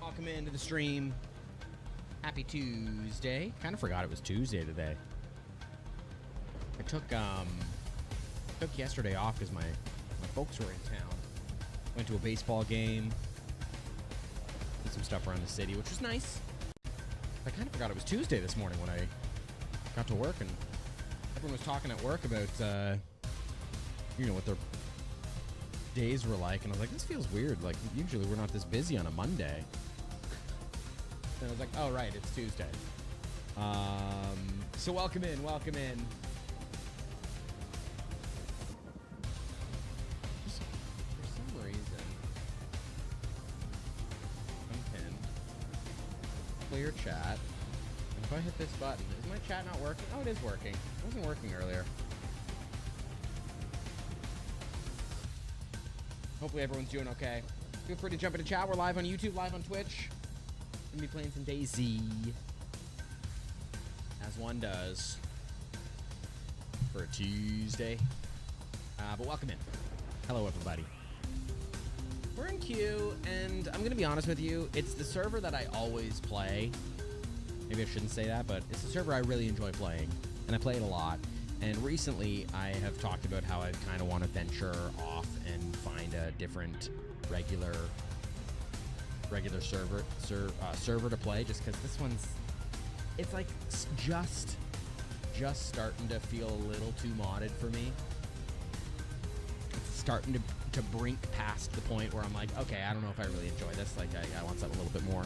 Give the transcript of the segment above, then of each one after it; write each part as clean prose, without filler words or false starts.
Welcome into the stream. Happy Tuesday. Kind of forgot it was Tuesday today. I took yesterday off because my folks were in town. Went to a baseball game. Did some stuff around the city, which was nice. I kind of forgot it was Tuesday this morning when I got to work, and everyone was talking at work about, what their days were like, and I was like, this feels weird. Like, usually we're not this busy on a Monday. And I was like, oh, right, it's Tuesday. So welcome in. Just for some reason, clear chat. And if I hit this button, is my chat not working? Oh, it is working. It wasn't working earlier. Hopefully everyone's doing okay. Feel free to jump into chat. We're live on YouTube, live on Twitch. Gonna be playing some DayZ, as one does for a Tuesday. But welcome in. Hello, everybody. We're in queue, and I'm gonna be honest with you. It's the server that I always play. Maybe I shouldn't say that, but it's the server I really enjoy playing, and I play it a lot. And recently, I have talked about how I kind of want to venture off and find a different regular server to play, just because this one's, it's like just starting to feel a little too modded for me. It's starting to brink past the point where I'm like, okay, I don't know if I really enjoy this. Like, I want something a little bit more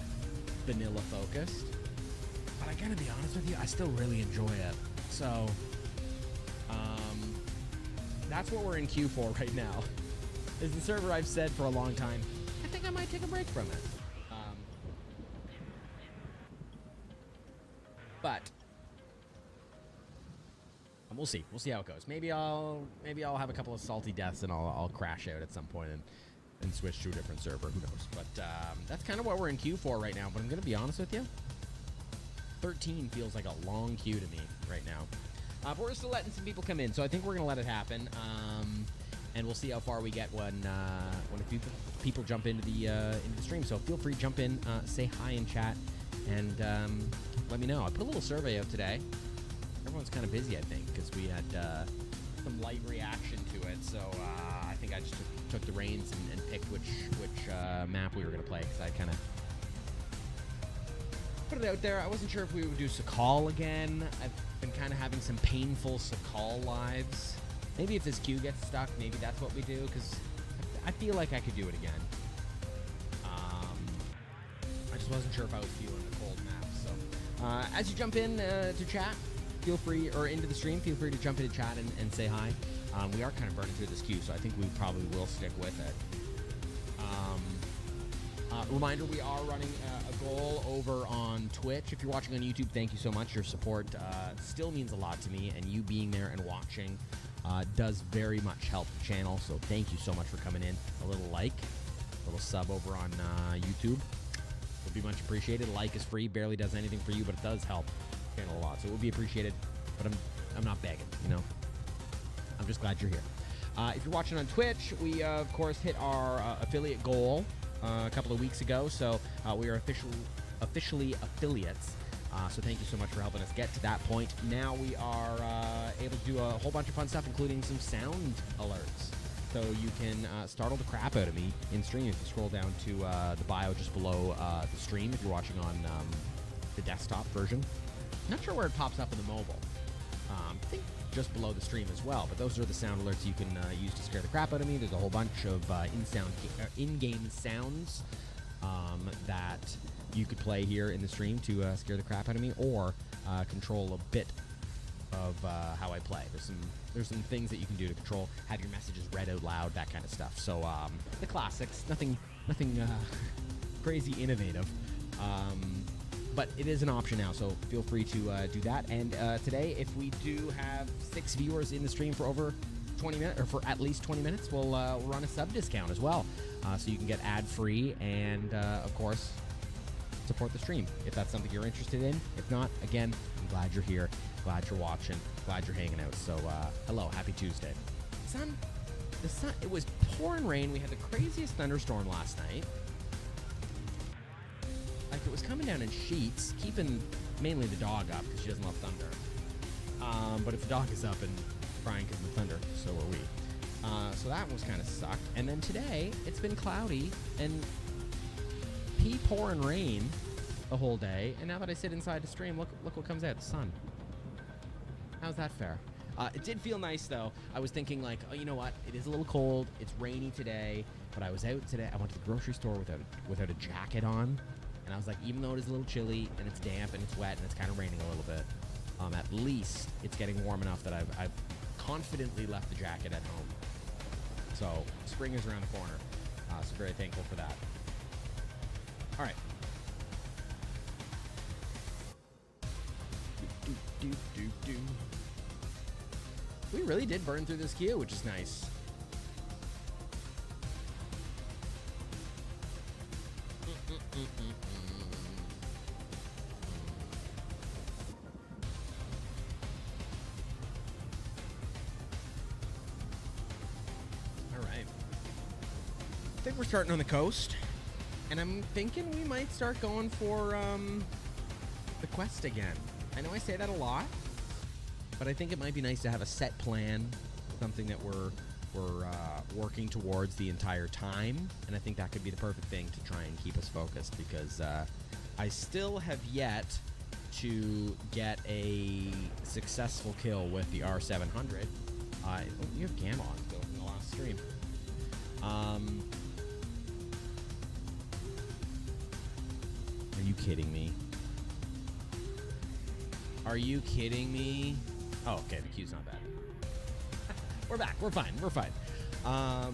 vanilla focused. But I gotta be honest with you, I still really enjoy it. So, that's what we're in queue for right now. Is the server I've said for a long time, I think I might take a break from it. But we'll see. We'll see how it goes. Maybe I'll have a couple of salty deaths and I'll crash out at some point and switch to a different server. Who knows? But that's kind of what we're in queue for right now. But I'm gonna be honest with you. 13 feels like a long queue to me right now. But we're still letting some people come in, so I think we're gonna let it happen. And we'll see how far we get when a few people jump into the stream. So feel free to jump in, say hi in chat, and let me know. I put a little survey out today. Everyone's kind of busy, I think, because we had some light reaction to it. So I think I just took the reins and picked which map we were gonna play, because I kind of put it out there. I wasn't sure if we would do Sakal again. I've been kind of having some painful Sakal lives. Maybe if this queue gets stuck, maybe that's what we do, because I feel like I could do it again. I just wasn't sure if I was feeling the cold map. So as you jump in to chat, feel free, or into the stream, feel free to jump into chat and say hi. We are kind of burning through this queue, so I think we probably will stick with it. Reminder, we are running a goal over on Twitch. If you're watching on YouTube, thank you so much. Your support still means a lot to me, and you being there and watching does very much help the channel. So thank you so much for coming in. A little like, a little sub over on YouTube would be much appreciated. A like is free, barely does anything for you, but it does help the channel a lot. So it would be appreciated, but I'm not begging, you know. I'm just glad you're here. If you're watching on Twitch, we of course hit our affiliate goal a couple of weeks ago, so we are officially affiliates. So thank you so much for helping us get to that point. Now we are able to do a whole bunch of fun stuff, including some sound alerts. So you can startle the crap out of me in stream if you scroll down to the bio just below the stream if you're watching on the desktop version. Not sure where it pops up in the mobile. I think just below the stream as well, but those are the sound alerts you can use to scare the crap out of me. There's a whole bunch of in-game sounds that you could play here in the stream to scare the crap out of me, or control a bit of how I play. There's some things that you can do to control, have your messages read out loud, that kind of stuff. So the classics, nothing crazy innovative. But it is an option now, so feel free to do that. And today, if we do have 6 viewers in the stream for over 20 minutes, or for at least 20 minutes, we'll run a sub discount as well. So you can get ad-free and, of course, support the stream if that's something you're interested in. If not, again, I'm glad you're here, glad you're watching, glad you're hanging out. So, hello, happy Tuesday. The sun, it was pouring rain. We had the craziest thunderstorm last night. it was coming down in sheets, keeping mainly the dog up because she doesn't love thunder. But if the dog is up and crying because of the thunder, so are we. So that was kind of sucked. And then today, it's been cloudy and pouring rain the whole day. And now that I sit inside the stream, look what comes out, the sun. How's that fair? It did feel nice, though. I was thinking, like, oh, you know what? It is a little cold. It's rainy today. But I was out today. I went to the grocery store without a jacket on. And I was like, even though it is a little chilly and it's damp and it's wet and it's kind of raining a little bit, at least it's getting warm enough that I've confidently left the jacket at home. So spring is around the corner. So very thankful for that. All right. We really did burn through this queue, which is nice. All right. I think we're starting on the coast, and I'm thinking we might start going for the quest again. I know I say that a lot, but I think it might be nice to have a set plan, something that we're working towards the entire time, and I think that could be the perfect thing to try and keep us focused, because I still have yet to get a successful kill with the R700. You have Gamma on still from the last stream. Are you kidding me? Are you kidding me? Oh, okay, the queue's not bad. We're back. We're fine. We're fine.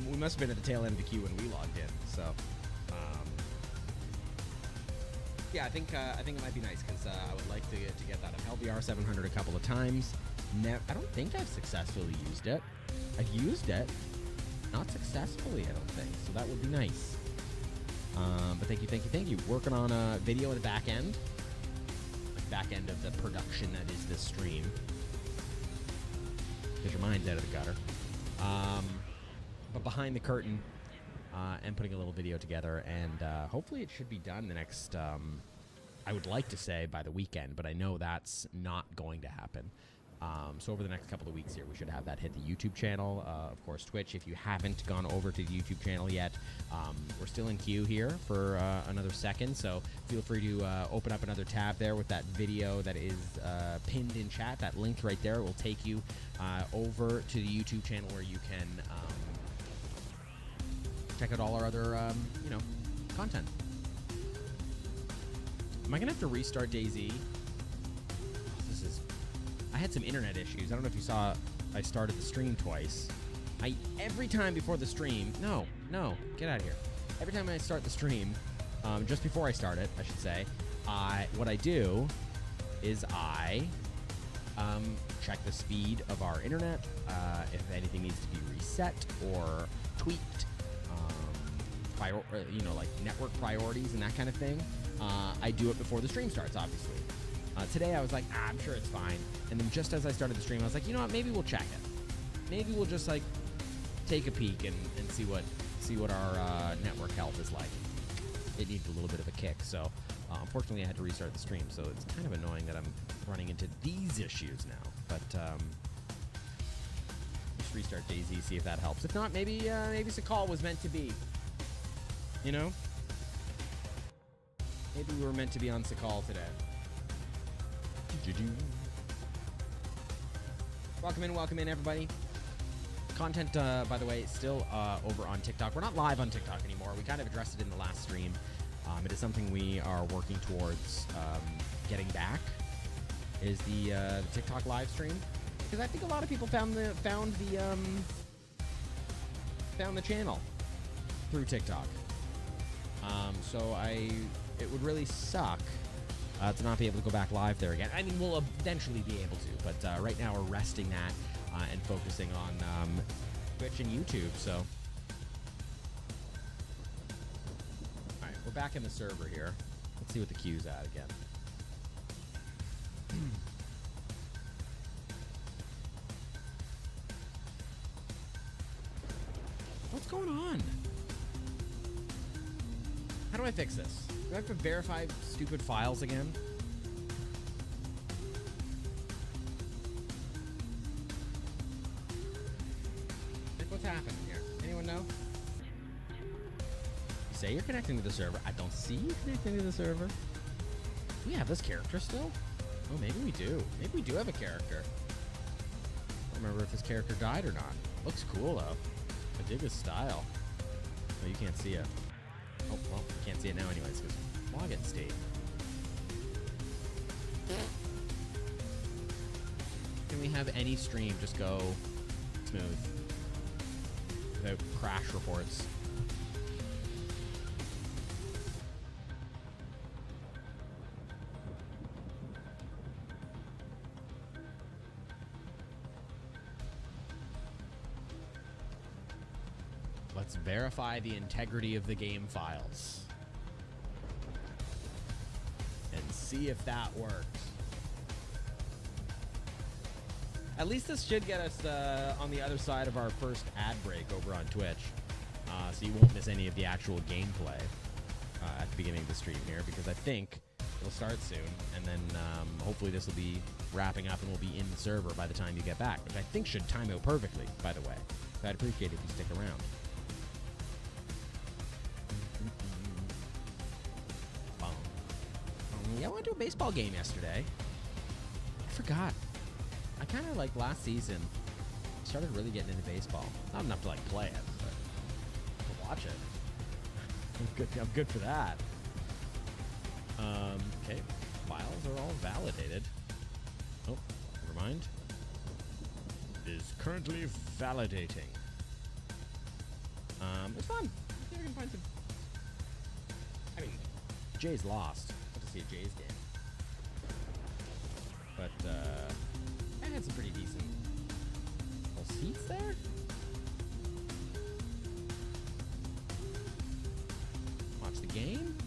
We must have been at the tail end of the queue when we logged in. So, yeah, I think it might be nice, because I would like to get that. I've held the R700 a couple of times. I don't think I've successfully used it. I've used it, not successfully, I don't think. So that would be nice. But thank you. Working on a video in the back end. Back end of the production that is this stream. Get your minds out of the gutter. But behind the curtain, and putting a little video together, and hopefully it should be done the next, I would like to say by the weekend, but I know that's not going to happen. So over the next couple of weeks here, we should have that hit the YouTube channel. Of course, Twitch, if you haven't gone over to the YouTube channel yet, we're still in queue here for another second, so feel free to open up another tab there with that video that is pinned in chat. That link right there will take you over to the YouTube channel, where you can check out all our other, content. Am I going to have to restart DayZ? I had some internet issues. I don't know if you saw, I started the stream twice. Every time before the stream, no, get out of here. Every time I start the stream, just before I start it, I should say, what I do is I check the speed of our internet, if anything needs to be reset or tweaked, like network priorities and that kind of thing. I do it before the stream starts, obviously. Today I was like, I'm sure it's fine. And then just as I started the stream, I was like, you know what, maybe we'll check it. Maybe we'll just like take a peek and see what our network health is like. It needed a little bit of a kick, so unfortunately I had to restart the stream, so it's kind of annoying that I'm running into these issues now. But just restart DayZ, see if that helps. If not, maybe Sakal was meant to be. You know? Maybe we were meant to be on Sakal today. Welcome in, everybody. Content, by the way, still over on TikTok. We're not live on TikTok anymore. We kind of addressed it in the last stream. It is something we are working towards getting back. Is the TikTok live stream, because I think a lot of people found the channel through TikTok. So it would really suck to not be able to go back live there again. I mean, we'll eventually be able to, but right now we're resting that and focusing on Twitch and YouTube. So, all right, we're back in the server here. Let's see what the queue's at again. What's going on? How do I fix this? Do I have to verify stupid files again? Like, what's happening here? Anyone know? You say you're connecting to the server. I don't see you connecting to the server. Do we have this character still? Oh, maybe we do. Maybe we do have a character. I don't remember if this character died or not. Looks cool, though. I dig his style. Oh, you can't see it. Oh, well, you can't see it now anyways, because login state. Can we have any stream just go smooth without crash reports? Let's verify the integrity of the game files and see if that works. At least this should get us on the other side of our first ad break over on Twitch, so you won't miss any of the actual gameplay at the beginning of the stream here, because I think it'll start soon, and then hopefully this will be wrapping up and we'll be in the server by the time you get back, which I think should time out perfectly, by the way. So I'd appreciate it if you stick around. Yeah, I went to a baseball game yesterday. I forgot. I kind of, like, last season, started really getting into baseball. Not enough to, like, play it, but to watch it. I'm good for that. Okay. Files are all validated. Oh, never mind. Is currently validating. It's fun. See if we can find some... I mean, Jay's lost. A Jays game, but I had some pretty decent little seats there. Watch the game.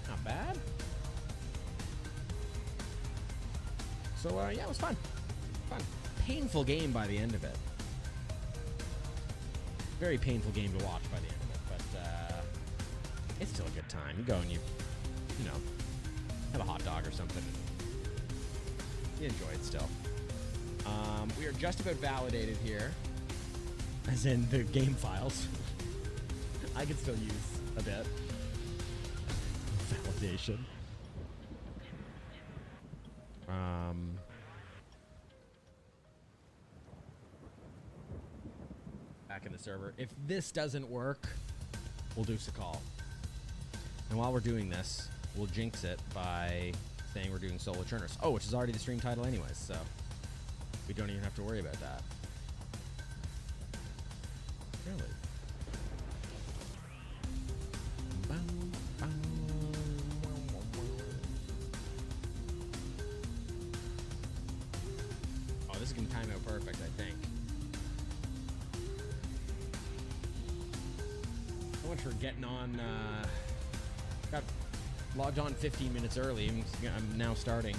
Not bad. So yeah, it was fun. Painful game by the end of it. Very painful game to watch by the end of it, but it's still a good time. You go and you know, have a hot dog or something. You enjoy it still. We are just about validated here, as in the game files. I could still use a bit validation. Back in the server. If this doesn't work, we'll do a call. And while we're doing this, we'll jinx it by saying we're doing solo churners. Oh, which is already the stream title anyways, so we don't even have to worry about that. Really? Oh, this is gonna time out perfect, I think. So much for getting on, got logged on 15 minutes early. I'm now starting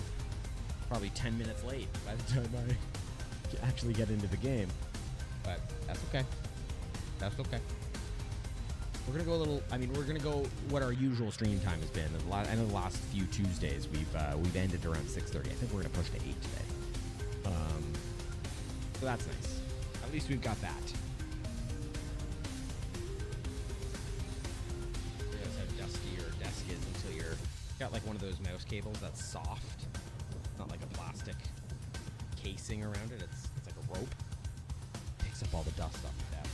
probably 10 minutes late by the time I actually get into the game. But that's okay. That's okay. We're going to go a little, I mean, we're going to go what our usual stream time has been. I know the last few Tuesdays we've ended around 6:30. I think we're going to push to 8 today. So that's nice. At least we've got that. Got like one of those mouse cables that's soft, not like a plastic casing around it. It's like a rope. Picks up all the dust off the desk,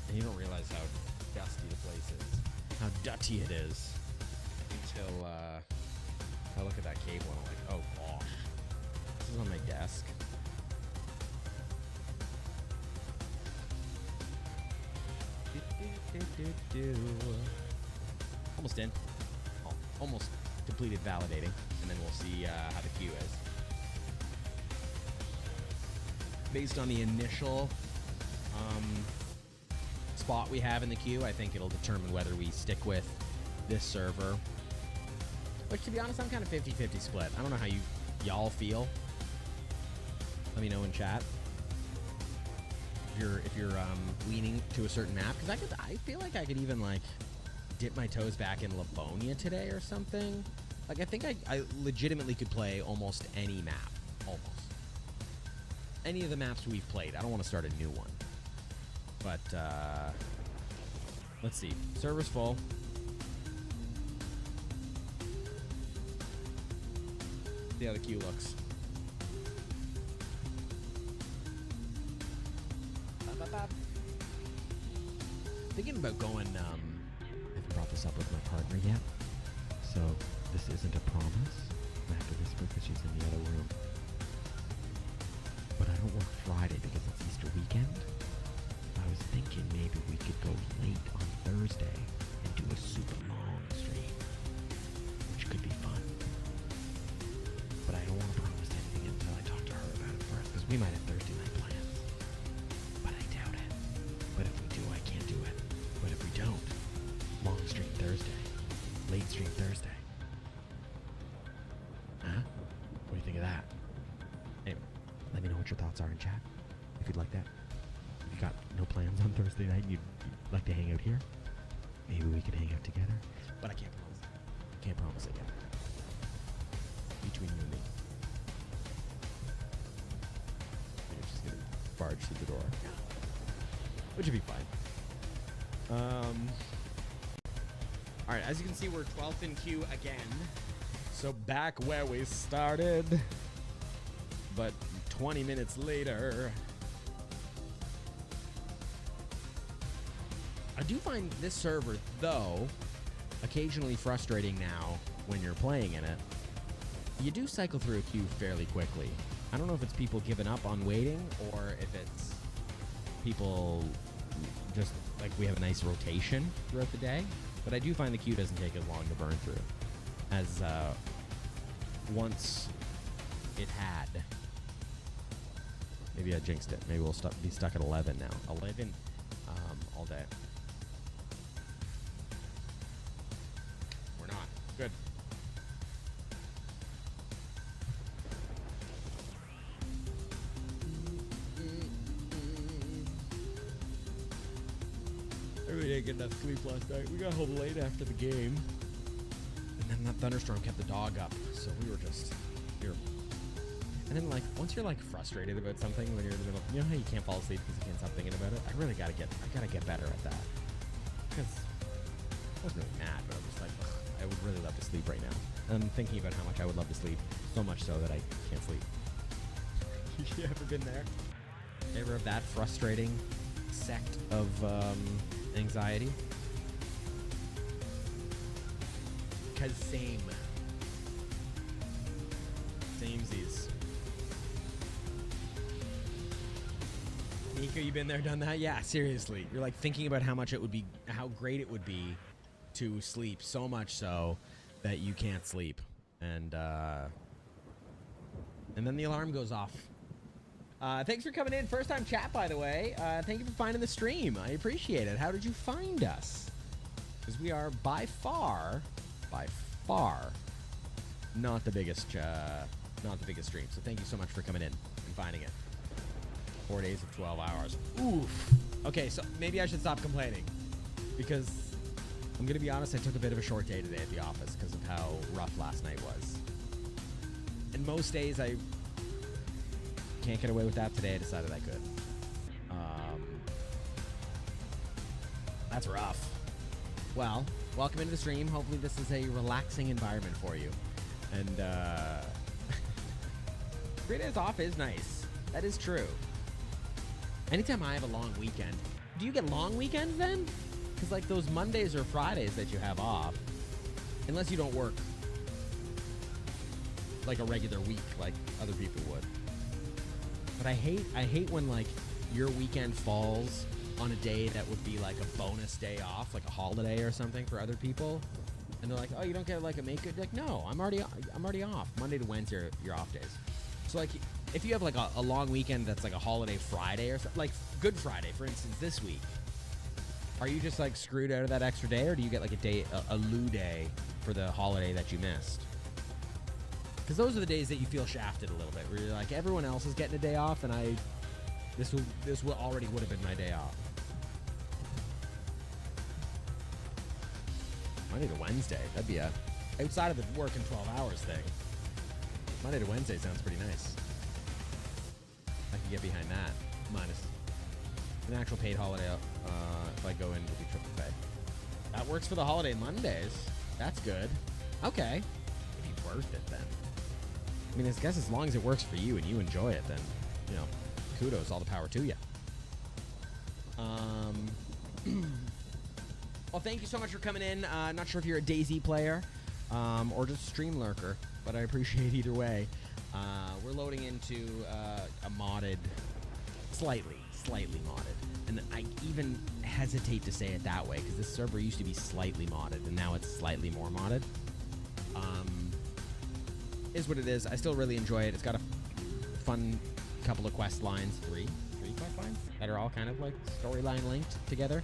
and you don't realize how dusty the place is, how dirty it is, until I look at that cable and I'm like, oh gosh, this is on my desk. Almost in. Almost completed validating, and then we'll see how the queue is. Based on the initial spot we have in the queue, I think it'll determine whether we stick with this server. Which, to be honest, I'm kind of 50-50 split. I don't know how y'all feel. Let me know in chat. if you're leaning to a certain map, because I feel like I could even like dip my toes back in Livonia today or something. Like I think I legitimately could play almost any map, almost any of the maps we've played. I don't want to start a new one, but let's see. Server's full. See how the queue looks. Thinking about going, I haven't brought this up with my partner yet, so this isn't a promise. I have to whisper because she's in the other room. But I don't work Friday because it's Easter weekend. I was thinking maybe we could go late on Thursday and do a super long stream, which could be fun. But I don't want to promise anything until I talk to her about it first, because we might have Thursday night plans. But I doubt it. But if we do, I can't do it. But if we don't, long stream Thursday, late stream Thursday. Huh? What do you think of that? Anyway, let me know what your thoughts are in chat, if you'd like that. If you got no plans on Thursday night and you'd like to hang out here, maybe we could hang out together. But I can't promise. Can't promise it yet. Between you and me. I think it's just gonna barge through the door. Which would be fine. Alright, as you can see, we're 12th in queue again. So back where we started. But 20 minutes later. I do find this server, though, occasionally frustrating now when you're playing in it. You do cycle through a queue fairly quickly. I don't know if it's people giving up on waiting or if it's people just, like, we have a nice rotation throughout the day. But I do find the queue doesn't take as long to burn through as once it had. Maybe I jinxed it. Maybe we'll be stuck at 11 now. 11 all day. We're not. Good. We didn't get enough sleep last night. We got home late after the game. And then that thunderstorm kept the dog up. So we were just here. And then, like, once you're, like, frustrated about something when you're in the middle, you know how you can't fall asleep because you can't stop thinking about it? I really gotta get better at that. Because I wasn't really mad, but I was like, ugh, I would really love to sleep right now. And I'm thinking about how much I would love to sleep, so much so that I can't sleep. You ever been there? You ever have that frustrating sect of anxiety? Cause samesies. Nico, you been there, done that? Yeah, seriously. You're like thinking about how great it would be to sleep, so much so that you can't sleep. And then the alarm goes off. Thanks for coming in. First time chat, by the way. Thank you for finding the stream. I appreciate it. How did you find us? Because we are by far, not the biggest stream. So thank you so much for coming in and finding it. 4 days of 12 hours. Oof. Okay, so maybe I should stop complaining, because I'm gonna be honest, I took a bit of a short day today at the office because of how rough last night was. And most days I can't get away with that. Today I decided I could. That's rough. Well, welcome into the stream. Hopefully this is a relaxing environment for you. And 3 days off is nice. That is true. Anytime I have a long weekend. Do you get long weekends then? Because like those Mondays or Fridays that you have off, unless you don't work like a regular week like other people would. But I hate when like your weekend falls on a day that would be like a bonus day off, like a holiday or something for other people. And they're like, oh, you don't get like a make good? Like, no, I'm already off. Monday to Wednesday are your off days. So like if you have like a long weekend that's like a holiday Friday or something, like Good Friday, for instance, this week, are you just like screwed out of that extra day, or do you get like a lieu day for the holiday that you missed? Because those are the days that you feel shafted a little bit, where you're like, everyone else is getting a day off and I This will already would have been my day off. Monday to Wednesday. That'd be a outside of the working 12 hours thing. Monday to Wednesday sounds pretty nice. I can get behind that. Minus an actual paid holiday. If I go in, it'll be triple pay. That works for the holiday Mondays. That's good. Okay. It'd be worth it then. I mean, I guess as long as it works for you and you enjoy it, then, you know, kudos, all the power to you. Well, thank you so much for coming in. Not sure if you're a DayZ player or just a stream lurker, but I appreciate either way. We're loading into a modded, slightly modded. And I even hesitate to say it that way because this server used to be slightly modded and now it's slightly more modded. Is what it is. I still really enjoy it. It's got a fun couple of quest lines, three quest lines that are all kind of like storyline linked together.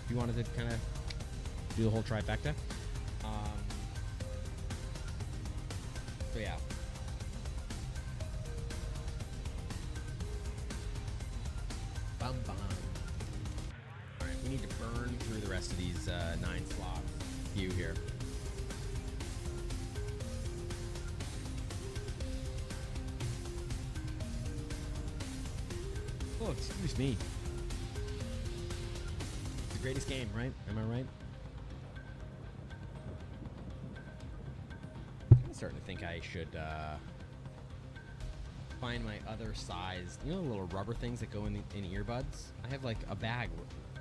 If you wanted to kind of do the whole trifecta. So yeah. Bum bum. All right, we need to burn through the rest of these 9 slots. Few here. Oh, excuse me. It's the greatest game, right? Am I right? I'm starting to think I should find my other size. You know the little rubber things that go in earbuds? I have like a bag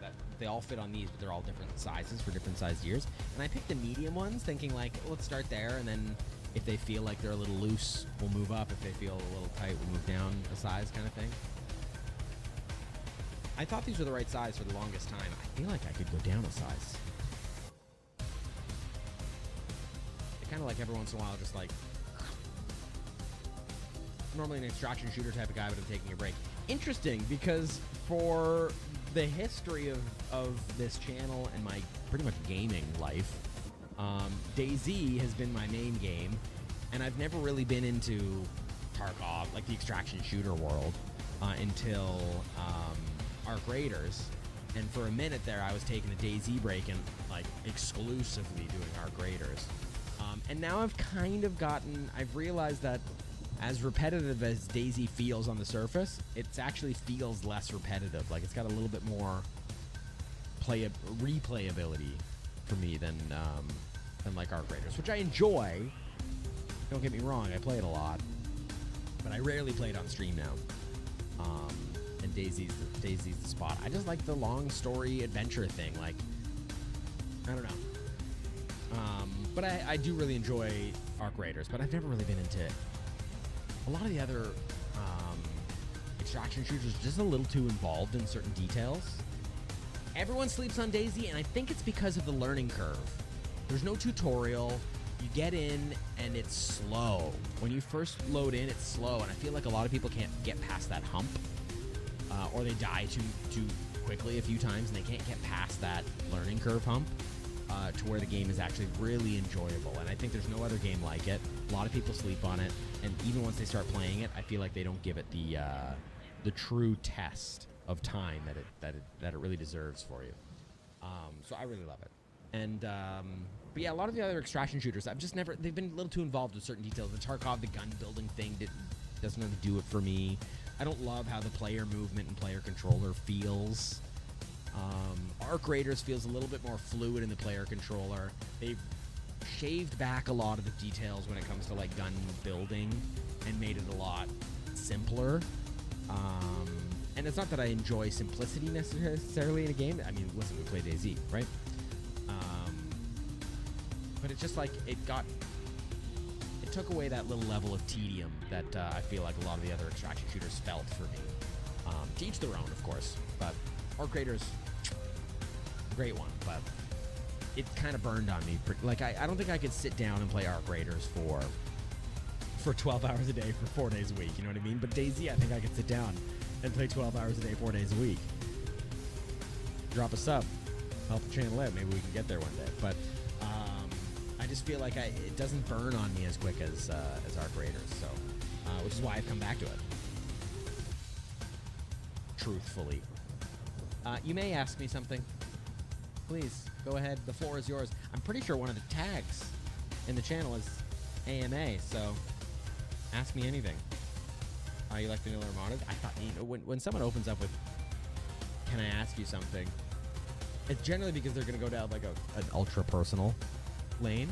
that they all fit on these, but they're all different sizes for different sized ears. And I picked the medium ones thinking like, oh, let's start there. And then if they feel like they're a little loose, we'll move up. If they feel a little tight, we'll move down a size kind of thing. I thought these were the right size for the longest time. I feel like I could go down a size. I kind of like every once in a while just like... Normally an extraction shooter type of guy, but I'm taking a break. Interesting, because for the history of this channel and my pretty much gaming life, DayZ has been my main game, and I've never really been into Tarkov, like the extraction shooter world, until... Arc Raiders, and for a minute there I was taking a DayZ break and like exclusively doing Arc Raiders, and now I've realized that as repetitive as DayZ feels on the surface, it actually feels less repetitive. Like it's got a little bit more replayability for me than like Arc Raiders, which I enjoy. Don't get me wrong, I play it a lot, but I rarely play it on stream now. And DayZ's the spot. I just like the long story adventure thing. Like, I don't know. But I do really enjoy Arc Raiders, but I've never really been into a lot of the other extraction shooters. Just a little too involved in certain details. Everyone sleeps on DayZ, and I think it's because of the learning curve. There's no tutorial. You get in, and it's slow. When you first load in, it's slow, and I feel like a lot of people can't get past that hump. Or they die too quickly a few times, and they can't get past that learning curve hump to where the game is actually really enjoyable. And I think there's no other game like it. A lot of people sleep on it, and even once they start playing it, I feel like they don't give it the true test of time that it really deserves for you. So I really love it. And but yeah, a lot of the other extraction shooters, they've been a little too involved with certain details. The Tarkov, the gun building thing doesn't really do it for me. I don't love how the player movement and player controller feels. Arc Raiders feels a little bit more fluid in the player controller. They've shaved back a lot of the details when it comes to like gun building and made it a lot simpler. And it's not that I enjoy simplicity necessarily in a game. I mean, listen, we play DayZ, right? But it's just like it took away that little level of tedium that I feel like a lot of the other extraction shooters felt for me. To each their own, of course, but Arc Raiders, great one, but it kind of burned on me. Like, I don't think I could sit down and play Arc Raiders for 12 hours a day for 4 days a week, you know what I mean? But DayZ, I think I could sit down and play 12 hours a day, 4 days a week. Drop a sub, help the channel out, maybe we can get there one day, but I just feel like it doesn't burn on me as quick as Arc Raiders, so which is why I've come back to it. truthfully. You may ask me something. Please, go ahead. The floor is yours. I'm pretty sure one of the tags in the channel is AMA, so ask me anything. You like vanilla or modded? I thought, you know, when someone opens up with, can I ask you something? It's generally because they're going to go down like an ultra personal lane.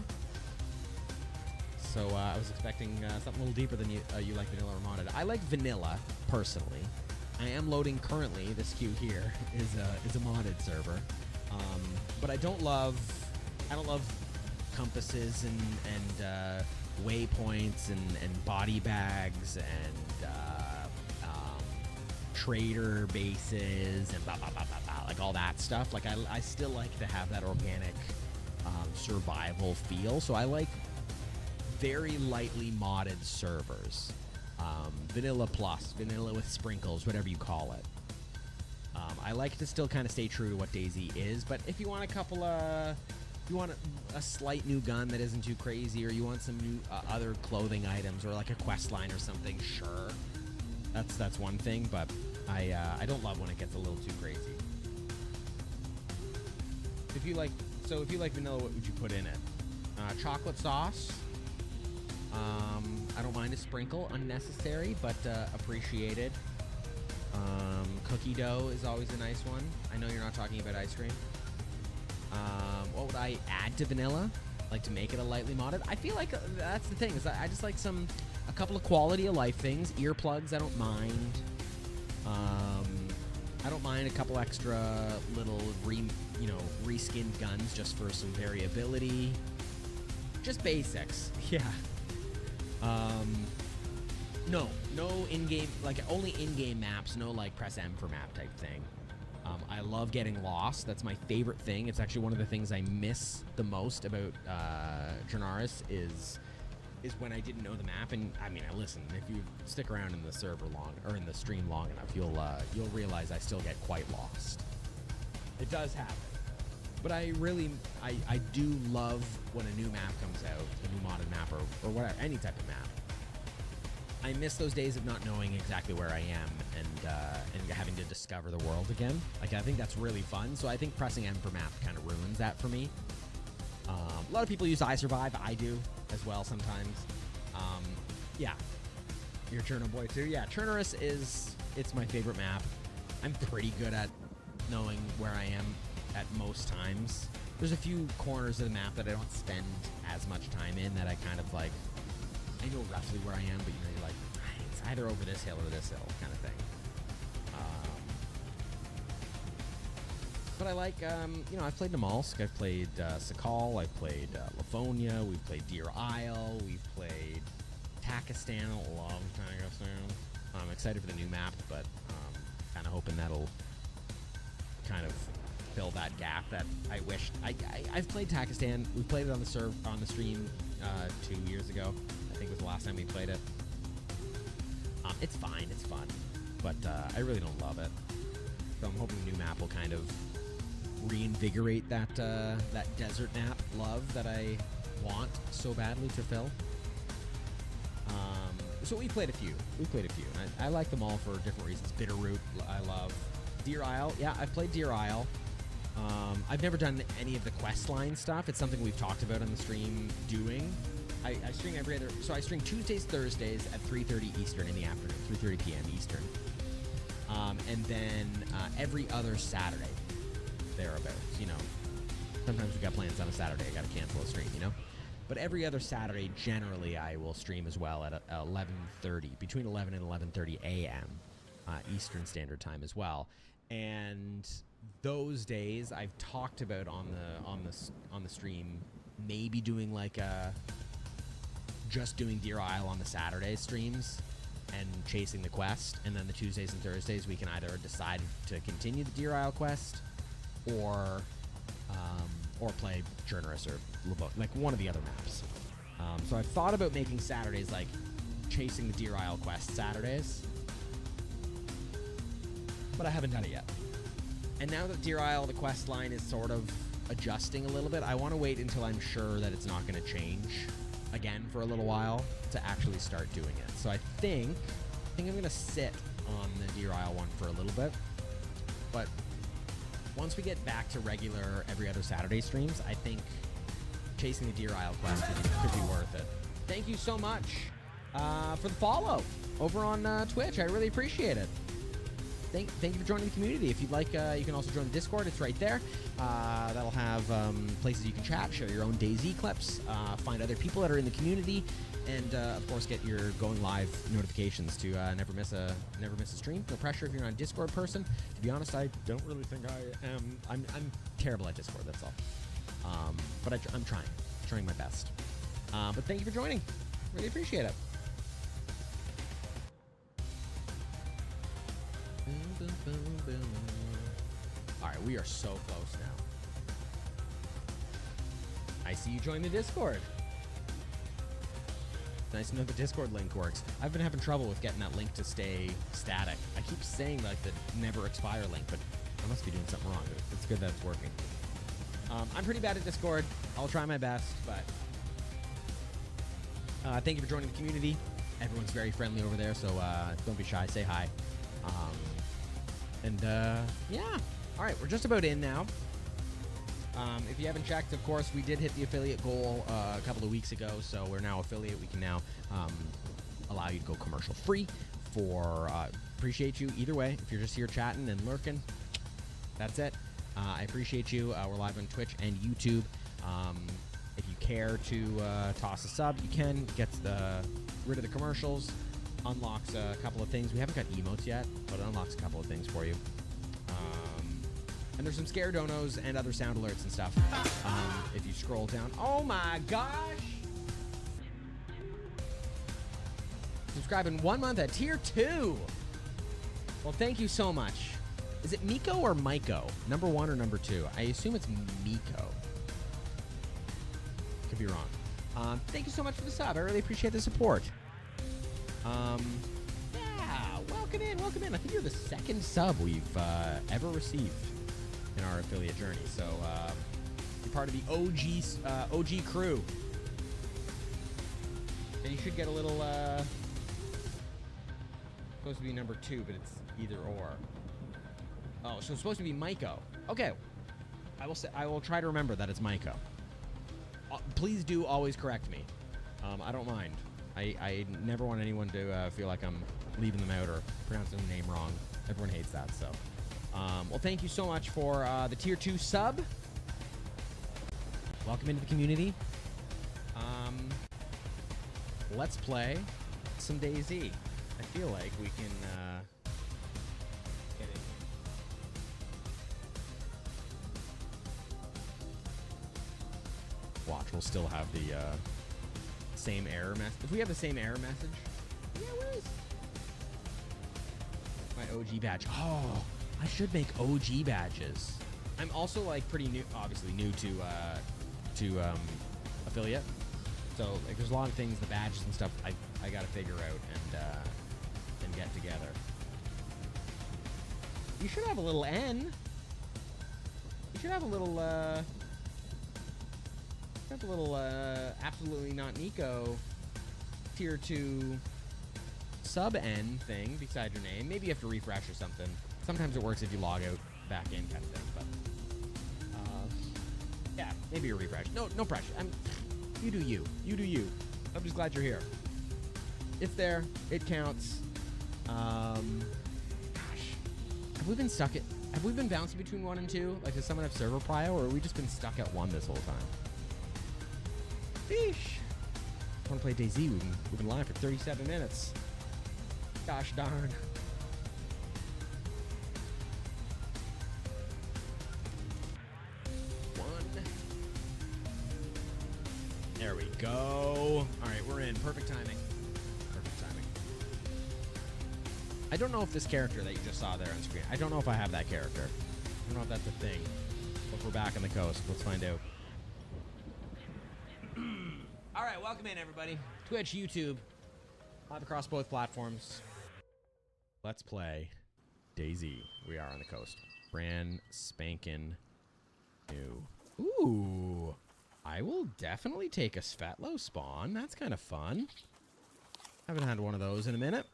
So I was expecting something a little deeper than you like vanilla or modded. I like vanilla personally. I am loading currently. This queue here is a modded server, but I don't love compasses and waypoints and body bags and trader bases and blah, blah, blah, blah, blah, like all that stuff. Like I still like to have that organic survival feel. So I like very lightly modded servers. Vanilla plus, vanilla with sprinkles, whatever you call it. I like to still kind of stay true to what DayZ is, but if you want you want a slight new gun that isn't too crazy, or you want some new other clothing items, or like a quest line or something, sure. That's one thing, but I don't love when it gets a little too crazy. If you like vanilla, what would you put in it? Chocolate sauce. I don't mind a sprinkle, unnecessary, but appreciated. Cookie dough is always a nice one. I know you're not talking about ice cream. What would I add to vanilla? Like to make it a lightly modded? I feel like that's the thing, is I just like a couple of quality of life things. Earplugs, I don't mind. I don't mind a couple extra little reskinned guns just for some variability. Just basics, yeah. No in-game, like only in-game maps, no like press M for map type thing. I love getting lost. That's my favorite thing. It's actually one of the things I miss the most about Jonaris is when I didn't know the map. And I mean, listen, if you stick around in the server long, or in the stream long enough, you'll realize I still get quite lost. It does happen. But I do love when a new map comes out, a new modded map, or whatever, any type of map. I miss those days of not knowing exactly where I am and having to discover the world again. Like, I think that's really fun. So I think pressing M for map kind of ruins that for me. A lot of people use iSurvive. I do as well sometimes. Yeah. You're Cherno boy too? Yeah, Chernoris it's my favorite map. I'm pretty good at knowing where I am at most times. There's a few corners of the map that I don't spend as much time in that I kind of like, I know roughly where I am, but you're like, it's either over this hill or this hill kind of thing. But I like, I've played Namalsk, I've played Sakal, I've played Livonia, we've played Deer Isle, we've played Takistan, a long Takistan. I'm excited for the new map, but kind of hoping that'll kind of fill that gap that I wished. I've played Takistan. We played it on the stream 2 years ago. I think was the last time we played it. It's fine, it's fun, but I really don't love it. So I'm hoping the new map will kind of reinvigorate that desert map love that I want so badly to fill. So we played a few. And I like them all for different reasons. Bitterroot, I love. Deer Isle, yeah, I've played Deer Isle. I've never done any of the questline stuff. It's something we've talked about on the stream doing. I stream every other, so I stream Tuesdays, Thursdays at 3:30 Eastern in the afternoon, 3:30 p.m. Eastern. And then every other Saturday, thereabouts, Sometimes we got plans on a Saturday, I gotta cancel a stream, But every other Saturday, generally, I will stream as well at 11:30, between 11 and 11:30 a.m. Eastern Standard Time as well. And those days, I've talked about on the stream, maybe doing like just doing Deer Isle on the Saturday streams and chasing the quest, and then the Tuesdays and Thursdays we can either decide to continue the Deer Isle quest or play Journalist or Livonia, like one of the other maps. So I've thought about making Saturdays like chasing the Deer Isle quest Saturdays, but I haven't done it yet. And now that Deer Isle, the quest line is sort of adjusting a little bit, I want to wait until I'm sure that it's not going to change again for a little while to actually start doing it. So I think I'm going to sit on the Deer Isle one for a little bit. But once we get back to regular every other Saturday streams, I think chasing the Deer Isle quest could be worth it. Thank you so much for the follow over on Twitch. I really appreciate it. Thank you for joining the community. If you'd like, you can also join the Discord. It's right there. That'll have places you can chat, share your own DayZ clips, find other people that are in the community, and of course get your going live notifications to never miss a stream. No pressure if you're not a Discord person. To be honest, I don't really think I am. I'm terrible at Discord. That's all. But I'm trying my best. But thank you for joining. Really appreciate it. All right, we are so close now. I see you join the Discord. Nice to know the Discord link works. I've been having trouble with getting that link to stay static. I keep saying like the never expire link, but I must be doing something wrong. It's good that it's working. I'm pretty bad at Discord. I'll try my best, but thank you for joining the community. Everyone's very friendly over there, so don't be shy. Say hi. Yeah. All right, we're just about in now. If you haven't checked, of course, we did hit the affiliate goal a couple of weeks ago, so we're now affiliate. We can now allow you to go commercial free for appreciate you either way. If you're just here chatting and lurking, that's it. I appreciate you. We're live on Twitch and YouTube. If you care to toss a sub, you can. Get rid of the commercials. Unlocks a couple of things. We haven't got emotes yet, but it unlocks a couple of things for you. And there's some scare donos and other sound alerts and stuff. If you scroll down. Oh my gosh! Subscribe in 1 month at tier 2. Well, thank you so much. Is it Miko or Maiko? Number 1 or number 2? I assume it's Miko. Could be wrong. Thank you so much for the sub. I really appreciate the support. Yeah, welcome in. I think you're the second sub we've ever received in our affiliate journey. So you're part of the OG crew. And you should get a little supposed to be number 2, but it's either or. Oh, so it's supposed to be Maiko. Okay. I will try to remember that it's Maiko. Please do always correct me. I don't mind. I never want anyone to feel like I'm leaving them out or pronouncing their name wrong. Everyone hates that, so. Well, thank you so much for the tier 2 sub. Welcome into the community. Let's play some DayZ. I feel like we can get it. Watch, we'll still have the same error message. If we have the same error message, yeah, where is my OG badge? Oh, I should make OG badges. I'm also like pretty new, obviously new to affiliate. So like, there's a lot of things, the badges and stuff, I gotta figure out and get together. You should have a little N. You should have a little absolutely not Nico tier 2 sub N thing beside your name. Maybe you have to refresh or something. Sometimes it works if you log out back in kind of thing, but yeah, maybe a refresh. No pressure. You do you. You do you. I'm just glad you're here. It's there. It counts. Gosh, have we been stuck at? Have we been bouncing between 1 and 2? Like, does someone have server prio, or have we just been stuck at 1 this whole time? Sheesh. I want to play DayZ. We've been live for 37 minutes. Gosh darn. There we go. All right, we're in. Perfect timing. Perfect timing. I don't know if this character that you just saw there on screen, I don't know if I have that character. I don't know if that's a thing. But if we're back on the coast, let's find out. All right, welcome in, everybody. Twitch, YouTube, live across both platforms. Let's play DayZ. We are on the coast. Brand spankin' new. Ooh. I will definitely take a Svetlo spawn. That's kind of fun. Haven't had one of those in a minute.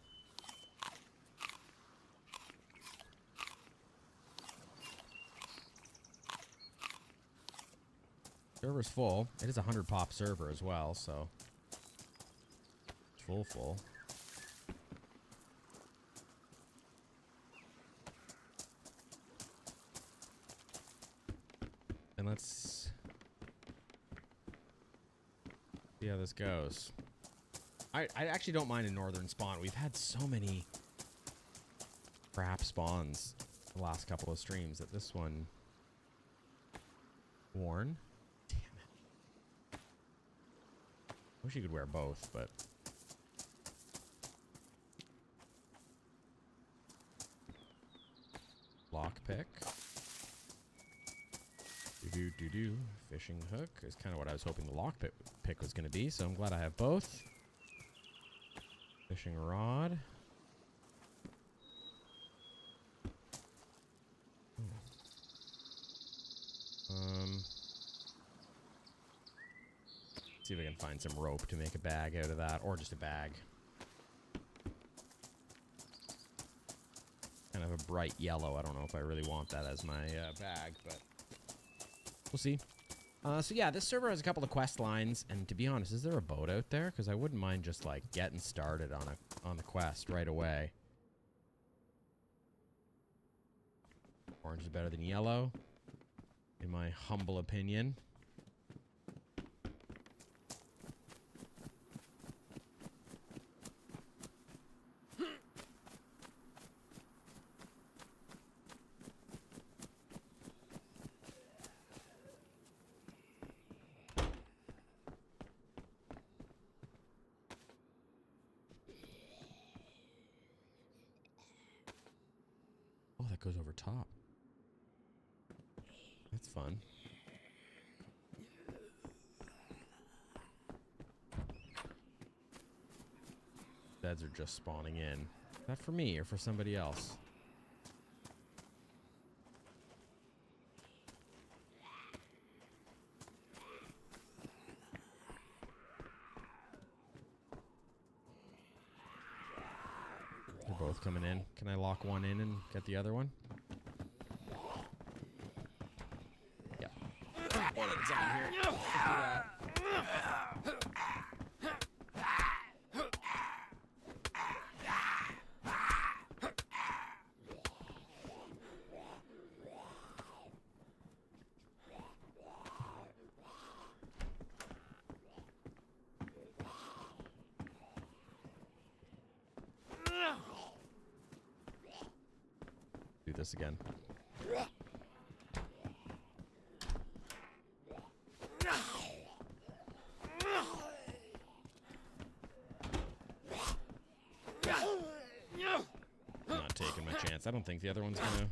Server's full. It is a 100 pop server as well, so it's full. And let's see how this goes. I actually don't mind a northern spawn. We've had so many crap spawns the last couple of streams that this one... Worn. Damn it. Wish you could wear both, but... Lockpick. Do-do-do-do. Fishing hook is kind of what I was hoping the lockpick was going to be, so I'm glad I have both. Fishing rod. See if I can find some rope to make a bag out of that, or just a bag. Kind of a bright yellow. I don't know if I really want that as my bag, but we'll see. So yeah, this server has a couple of quest lines, and to be honest, is there a boat out there? Because I wouldn't mind just like getting started on the quest right away. Orange is better than yellow, in my humble opinion. Goes over top. That's fun. Beds are just spawning in. Is that for me or for somebody else? They're both coming in. Can I lock one in and get the other one? Yep. One of them's out here. Do this again. I'm not taking my chance. I don't think the other one's gonna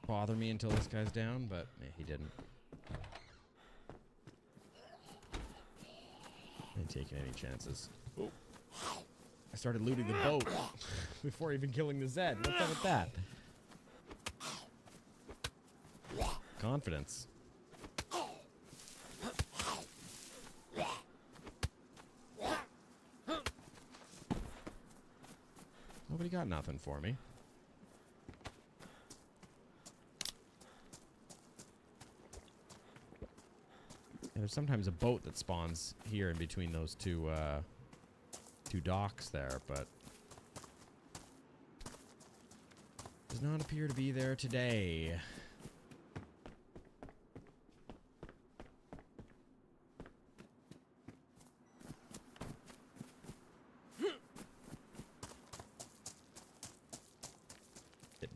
bother me until this guy's down, but he didn't. Ain't taking any chances. Oh. I started looting the boat before even killing the Zed. What's up with that? Confidence. Nobody got nothing for me. Yeah, there's sometimes a boat that spawns here in between those two docks there, but does not appear to be there today.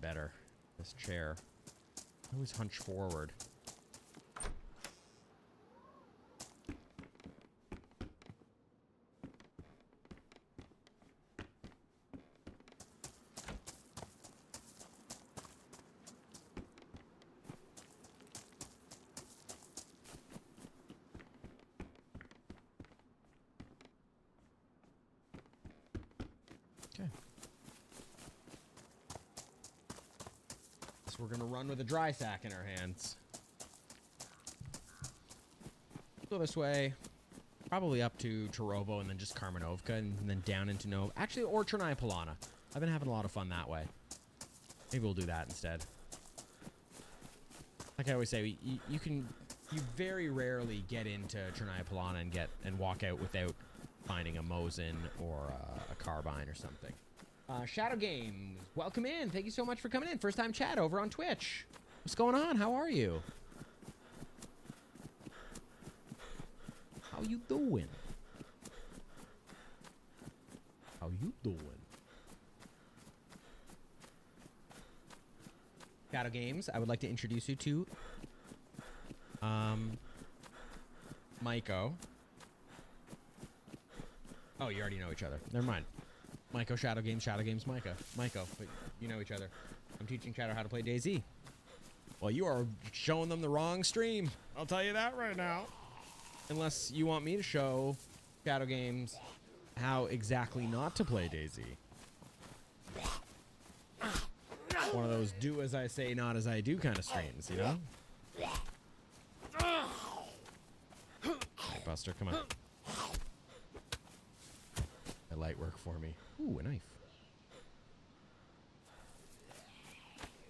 Better. This chair. I always hunch forward. Okay. We're gonna run with a dry sack in our hands. Go this way, probably up to Torovo and then just Karmenovka and then down into Nova. Actually, or Ternaya Polana. I've been having a lot of fun that way. Maybe we'll do that instead. Like I always say, you can you very rarely get into Trinipolana and walk out without finding a Mosin or a Carbine or something. Shadow Games, welcome in. Thank you so much for coming in. First time chat over on Twitch. What's going on? How are you? How you doing? How you doing? Shadow Games, I would like to introduce you to Maiko. Oh, you already know each other. Never mind. Maiko, Shadow Games, Maiko. Maiko, but you know each other. I'm teaching Shadow how to play DayZ. Well, you are showing them the wrong stream. I'll tell you that right now. Unless you want me to show Shadow Games how exactly not to play DayZ. One of those do as I say, not as I do kind of streams, you know? Hey, Buster, come on. That light work for me. Ooh, a knife.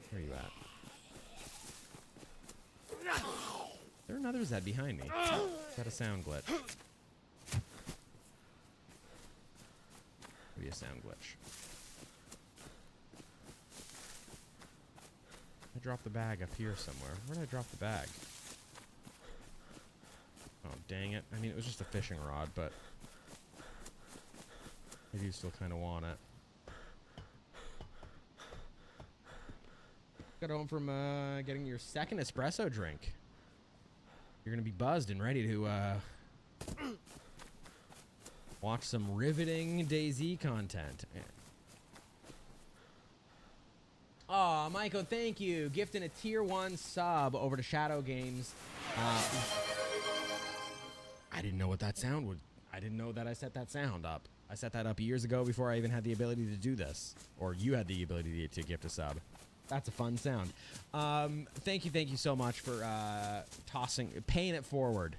Where are you at? There are another Zed behind me. Is that a sound glitch? Maybe a sound glitch. I dropped the bag up here somewhere. Where did I drop the bag? Oh, dang it. I mean, it was just a fishing rod, but I do still kind of want it. Got home from getting your second espresso drink. You're going to be buzzed and ready to watch some riveting DayZ content. Aw, Michael, thank you. Gifting a tier 1 sub over to Shadow Games. I didn't know what that sound would... I didn't know that I set that sound up. I set that up years ago before I even had the ability to do this. Or you had the ability to gift a sub. That's a fun sound. Thank you so much for paying it forward.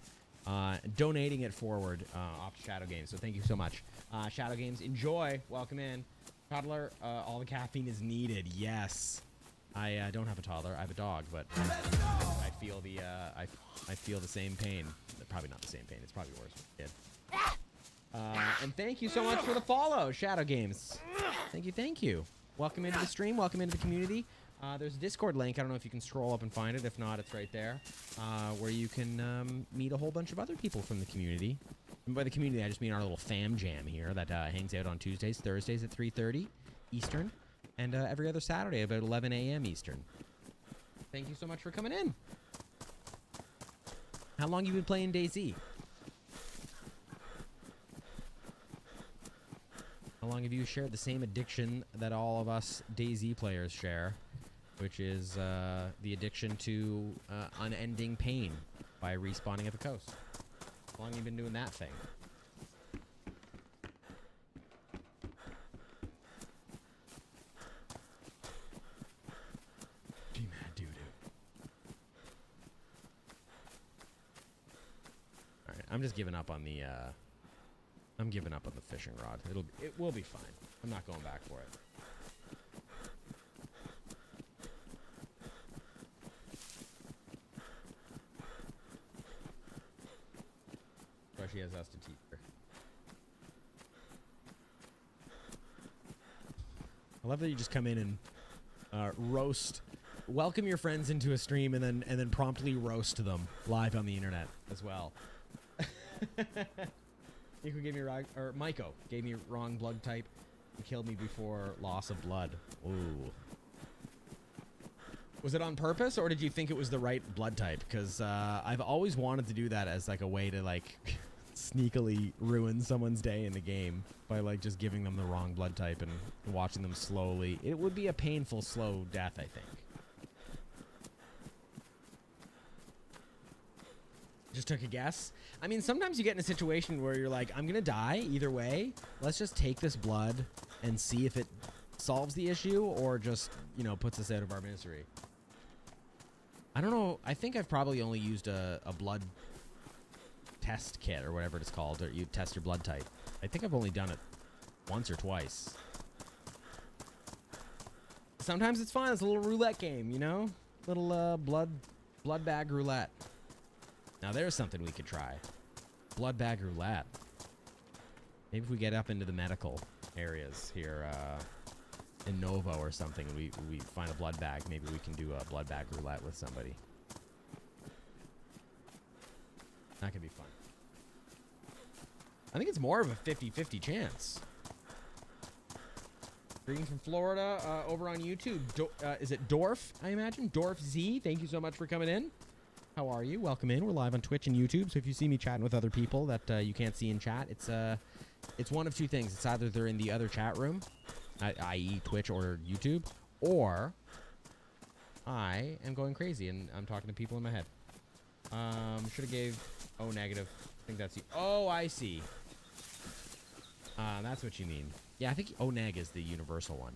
Donating it forward off to Shadow Games. So thank you so much. Shadow Games, enjoy. Welcome in. Toddler, all the caffeine is needed. Yes. I don't have a toddler. I have a dog, but I feel the I feel the same pain. Probably not the same pain. It's probably worse with a kid. And thank you so much for the follow, Shadow Games. Thank you. Welcome into the stream. Welcome into the community. There's a Discord link. I don't know if you can scroll up and find it. If not, it's right there, where you can meet a whole bunch of other people from the community. And by the community, I just mean our little fam jam here that hangs out on Tuesdays, Thursdays at 3:30 Eastern, and every other Saturday about 11 a.m. Eastern. Thank you so much for coming in. How long you been playing DayZ? How long have you shared the same addiction that all of us DayZ players share, which is the addiction to unending pain by respawning at the coast? How long have you been doing that thing? G-Mad doo-doo. Alright, I'm just giving up on the I'm giving up on the fishing rod. It will be fine. I'm not going back for it. She has us to teach her. I love that you just come in and welcome your friends into a stream and then promptly roast them live on the internet as well. Nico gave me Maiko gave me wrong blood type and killed me before loss of blood. Ooh. Was it on purpose, or did you think it was the right blood type? Because I've always wanted to do that as like a way to like sneakily ruin someone's day in the game by like just giving them the wrong blood type and watching them slowly. It would be a painful, slow death, I think. Just took a guess. I mean, sometimes you get in a situation where you're like, I'm gonna die either way. Let's just take this blood and see if it solves the issue or just, you know, puts us out of our misery. I don't know. I think I've probably only used a blood test kit or whatever it's called, or you test your blood type. I think I've only done it once or twice. Sometimes it's fun. It's a little roulette game, you know? Little blood bag roulette. Now there's something we could try. Blood bag roulette. Maybe if we get up into the medical areas here in Novo or something, and we find a blood bag, maybe we can do a blood bag roulette with somebody. That could be fun. I think it's more of a 50-50 chance. Greetings from Florida over on YouTube. Is it Dorf, I imagine? Dorf Z, thank you so much for coming in. How are you? Welcome in. We're live on Twitch and YouTube, so if you see me chatting with other people that you can't see in chat, it's one of two things. It's either they're in the other chat room, i.e. Twitch or YouTube, or I am going crazy and I'm talking to people in my head. Should have gave O negative. I think that's the... Oh, I see. That's what you mean. Yeah, I think O-neg is the universal one.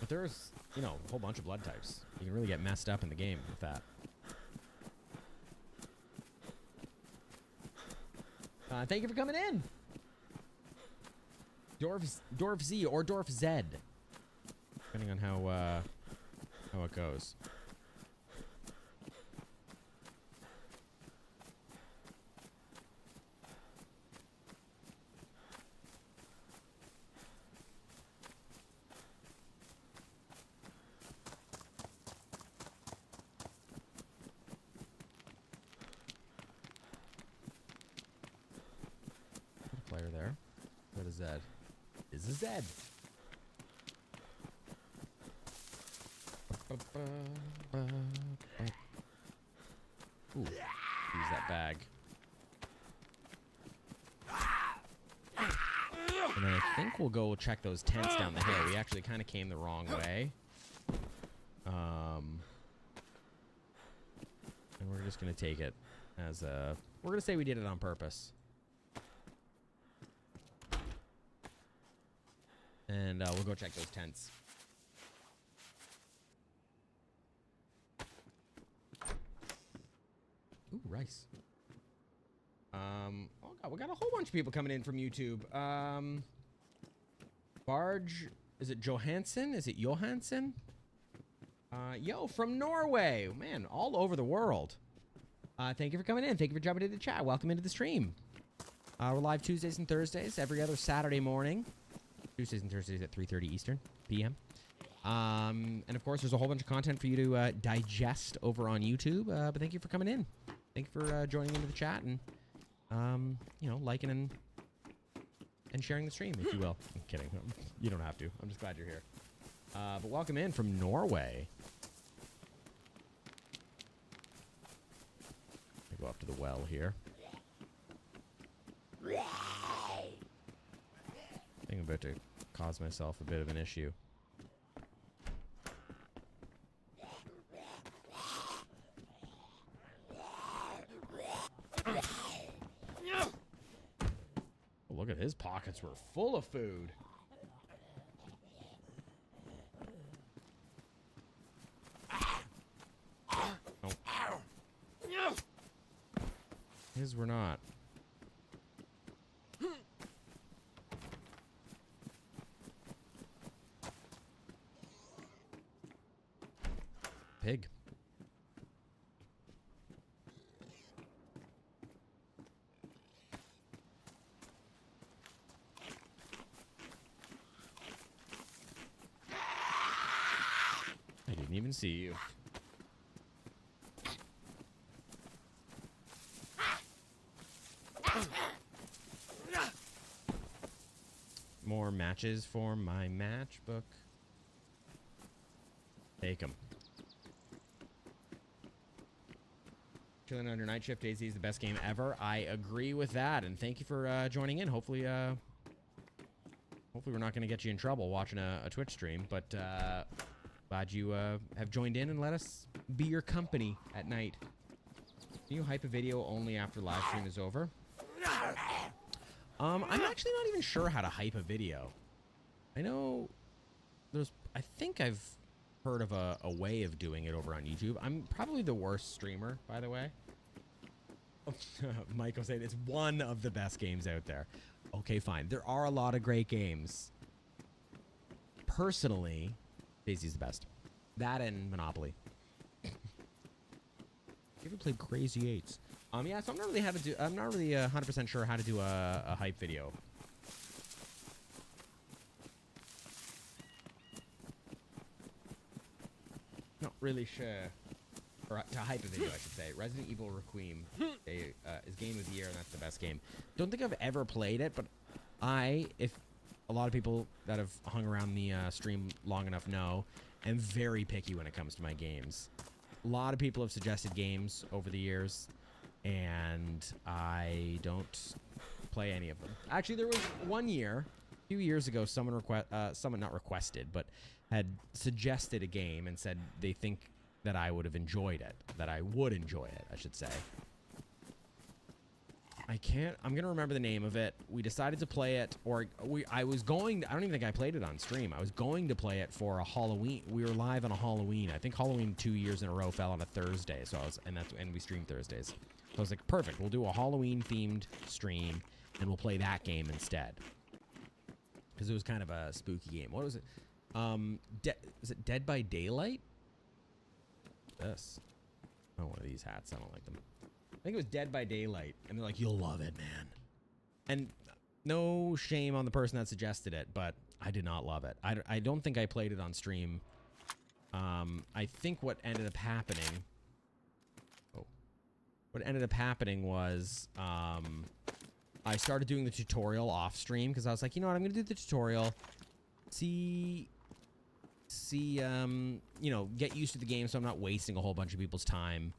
But there's, you know, a whole bunch of blood types. You can really get messed up in the game with that. Thank you for coming in. Dorf Z or Dorf Z. Depending on how it goes. Player there. What is that? Is a Z. Ooh, use that bag. And then I think we'll go check those tents down the hill. We actually kind of came the wrong way. And we're just gonna take it as a... We're gonna say we did it on purpose. And we'll go check those tents. Ooh, rice. Oh God, we got a whole bunch of people coming in from YouTube. Barge, is it Johansson? Is it Johansson? Yo, from Norway. Man, all over the world. Thank you for coming in. Thank you for jumping into the chat. Welcome into the stream. We're live Tuesdays and Thursdays, every other Saturday morning. Tuesdays and Thursdays at 3:30 Eastern PM. And of course, there's a whole bunch of content for you to digest over on YouTube. But thank you for coming in. Thank you for joining into the chat and you know, liking and sharing the stream, if you will. I'm kidding. You don't have to. I'm just glad you're here. But welcome in from Norway. I go up to the well here. I think I'm about to cause myself a bit of an issue. Oh, look at his pockets were full of food. Oh. His were not. Pig. I didn't even see you. More matches for my matchbook. Take 'em. Chilling under night shift, DayZ is the best game ever. I agree with that, and thank you for joining in. Hopefully we're not going to get you in trouble watching a Twitch stream, but glad you have joined in and let us be your company at night. Can you hype a video only after live stream is over? I'm actually not even sure how to hype a video. I know I think I've heard of a way of doing it over on YouTube. I'm probably the worst streamer, by the way. Michael saying it's one of the best games out there. Okay, fine. There are a lot of great games. Personally, DayZ's the best. That and Monopoly. You ever played Crazy Eights? Yeah, so I'm not really 100% sure how to do a hype video. Not really sure. Or to hype a video, I should say. Resident Evil Requiem is Game of the Year, and that's the best game. Don't think I've ever played it, but if a lot of people that have hung around the stream long enough know, am very picky when it comes to my games. A lot of people have suggested games over the years, and I don't play any of them. Actually, there was one year, a few years ago, someone not requested, but had suggested a game and said they think that I would have enjoyed it, that I would enjoy it, I should say. I'm going to remember the name of it. We decided to play it, I don't even think I played it on stream. I was going to play it for a Halloween. We were live on a Halloween. I think Halloween 2 years in a row fell on a Thursday, and we stream Thursdays. So I was like, perfect, we'll do a Halloween-themed stream, and we'll play that game instead. Because it was kind of a spooky game. What was it? Was it Dead by Daylight? This. Oh, one of these hats. I don't like them. I think it was Dead by Daylight. And they're like, you'll love it, man. And no shame on the person that suggested it, but I did not love it. I don't think I played it on stream. I think what ended up happening... What ended up happening was... I started doing the tutorial off stream because I was like, you know what, I'm going to do the tutorial. You know, get used to the game so I'm not wasting a whole bunch of people's time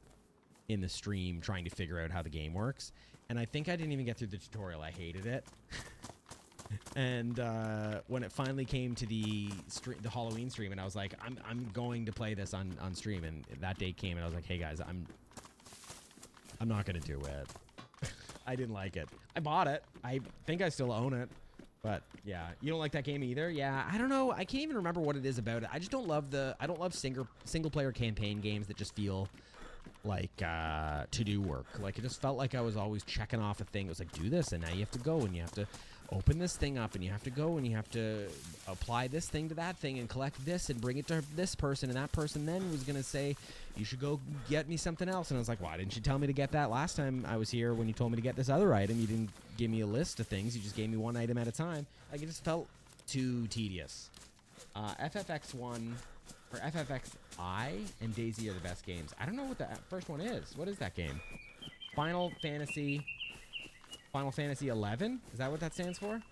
in the stream trying to figure out how the game works. And I think I didn't even get through the tutorial. I hated it. And when it finally came to the Halloween stream, and I was like, I'm going to play this on stream. And that day came, and I was like, hey guys, I'm not gonna do it. I didn't like it. I bought it. I think I still own it. But yeah, you don't like that game either? Yeah, I don't know. I can't even remember what it is about it. I just don't love I don't love single player campaign games that just feel like to-do work. Like, it just felt like I was always checking off a thing. It was like, do this, and now you have to go, and you have to open this thing up, and you have to go, and you have to apply this thing to that thing and collect this and bring it to this person, and that person then was going to say, you should go get me something else. And I was like, why didn't you tell me to get that last time I was here when you told me to get this other item? You didn't give me a list of things. You just gave me one item at a time. Like, it just felt too tedious. FFX1... or FFXI and DayZ are the best games. I don't know what the first one is. What is that game? Final Fantasy 11? Is that what that stands for?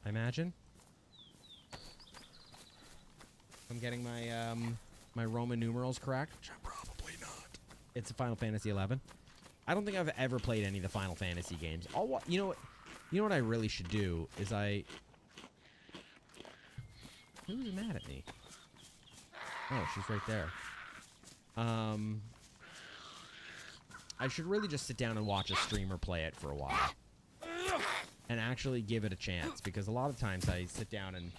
I imagine. I'm getting my my Roman numerals correct, which I'm probably not. It's a Final Fantasy 11. I don't think I've ever played any of the Final Fantasy games. You know what I really should do is who's mad at me? Oh, she's right there. I should really just sit down and watch a streamer play it for a while. And actually give it a chance, because a lot of times I sit down and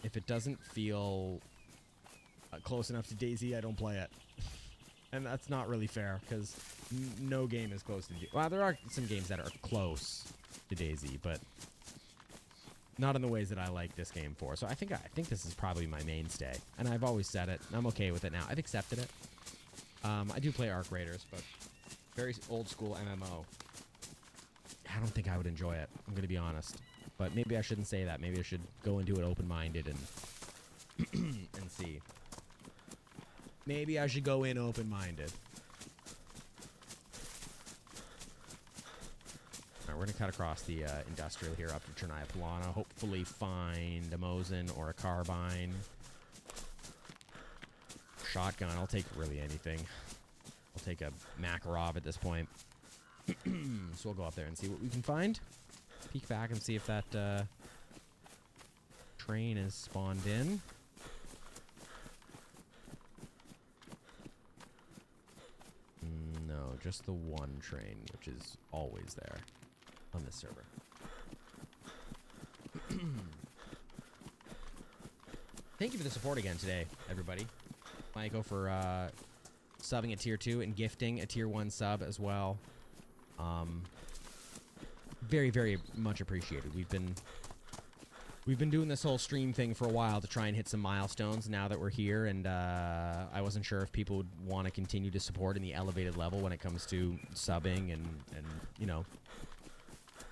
if it doesn't feel close enough to DayZ, I don't play it. And that's not really fair, because no game is close to... Well, there are some games that are close to DayZ, but not in the ways that I like this game for. So I think this is probably my mainstay, and I've always said it. I'm okay with it now. I've accepted it. I do play Arc Raiders, but very old school MMO. I don't think I would enjoy it. I'm going to be honest, but maybe I shouldn't say that. Maybe I should go into it open-minded and and see. Maybe I should go in open-minded. Alright, we're going to cut across the industrial here up to Chernaya Polana. Hopefully find a Mosin or a carbine. Shotgun. I'll take really anything. I'll take a Makarov at this point. So we'll go up there and see what we can find. Peek back and see if that train is spawned in. No, just the one train, which is always there on this server. Thank you for the support again today, everybody. Michael for subbing at tier 2 and gifting a tier 1 sub as well. very, very much appreciated. We've been doing this whole stream thing for a while to try and hit some milestones now that we're here, and I wasn't sure if people would want to continue to support in the elevated level when it comes to subbing and you know,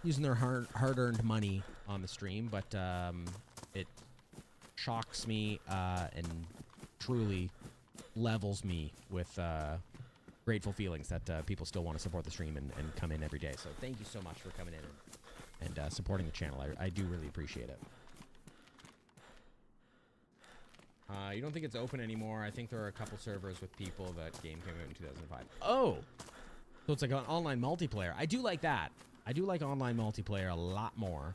using their hard-earned money on the stream, but it shocks me and truly levels me with grateful feelings that people still want to support the stream and come in every day. So thank you so much for coming in and supporting the channel. I do really appreciate it. You don't think it's open anymore? I think there are a couple servers with people. That game came out in 2005. Oh! So it's like an online multiplayer. I do like that. I do like online multiplayer a lot more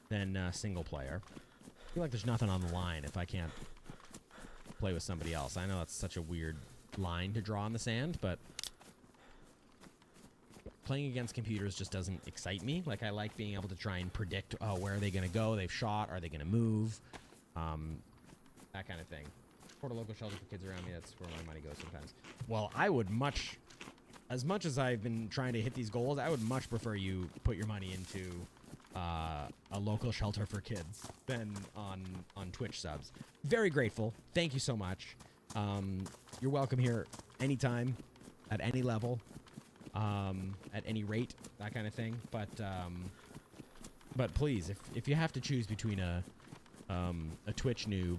than single player. I feel like there's nothing on the line if I can't play with somebody else. I know that's such a weird line to draw in the sand, but playing against computers just doesn't excite me. Like, I like being able to try and predict, oh, where are they going to go? They've shot. Are they going to move? That kind of thing. Support a local shelter for kids around me. That's where my money goes sometimes. Well, I would as much as I've been trying to hit these goals, I would much prefer you put your money into a local shelter for kids than on Twitch subs. Very grateful. Thank you so much. You're welcome here anytime, at any level, at any rate, that kind of thing. But please, if you have to choose between a Twitch noob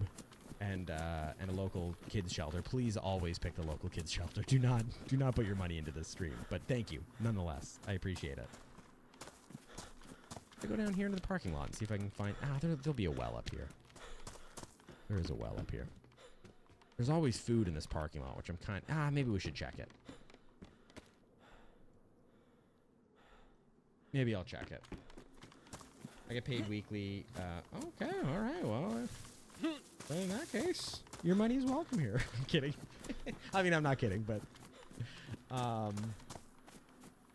and a local kids shelter, please always pick the local kids shelter. Do not put your money into this stream. But thank you, nonetheless. I appreciate it. I go down here into the parking lot and see if I can find. There'll be a well up here. There is a well up here. There's always food in this parking lot, which I'm maybe we should check it. Maybe I'll check it. I get paid weekly. Okay, all right. Well, in that case, your money's welcome here. I'm kidding. I mean, I'm not kidding, but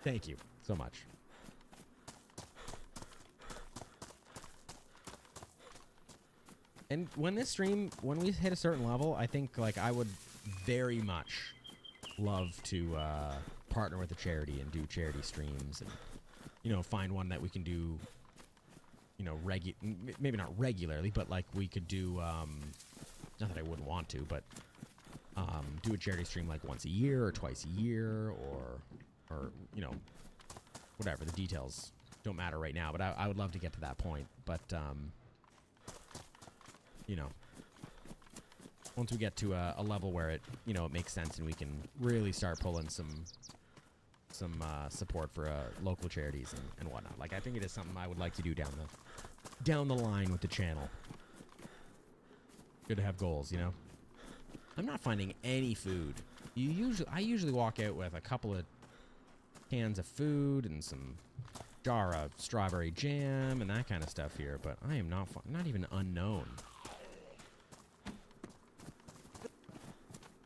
thank you so much. And when we hit a certain level, I think, like, I would very much love to partner with a charity and do charity streams and, you know, find one that we can do, you know, maybe not regularly, but like we could do, not that I wouldn't want to, but do a charity stream like once a year or twice a year or you know, whatever. The details don't matter right now, but I would love to get to that point. But, you know, once we get to a level where it, you know, it makes sense and we can really start pulling some support for local charities and whatnot. Like, I think it is something I would like to do down the line with the channel. Good to have goals, you know. I'm not finding any food. I usually walk out with a couple of cans of food and some jar of strawberry jam and that kind of stuff here, but I am not even unknown.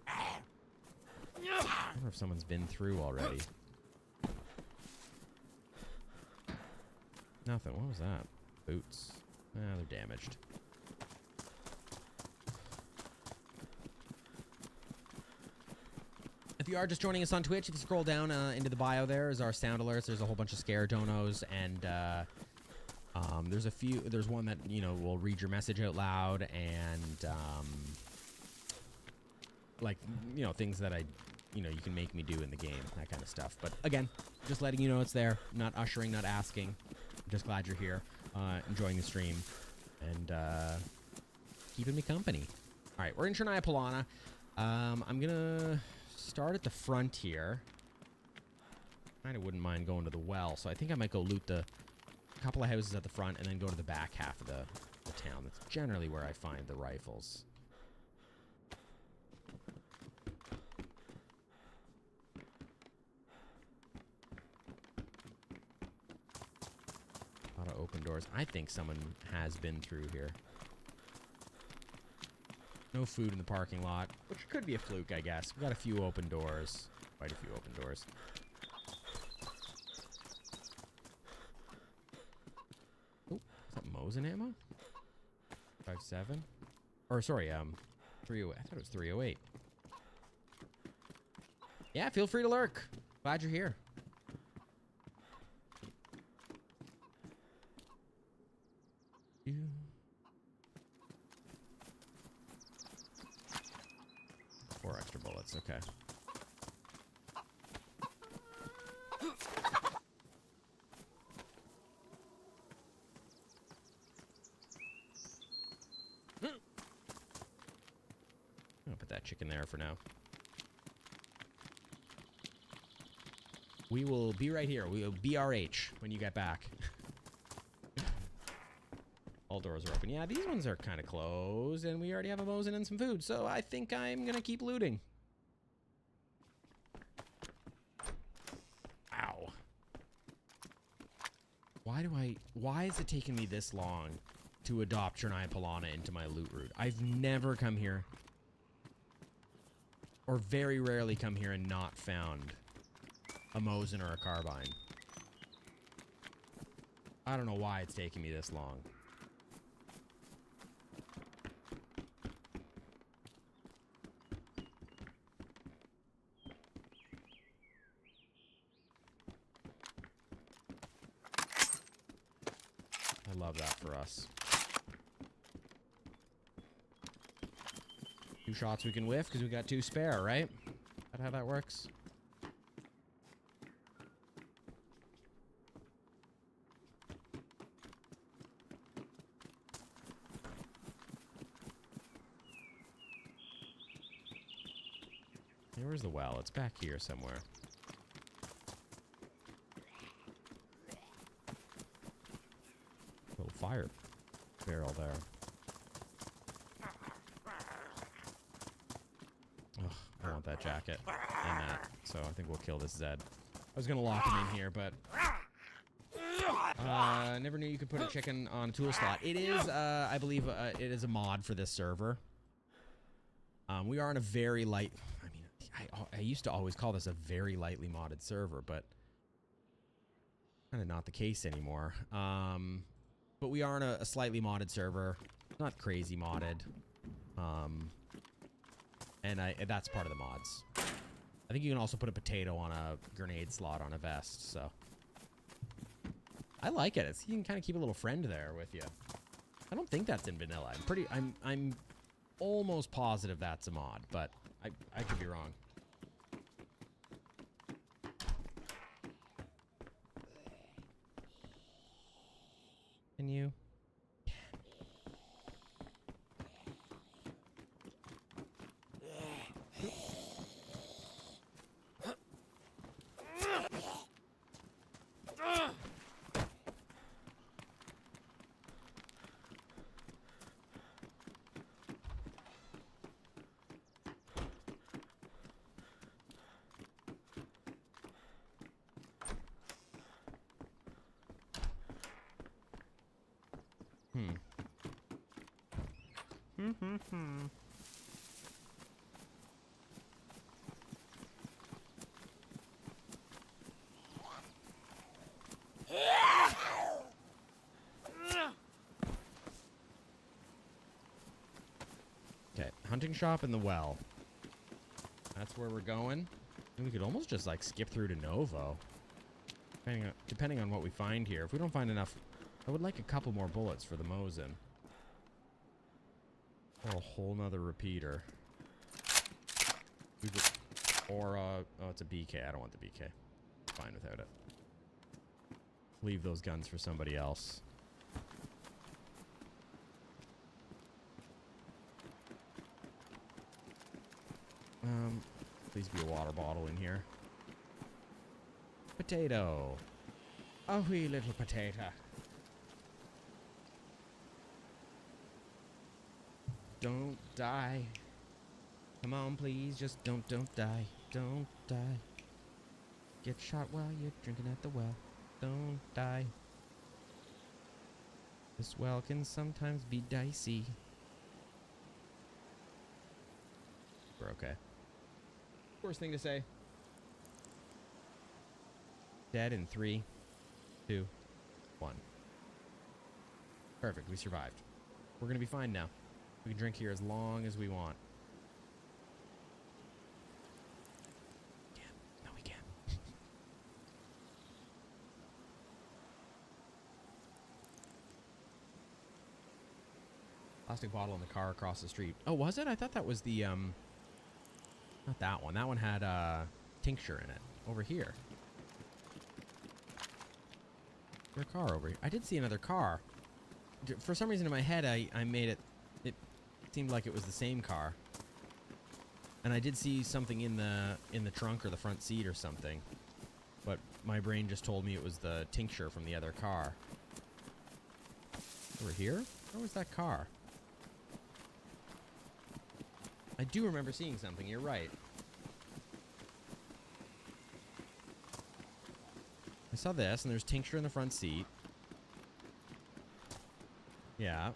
I wonder if someone's been through already. Nothing. What was that? Boots. They're damaged. If you are just joining us on Twitch, if you scroll down into the bio, there is our sound alerts. There's a whole bunch of scare donos, and there's one that, you know, will read your message out loud, and like, you know, things that you can make me do in the game, that kind of stuff. But again, just letting you know it's there. Not ushering, not asking. I'm just glad you're here, enjoying the stream, and keeping me company. All right, we're in Chernaya Polana. I'm gonna start at the front here. Kind of wouldn't mind going to the well, so I think I might go loot the couple of houses at the front and then go to the back half of the town. That's generally where I find the rifles. A lot of open doors. I think someone has been through here. No food in the parking lot, which could be a fluke, I guess. We've got a few open doors. Quite a few open doors. Oh, is that Mosin ammo? 5.7? Or, sorry, 308. I thought it was 308. Yeah, feel free to lurk. Glad you're here. bullets. Okay. I'll put that chicken there for now. We will be right here. We will BRH when you get back. All doors are open. Yeah, these ones are kind of closed, and we already have a Mosin and some food, so I think I'm gonna keep looting. Ow. Why is it taking me this long to adopt Chernai Polana into my loot route? I've never come here, or very rarely come here and not found a Mosin or a carbine. I don't know why it's taking me this long. I love that for us. 2 shots we can whiff because we got 2 spare, right? Is that how that works? Hey, where's the well? It's back here somewhere. Little fire barrel there. Ugh, I want that jacket and that, so I think we'll kill this Zed. I was gonna lock him in here, but never knew you could put a chicken on a tool slot. It is, I believe, it is a mod for this server. We are on a very light. I mean, I used to always call this a very lightly modded server, but kind of not the case anymore. But we are on a slightly modded server, not crazy modded, and that's part of the mods. I think you can also put a potato on a grenade slot on a vest, so I like it. You can kind of keep a little friend there with you. I don't think that's in vanilla. I'm almost positive that's a mod, but I could be wrong. Can you? Okay, hunting shop in the well. That's where we're going. And we could almost just like skip through to Novo. Depending on what we find here. If we don't find enough, I would like a couple more bullets for the Mosin. Or a whole nother repeater. Or, oh, it's a BK. I don't want the BK. Fine without it. Leave those guns for somebody else. Please be a water bottle in here. Potato. A wee little potato. Don't die. Come on, please. Just don't die. Don't die. Get shot while you're drinking at the well. Don't die. This well can sometimes be dicey. We're okay. Worst thing to say. Dead in 3, 2, 1. Perfect. We survived. We're gonna be fine now. We can drink here as long as we want. No, we can't. Plastic bottle in the car across the street. Oh, was it? I thought that was the Not that one. That one had tincture in it. Over here. Is there a car over here? I did see another car. For some reason in my head, I made it... It seemed like it was the same car. And I did see something in the trunk or the front seat or something. But my brain just told me it was the tincture from the other car. Over here? Where was that car? I do remember seeing something. You're right. I saw this, and there's tincture in the front seat. Yeah.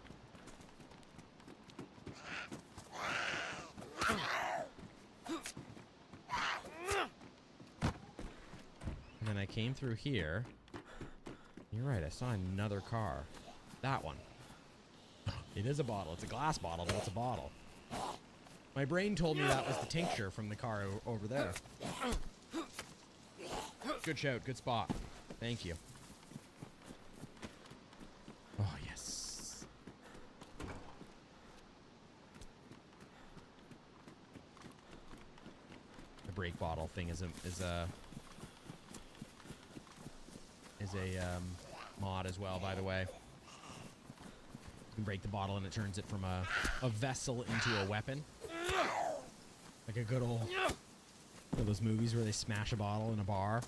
And then I came through here. You're right, I saw another car. That one. It is a bottle. It's a glass bottle, but it's a bottle. My brain told me that was the tincture from the car over there. Good shout. Good spot. Thank you. Oh, yes. The brake bottle thing is a mod as well, by the way. You can break the bottle and it turns it from a vessel into a weapon. Like a good old... One of those movies where they smash a bottle in a bar.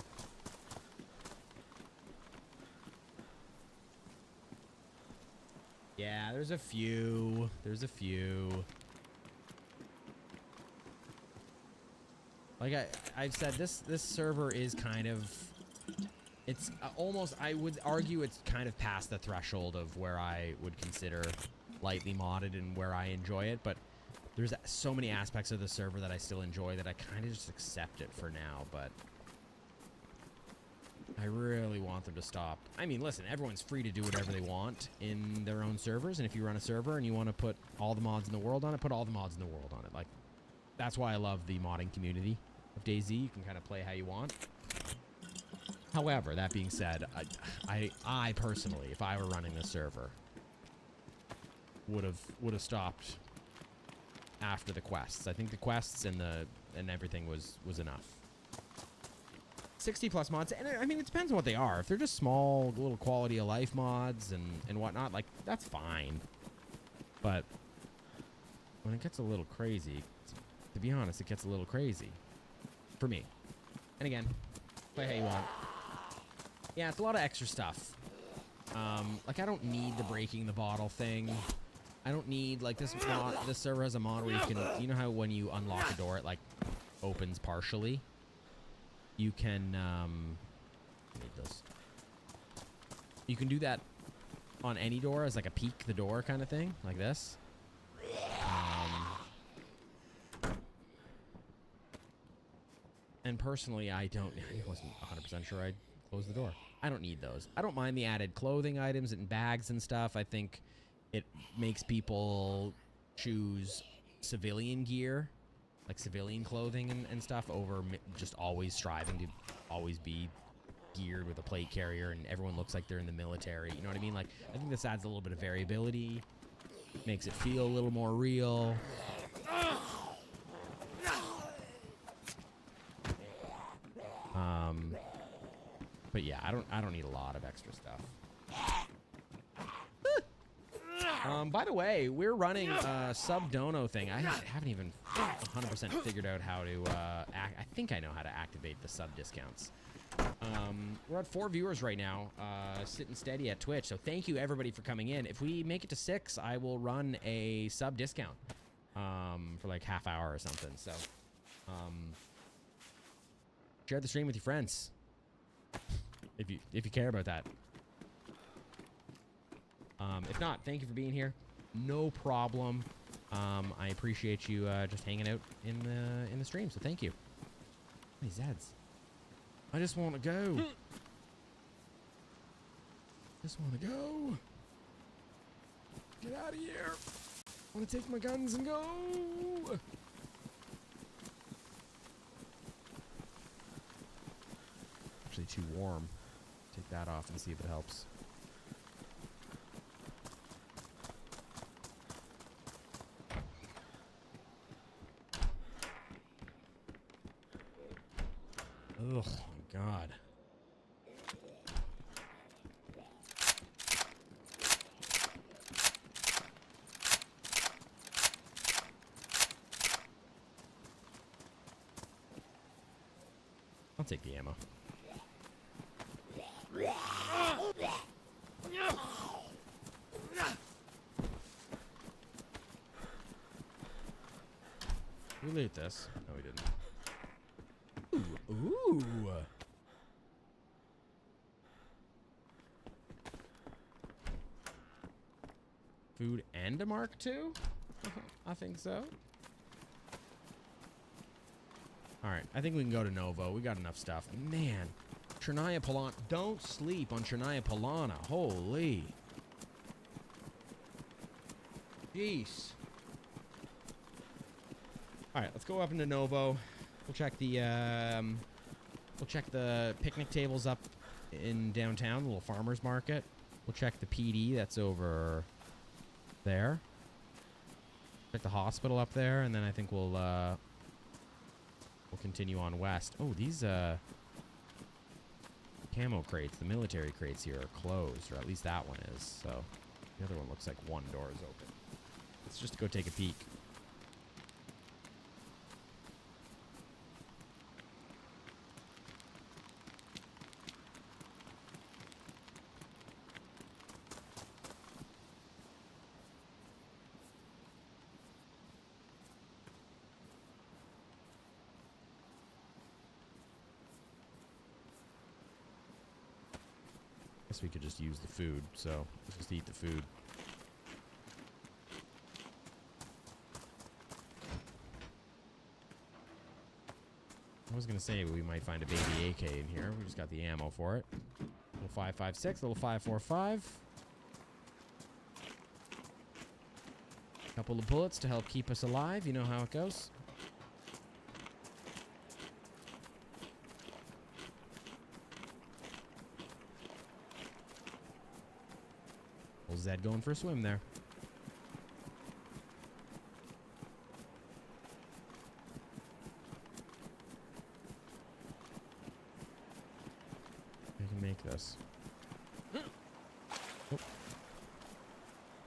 Yeah, there's a few. There's a few. Like I've said, this server is kind of... It's almost... I would argue it's kind of past the threshold of where I would consider lightly modded and where I enjoy it, but there's so many aspects of the server that I still enjoy that I kind of just accept it for now, but I really want them to stop. I mean, listen, everyone's free to do whatever they want in their own servers, and if you run a server and you want to put all the mods in the world on it, put all the mods in the world on it. Like, that's why I love the modding community of DayZ. You can kind of play how you want. However, that being said, I personally, if I were running this server, would have stopped after the quests. I think the quests and everything was enough. 60 plus mods, and I mean, it depends on what they are. If they're just small little quality of life mods and whatnot, like, that's fine. But when it gets a little crazy, to be honest, it gets a little crazy for me. And again, play how you want. Yeah, it's a lot of extra stuff. Like, I don't need the breaking the bottle thing. I don't need, like, this server has a mod where you can, you know how when you unlock a door, it, like, opens partially? You can, need those. You can do that on any door as, like, a peek the door kind of thing, like this. And personally, I wasn't 100% sure I'd close the door. I don't need those. I don't mind the added clothing items and bags and stuff. I think it makes people choose civilian gear, like civilian clothing and stuff, over just always striving to always be geared with a plate carrier and everyone looks like they're in the military. You know what I mean? Like, I think this adds a little bit of variability, makes it feel a little more real. But yeah, I don't need a lot of extra stuff. By the way, we're running a sub dono thing. I haven't even 100% figured out how to I think I know how to activate the sub discounts. We're at 4 viewers right now, sitting steady at Twitch. So thank you everybody for coming in. If we make it to 6, I will run a sub discount for like half hour or something. So share the stream with your friends if you care about that. If not, thank you for being here. No problem. I appreciate you just hanging out in the stream. So thank you. Hey, Zeds. I just want to go. Just want to go. Get out of here. I want to take my guns and go. Actually too warm. Take that off and see if it helps. Oh my God. I'll take the ammo. We loot this. No, we didn't. Ooh. Food and a Mark II? I think so. Alright, I think we can go to Novo. We got enough stuff. Man, Chernaya Polana. Don't sleep on Chernaya Polana. Holy. Jeez. Alright, let's go up into Novo. We'll check the picnic tables up in downtown, the little farmer's market. We'll check the PD that's over there. Check the hospital up there, and then I think we'll continue on west. Oh, these camo crates, the military crates here are closed, or at least that one is. So the other one looks like one door is open. Let's just go take a peek. Guess we could just use the food, so let's just eat the food. I was gonna say we might find a baby AK in here. We just got the ammo for it. Little 5.56, little 5.45. Couple of bullets to help keep us alive. You know how it goes. Old Zed going for a swim there. I can make this. Oh.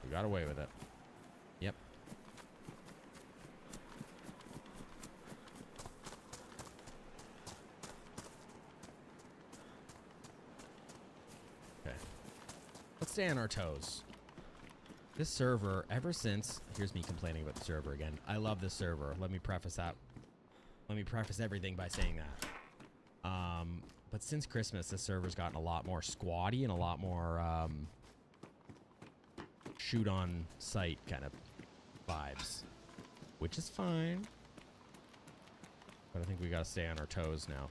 We got away with it. Yep. Okay. Let's stay on our toes. This server, ever since... Here's me complaining about the server again. I love this server. Let me preface that. Let me preface everything by saying that. But since Christmas, this server's gotten a lot more squatty and a lot more shoot on sight kind of vibes, which is fine. But I think we gotta stay on our toes now.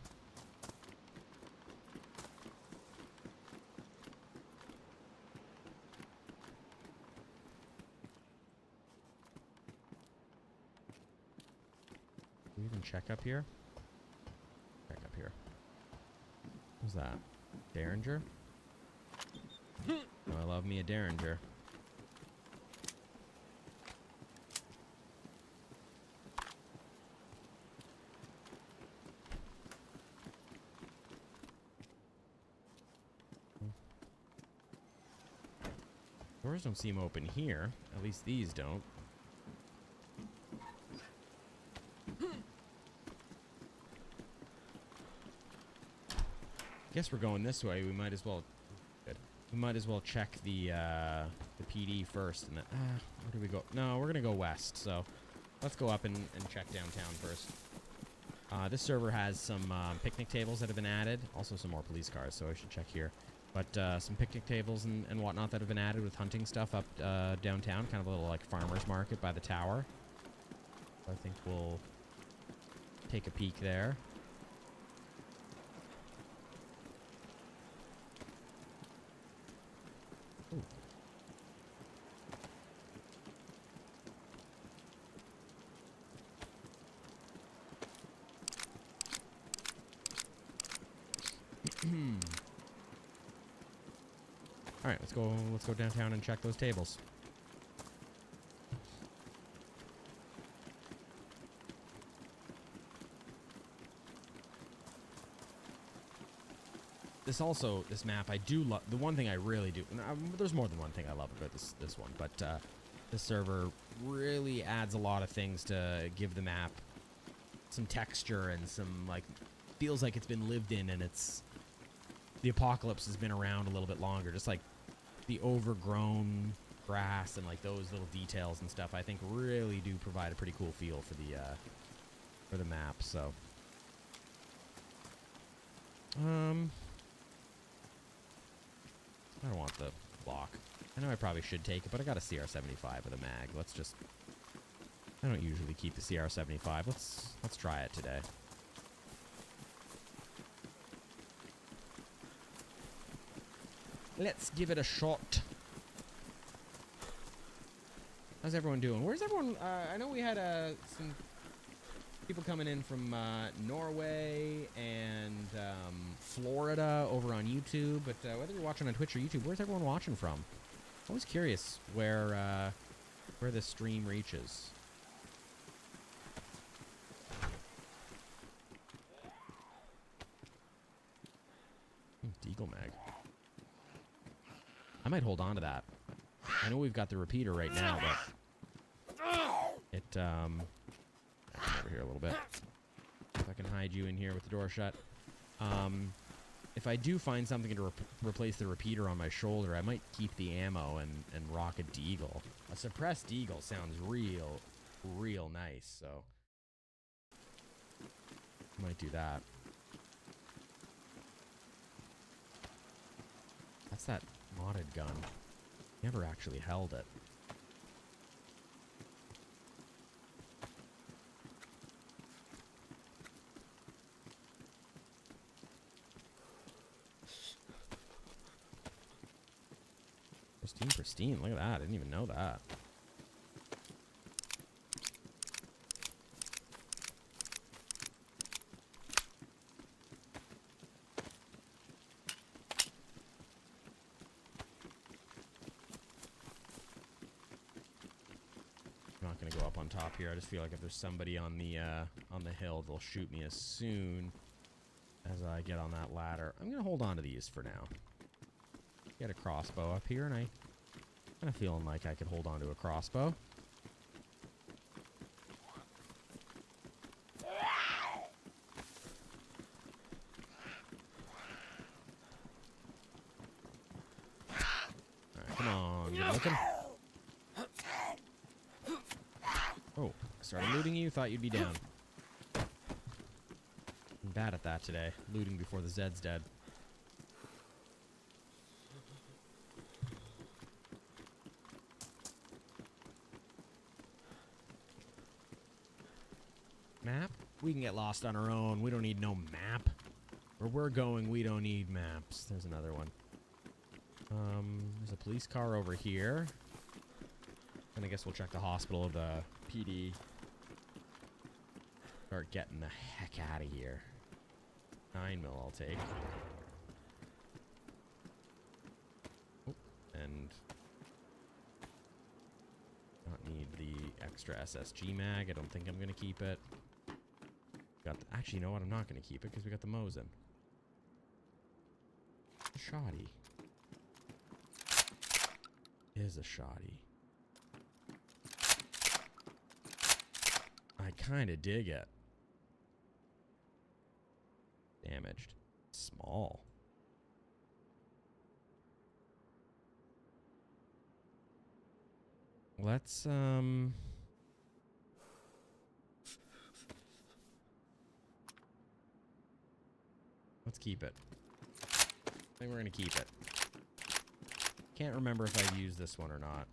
Can we even check up here? Check up here. What's that? Derringer? Oh, I love me a Derringer. Doors don't seem open here. At least these don't. Guess we're going this way. We might as well. Good. We might as well check the PD first, and then where do we go? No, we're gonna go west. So let's go up and check downtown first. This server has some picnic tables that have been added. Also some more police cars, so I should check here. But some picnic tables and whatnot that have been added with hunting stuff up downtown. Kind of a little like farmer's market by the tower. So I think we'll take a peek there. Ooh. All right, let's go downtown and check those tables. this map, I do love, the one thing I really do, and there's more than one thing I love about this one, but this server really adds a lot of things to give the map some texture and some, like, feels like it's been lived in, and the apocalypse has been around a little bit longer. Just like the overgrown grass and like those little details and stuff, I think really do provide a pretty cool feel for the map. So I don't want the block. I know I probably should take it, but I got a CR75 with a mag. I don't usually keep the CR75. Let's try it today. Let's give it a shot. How's everyone doing? Where's everyone? I know we had some people coming in from Norway and Florida over on YouTube, but whether you're watching on Twitch or YouTube, where's everyone watching from? Always curious where this stream reaches. Deagle mag. I might hold on to that. I know we've got the repeater right now, but it come over here a little bit. If I can hide you in here with the door shut. If I do find something to replace the repeater on my shoulder, I might keep the ammo and rock a deagle. A suppressed deagle sounds real nice, so I might do that. That's that modded gun. Never actually held it. Pristine. Look at that. I didn't even know that. I'm not gonna go up on top here. I just feel like if there's somebody on the hill, they'll shoot me as soon as I get on that ladder. I'm gonna hold on to these for now. Get a crossbow up here, and I'm kind of feeling like I could hold on to a crossbow. Alright, come on, good looking. Oh, I started looting you, thought you'd be down. I'm bad at that today, looting before the Zed's dead. Map? We can get lost on our own. We don't need no map. Where we're going, we don't need maps. There's another one. There's a police car over here. And I guess we'll check the hospital of the PD. Start getting the heck out of here. 9mm I'll take. Oh, and not need the extra SSG mag. I don't think I'm gonna keep it. Actually, you know what? I'm not going to keep it because we got the Mosin. Shoddy. Is a shoddy. I kind of dig it. Damaged. Small. Let's, let's keep it. I think we're going to keep it. Can't remember if I've used this one or not.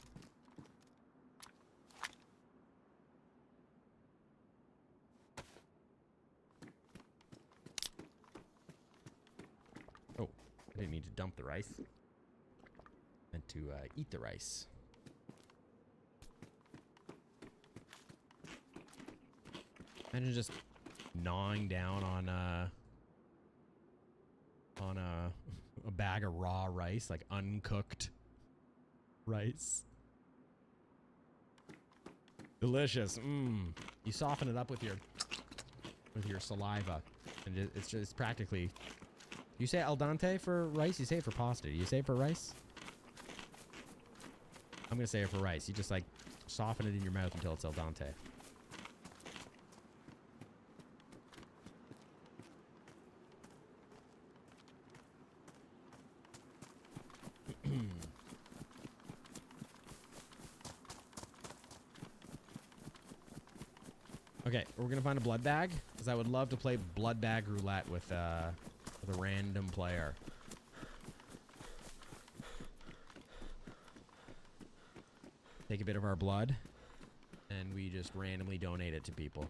Oh, I didn't mean to dump the rice. Meant to eat the rice. Imagine just gnawing down on a bag of raw rice, like uncooked rice. Delicious. You soften it up with your saliva, and it's practically You say al dente for rice? You say it for pasta. Do you say it for rice? I'm going to say it for rice. You just like soften it in your mouth until it's al dente. Okay, we're going to find a blood bag, because I would love to play blood bag roulette with a random player. Take a bit of our blood, and we just randomly donate it to people.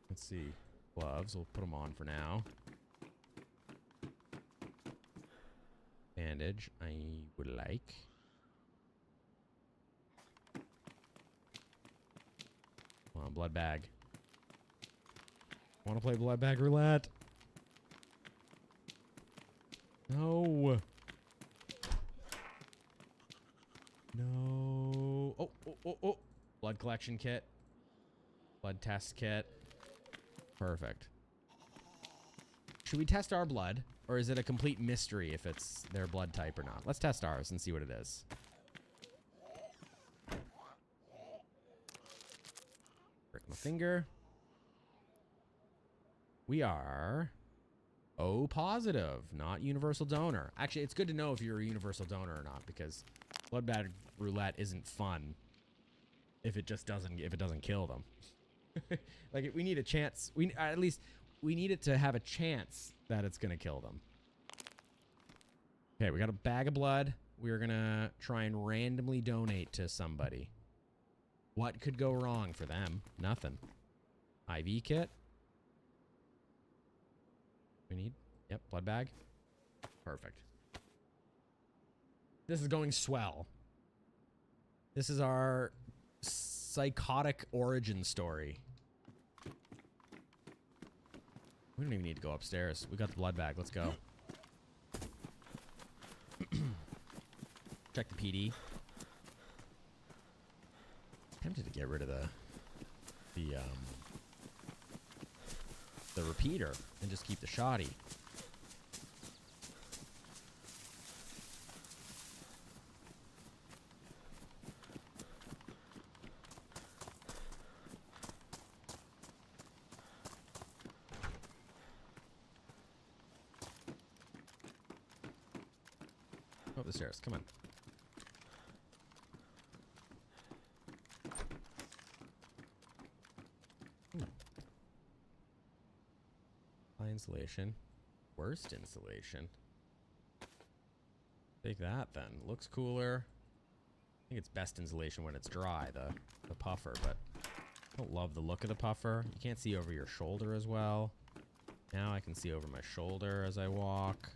Let's see. Gloves, we'll put them on for now. Bandage, I would like. Come on, blood bag. Want to play blood bag roulette? No. No. Oh, oh, oh, oh. Blood collection kit. Blood test kit. Perfect. Should we test our blood? Or is it a complete mystery if it's their blood type or not? Let's test ours and see what it is. Prick my finger. We are O positive, not universal donor. Actually, it's good to know if you're a universal donor or not, because blood bag roulette isn't fun if it doesn't kill them. Like, we need a chance. At least we need it to have a chance that it's gonna kill them. Okay, we got a bag of blood. We're gonna try and randomly donate to somebody. What could go wrong for them? Nothing. IV kit. We need, yep, blood bag. Perfect. This is going swell. This is our psychotic origin story. We don't even need to go upstairs. We got the blood bag. Let's go. Check the PD. Tempted to get rid of the repeater and just keep the shoddy. Go up the stairs. Come on. High insulation. Worst insulation. Take that then. Looks cooler. I think it's best insulation when it's dry, the puffer, but I don't love the look of the puffer. You can't see over your shoulder as well. Now I can see over my shoulder as I walk.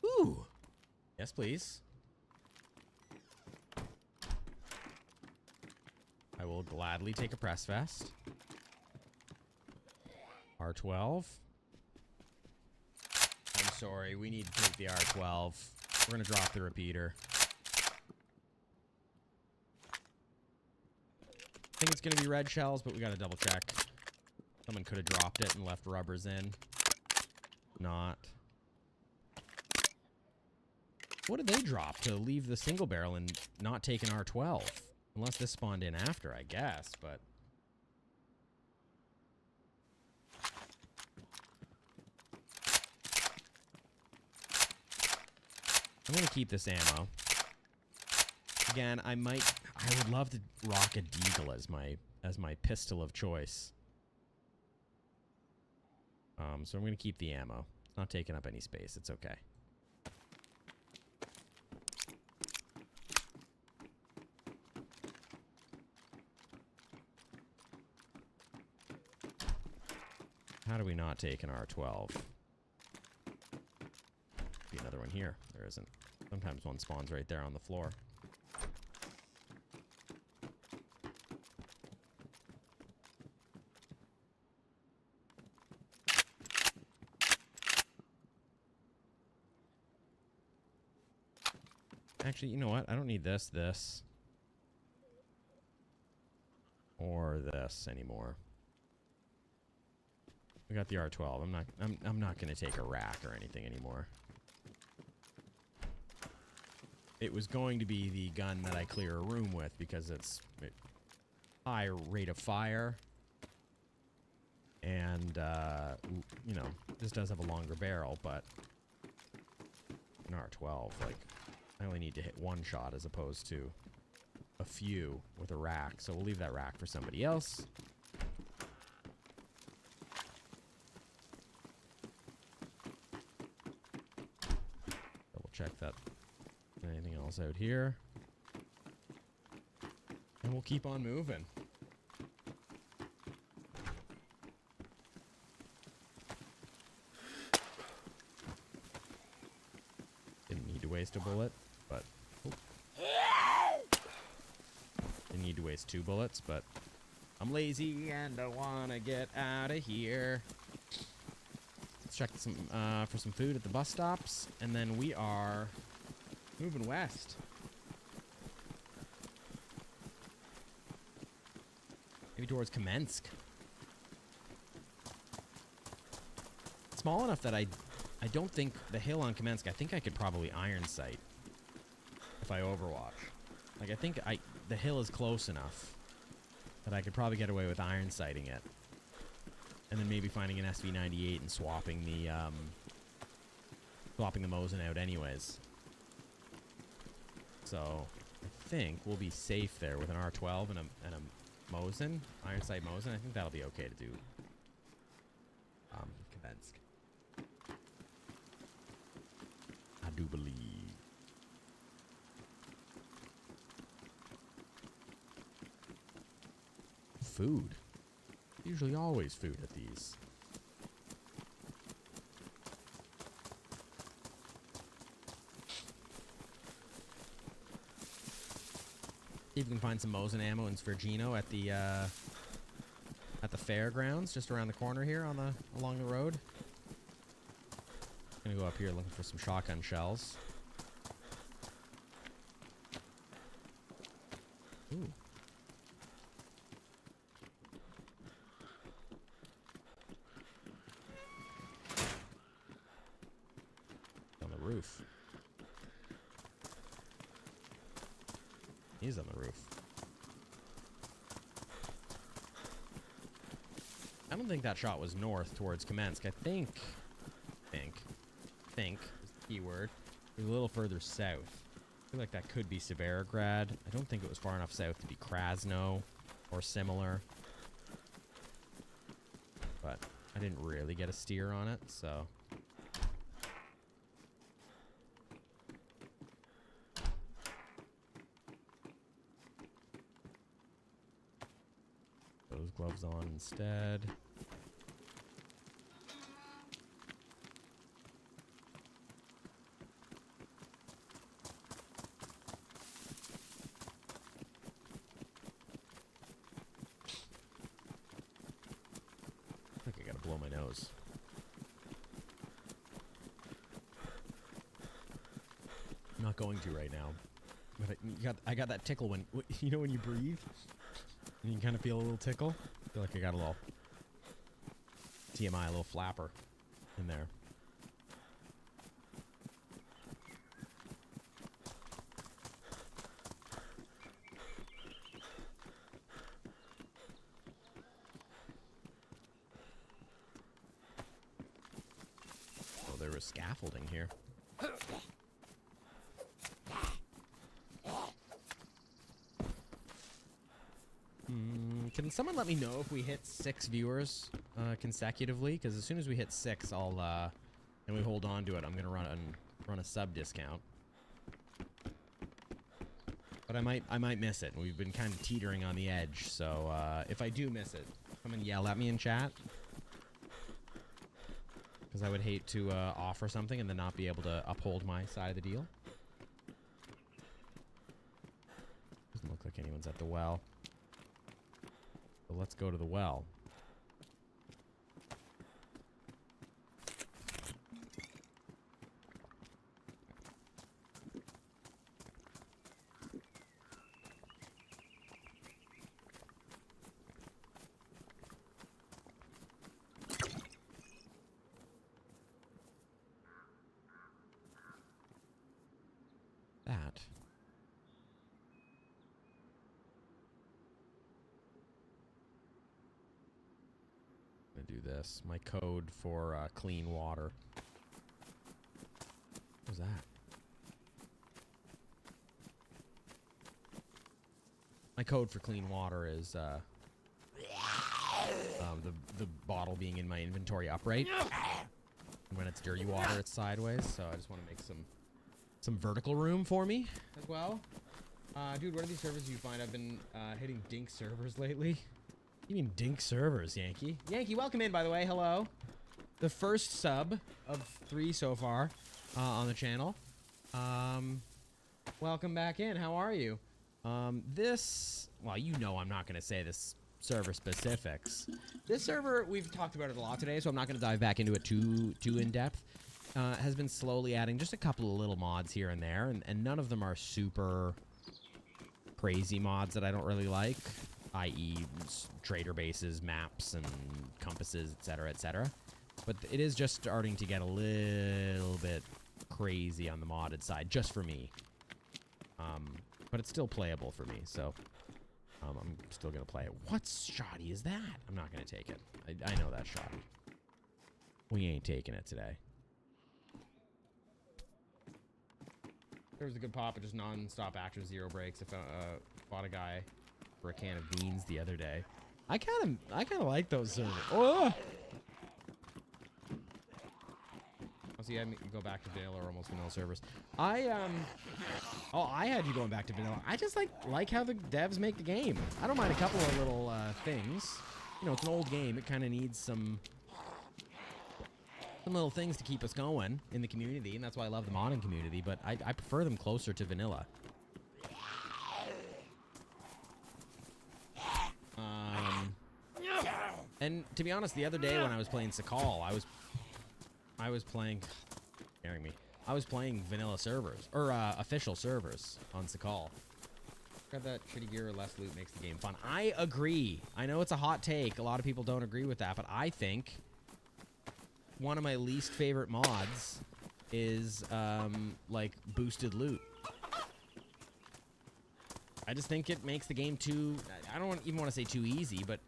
Ooh. Yes, please. I will gladly take a press vest. R12. I'm sorry, we need to take the R12. We're gonna drop the repeater. I think it's gonna be red shells, but we gotta double check. Someone could have dropped it and left rubbers in. Not. What did they drop to leave the single barrel and not take an R12? Unless this spawned in after, I guess, but... I'm gonna keep this ammo. Again, I would love to rock a Deagle as my pistol of choice. So I'm gonna keep the ammo. It's not taking up any space, it's okay. How do we not take an R12? Be another one here. There isn't. Sometimes one spawns right there on the floor. Actually, you know what? I don't need this, or this anymore. We got the R12. I'm not gonna take a rack or anything anymore. It was going to be the gun that I clear a room with because it's high rate of fire. And, you know, this does have a longer barrel, but an R12, like, I only need to hit one shot as opposed to a few with a rack. So we'll leave that rack for somebody else. Double check that. Anything else out here? And we'll keep on moving. Didn't need to waste a bullet, but... Oh. Didn't need to waste 2 bullets, but... I'm lazy and I want to get out of here. Let's check some for some food at the bus stops, and then we are moving west. Maybe towards Kamensk. It's small enough that I don't think the hill on Kamensk, I think I could probably iron sight if I overwatch. Like, I think the hill is close enough that I could probably get away with iron sighting it. And then maybe finding an SV98 and swapping the Mosin out anyways. So, I think we'll be safe there with an R12 and a Mosin, iron sight Mosin. I think that'll be okay to do. Kamensk. I do believe. Food. Usually always food at these. See if we can find some Mosin ammo in Svergino at the fairgrounds, just around the corner here along the road. Gonna go up here looking for some shotgun shells. Ooh. On the roof. He's on the roof. I don't think that shot was north towards Kamensk. I think is the keyword. It was a little further south. I feel like that could be Severograd. I don't think it was far enough south to be Krasno or similar. But I didn't really get a steer on it, so... Those gloves on instead. I think I gotta blow my nose. I'm not going to right now. But I got that tickle when, you know, when you breathe? And you kind of feel a little tickle. I feel like I got a little TMI, a little flapper in there. Oh, there was scaffolding here. Can someone let me know if we hit 6 viewers consecutively? Because as soon as we hit 6, I'll and we hold on to it, I'm gonna run a sub discount. But I might miss it. We've been kind of teetering on the edge, so if I do miss it, come and yell at me in chat. Because I would hate to offer something and then not be able to uphold my side of the deal. Doesn't look like anyone's at the well. So let's go to the well. do this. My code for clean water. What was that? My code for clean water is the bottle being in my inventory upright. And when it's dirty water, it's sideways. So I just want to make some vertical room for me as well. Dude, what are these servers you find? I've been hitting dink servers lately. You mean dink servers, Yankee? Yankee, welcome in, by the way. Hello. The first sub of 3 so far on the channel. Welcome back in. How are you? Well, you know I'm not going to say this server specifics. This server, we've talked about it a lot today, so I'm not going to dive back into it too in depth. Has been slowly adding just a couple of little mods here and there, and none of them are super crazy mods that I don't really like, i.e. trader bases, maps, and compasses, etc., etc. But it is just starting to get a little bit crazy on the modded side, just for me. But it's still playable for me, so I'm still going to play it. What shoddy is that? I'm not going to take it. I know that's shoddy. We ain't taking it today. There was a good pop of just non-stop active 0 breaks. I fought a guy for a can of beans the other day. I kind of like those servers. Oh! So you had me go back to vanilla or almost vanilla servers. I had you going back to vanilla. I just like how the devs make the game. I don't mind a couple of little things. You know, it's an old game. It kind of needs some little things to keep us going in the community, and that's why I love the modding community, but I prefer them closer to vanilla. And to be honest, the other day when I was playing Sakal, I was playing, scaring me. I was playing vanilla servers, or official servers on Sakal. Grab that shitty gear or less loot makes the game fun. I agree. I know it's a hot take. A lot of people don't agree with that, but I think one of my least favorite mods is like boosted loot. I just think it makes the game too, I don't even want to say too easy, but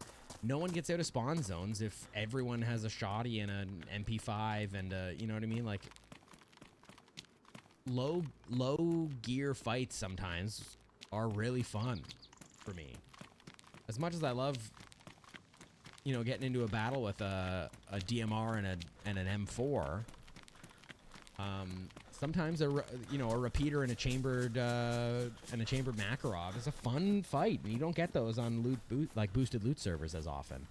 no one gets out of spawn zones if everyone has a shoddy and an MP5 and you know what I mean? Like low gear fights sometimes are really fun for me. As much as I love, you know, getting into a battle with a DMR and an M4, sometimes a repeater and a chambered Makarov is a fun fight, and you don't get those on boosted loot servers as often.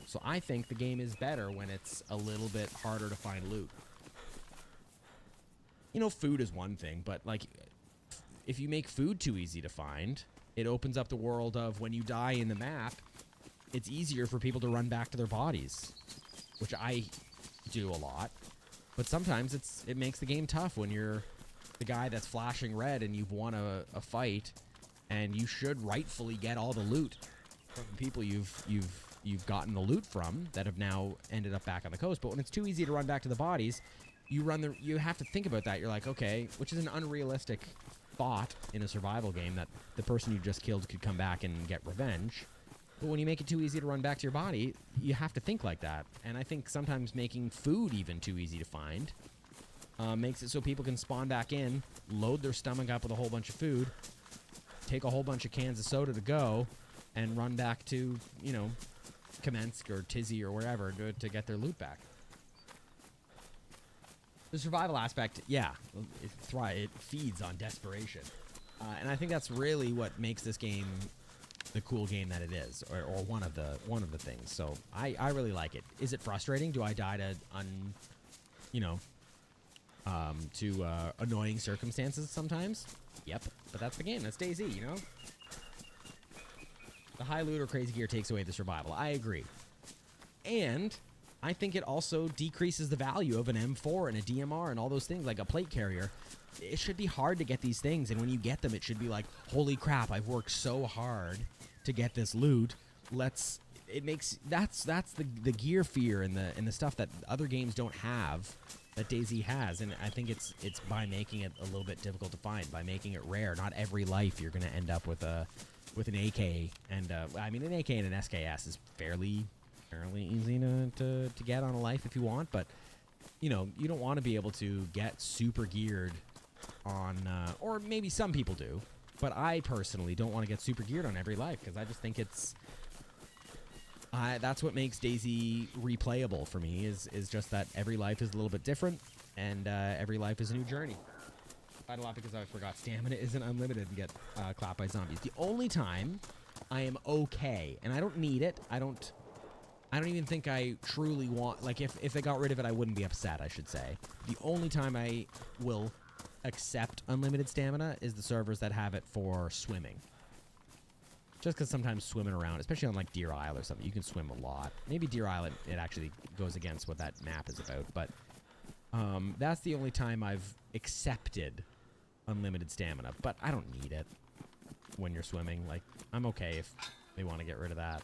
So I think the game is better when it's a little bit harder to find loot. You know, food is one thing, but like if you make food too easy to find, it opens up the world of when you die in the map, it's easier for people to run back to their bodies, which I do a lot. But sometimes it makes the game tough when you're the guy that's flashing red and you've won a fight, and you should rightfully get all the loot from the people you've gotten the loot from that have now ended up back on the coast. But when it's too easy to run back to the bodies, you have to think about that. You're like, okay, which is an unrealistic thought in a survival game, that the person you just killed could come back and get revenge. But when you make it too easy to run back to your body, you have to think like that. And I think sometimes making food even too easy to find makes it so people can spawn back in, load their stomach up with a whole bunch of food, take a whole bunch of cans of soda to go, and run back to, you know, Kamensk or Tizzy or wherever to get their loot back. The survival aspect, yeah, it feeds on desperation. And I think that's really what makes this game the cool game that it is, or one of the things. So I really like it. Is it frustrating? Do I die to annoying circumstances sometimes? Yep, but that's the game. That's DayZ, you know? The high loot or crazy gear takes away the survival. I agree. And I think it also decreases the value of an M4 and a DMR and all those things, like a plate carrier. It should be hard to get these things, and when you get them, it should be like, holy crap, I've worked so hard to get this loot. That's the gear fear and the stuff that other games don't have that DayZ has, and I think it's by making it a little bit difficult to find, by making it rare. Not every life you're going to end up with a with an AK, and I mean an AK and an SKS is fairly easy to get on a life if you want, but you know, you don't want to be able to get super geared on, or maybe some people do, but I personally don't want to get super geared on every life because I just think it's that's what makes DayZ replayable for me is just that every life is a little bit different, and every life is a new journey. Quite a lot because I forgot stamina isn't unlimited and get clapped by zombies. The only time I am okay, and I don't need it, I don't even think I truly want, like, if they got rid of it, I wouldn't be upset, I should say. The only time I will accept unlimited stamina is the servers that have it for swimming. Just because sometimes swimming around, especially on, like, Deer Isle or something, you can swim a lot. Maybe Deer Isle, it actually goes against what that map is about, but that's the only time I've accepted unlimited stamina, but I don't need it when you're swimming. Like, I'm okay if they want to get rid of that.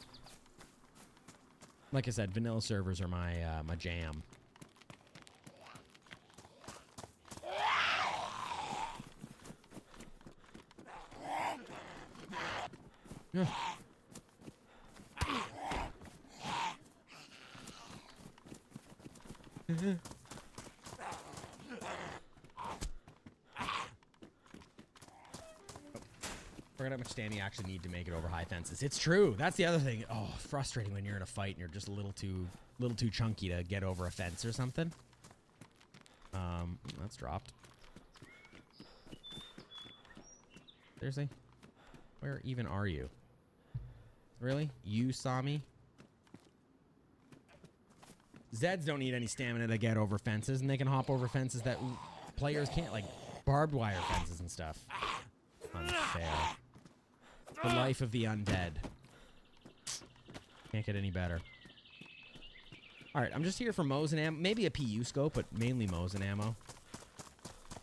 Like I said, vanilla servers are my my jam. Yeah. Forget how much standing you actually need to make it over high fences. It's true. That's the other thing. Oh, frustrating when you're in a fight and you're just a little too chunky to get over a fence or something. That's dropped. Seriously? Where even are you? Really? You saw me? Zeds don't need any stamina to get over fences, and they can hop over fences that players can't, like barbed wire fences and stuff. Unfair. The life of the undead. Can't get any better. Alright, I'm just here for Mosin ammo. Maybe a PU scope, but mainly Mosin ammo.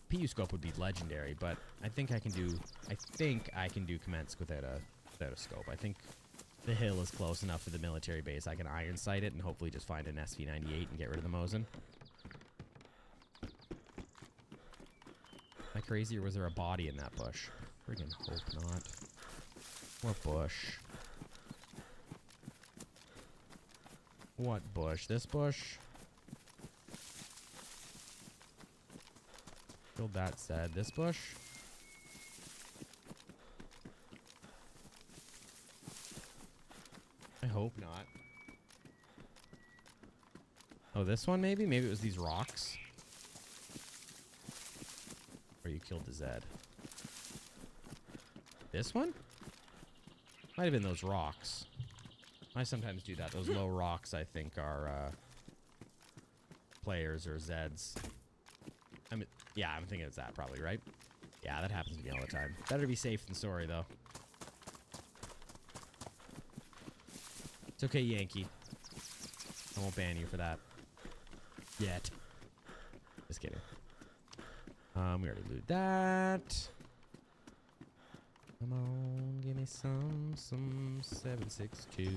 PU scope would be legendary, but I think I can do Commence without a scope. I think the hill is close enough to the military base. I can iron sight it and hopefully just find an SV98 and get rid of the Mosin. Am I crazy, or was there a body in that bush? Friggin' hope not. What bush? What bush? This bush? Killed that said. This bush? I hope not. Oh, this one maybe? Maybe it was these rocks. Or you killed the Zed. This one? Might have been those rocks. I sometimes do that. Those low rocks, I think, are players or Zeds. I mean, yeah, I'm thinking it's that probably, right? Yeah, that happens to me all the time. Better be safe than sorry, though. It's okay, Yankee. I won't ban you for that. Yet. Just kidding. We already looted that. Come on, give me some 762.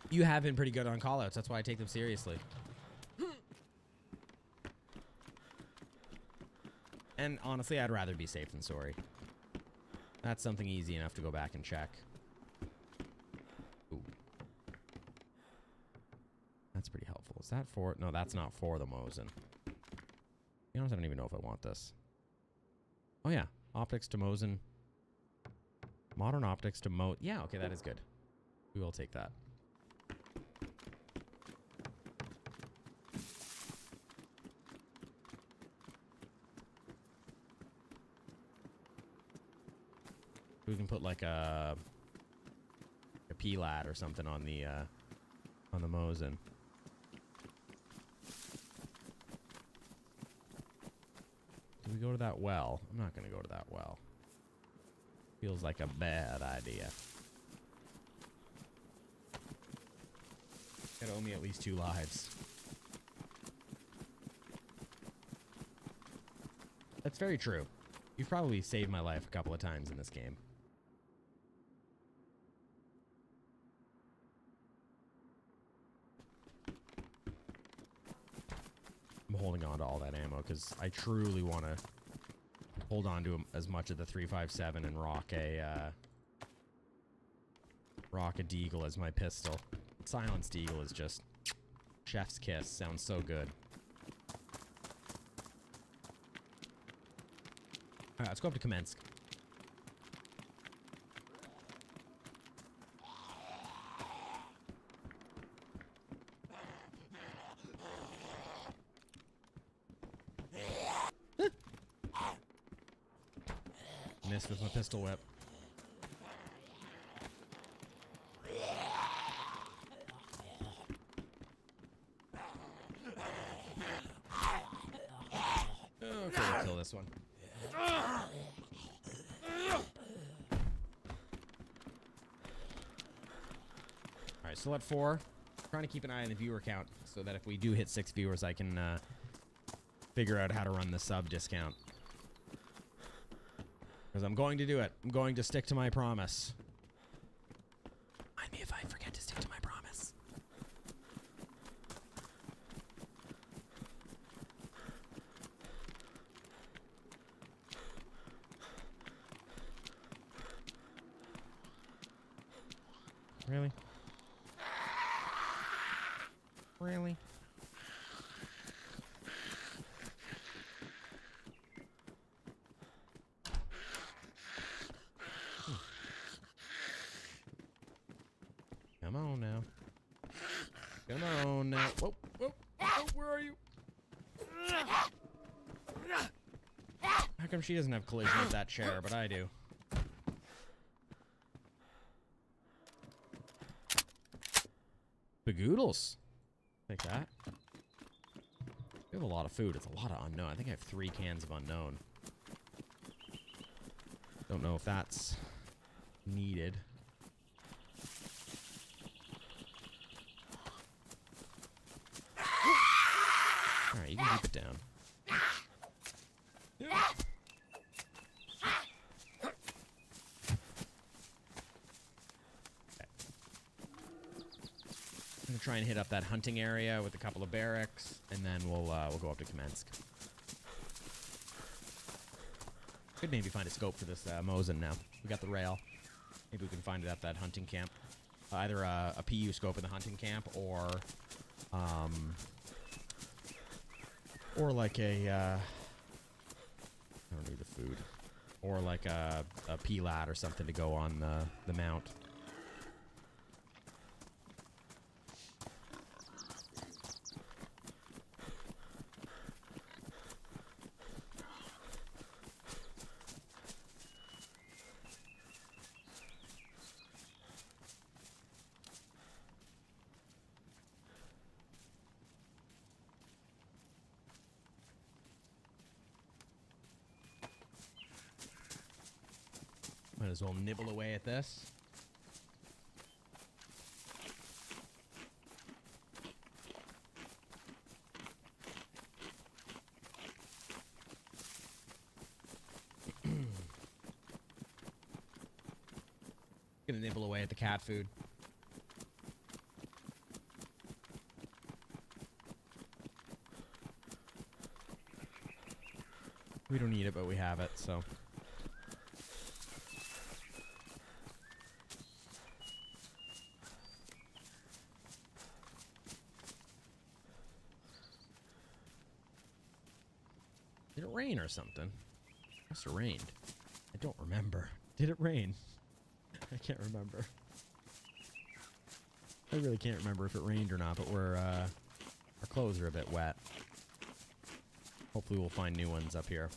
You have been pretty good on callouts. That's why I take them seriously. And honestly, I'd rather be safe than sorry. That's something easy enough to go back and check. Ooh. That's pretty helpful. Is that for... No, that's not for the Mosin. To be honest, I don't even know if I want this. Oh, yeah. Optics to Mosin. Modern optics to Mo... Yeah, okay, that is good. We will take that. We can put like a P-lat or something on the Mosin. Do we go to that well? I'm not going to go to that well. Feels like a bad idea. Gotta owe me at least 2 lives. That's very true. You've probably saved my life a couple of times in this game. I'm holding on to all that ammo because I truly want to hold on to as much of the 357 and rock a Deagle as my pistol. Silenced Eagle is just chef's kiss. Sounds so good. Alright, let's go up to Kamensk. Missed with my pistol whip. Okay, we'll kill this one. Alright, still at 4. Trying to keep an eye on the viewer count so that if we do hit 6 viewers, I can figure out how to run the sub discount. Because I'm going to do it. I'm going to stick to my promise. Mind me if I forget to stick to my promise. Really? Really? Come on now. Come on now. Whoa, whoa, whoa, where are you? How come she doesn't have collision with that chair, but I do? Bagoodles. Take that. We have a lot of food. It's a lot of unknown. I think I have 3 cans of unknown. Don't know if that's needed. Alright, you can keep it down. I'm gonna try and hit up that hunting area with a couple of barracks, and then we'll go up to Kamensk. Could maybe find a scope for this Mosin now. We got the rail. Maybe we can find it at that hunting camp. Either a PU scope in the hunting camp, or like a I don't need the food, or like a P-lat or something to go on the mount. Might as well nibble away at this. Gonna nibble away at the cat food. We don't need it, but we have it, so. Did it rain or something? Must have rained. I don't remember. Did it rain? I can't remember. I really can't remember if it rained or not, but our clothes are a bit wet. Hopefully we'll find new ones up here.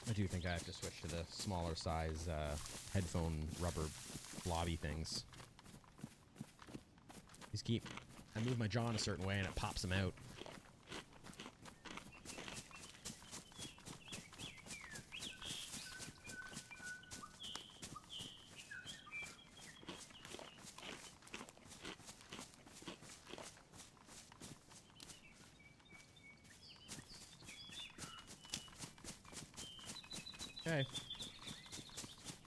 I do think I have to switch to the smaller size headphone rubber blobby things. These keep... I move my jaw in a certain way and it pops them out. Okay.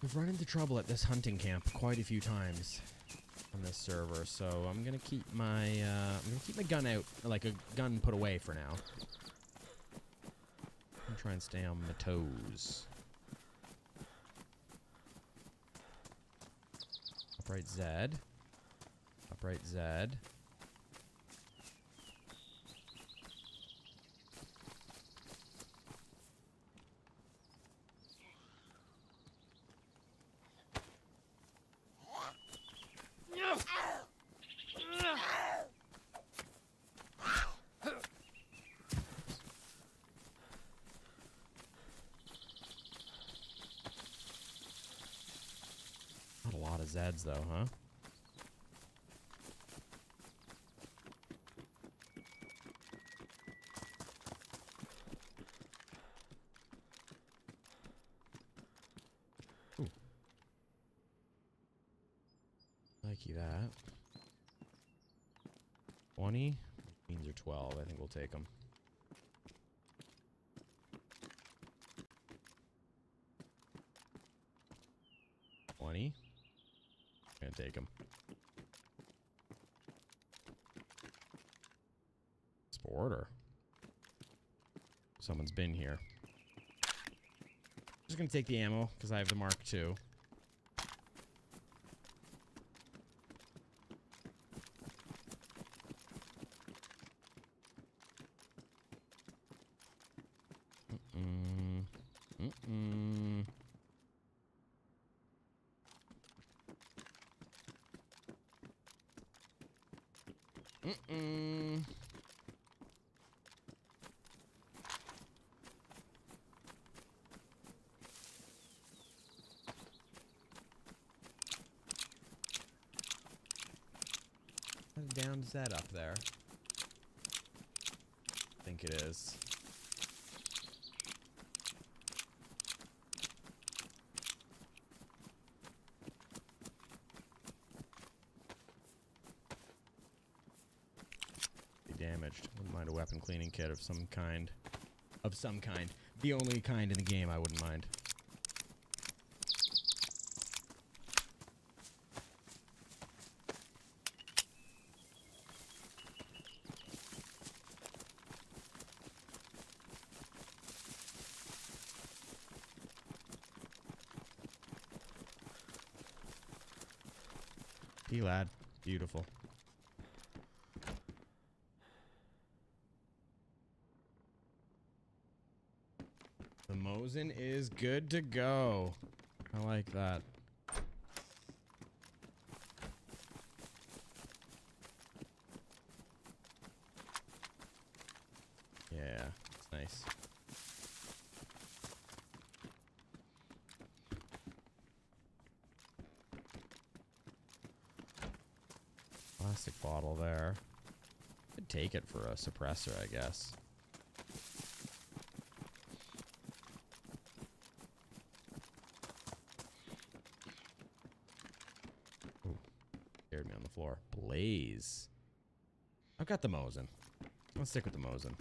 We've run into trouble at this hunting camp quite a few times on this server, so I'm gonna keep my gun out, like a gun put away for now. I'm try and stay on my toes. Upright Z. Upright Z. Not a lot of Zeds though, huh? Ooh. Likey that. 20? Beans are 12. I think we'll take them. Gonna take them. Sporter. Someone's been here. Just gonna take the ammo because I have the Mark II. How down is that up there? I think it is. Damaged. Wouldn't mind a weapon cleaning kit of some kind. Of some kind. The only kind in the game I wouldn't mind. P-Lad. Beautiful. The Mosin is good to go. I like that. Yeah, it's nice. Plastic bottle there. Could take it for a suppressor, I guess. Scared me on the floor. Blaze. I've got the Mosin. Let's stick with the Mosin.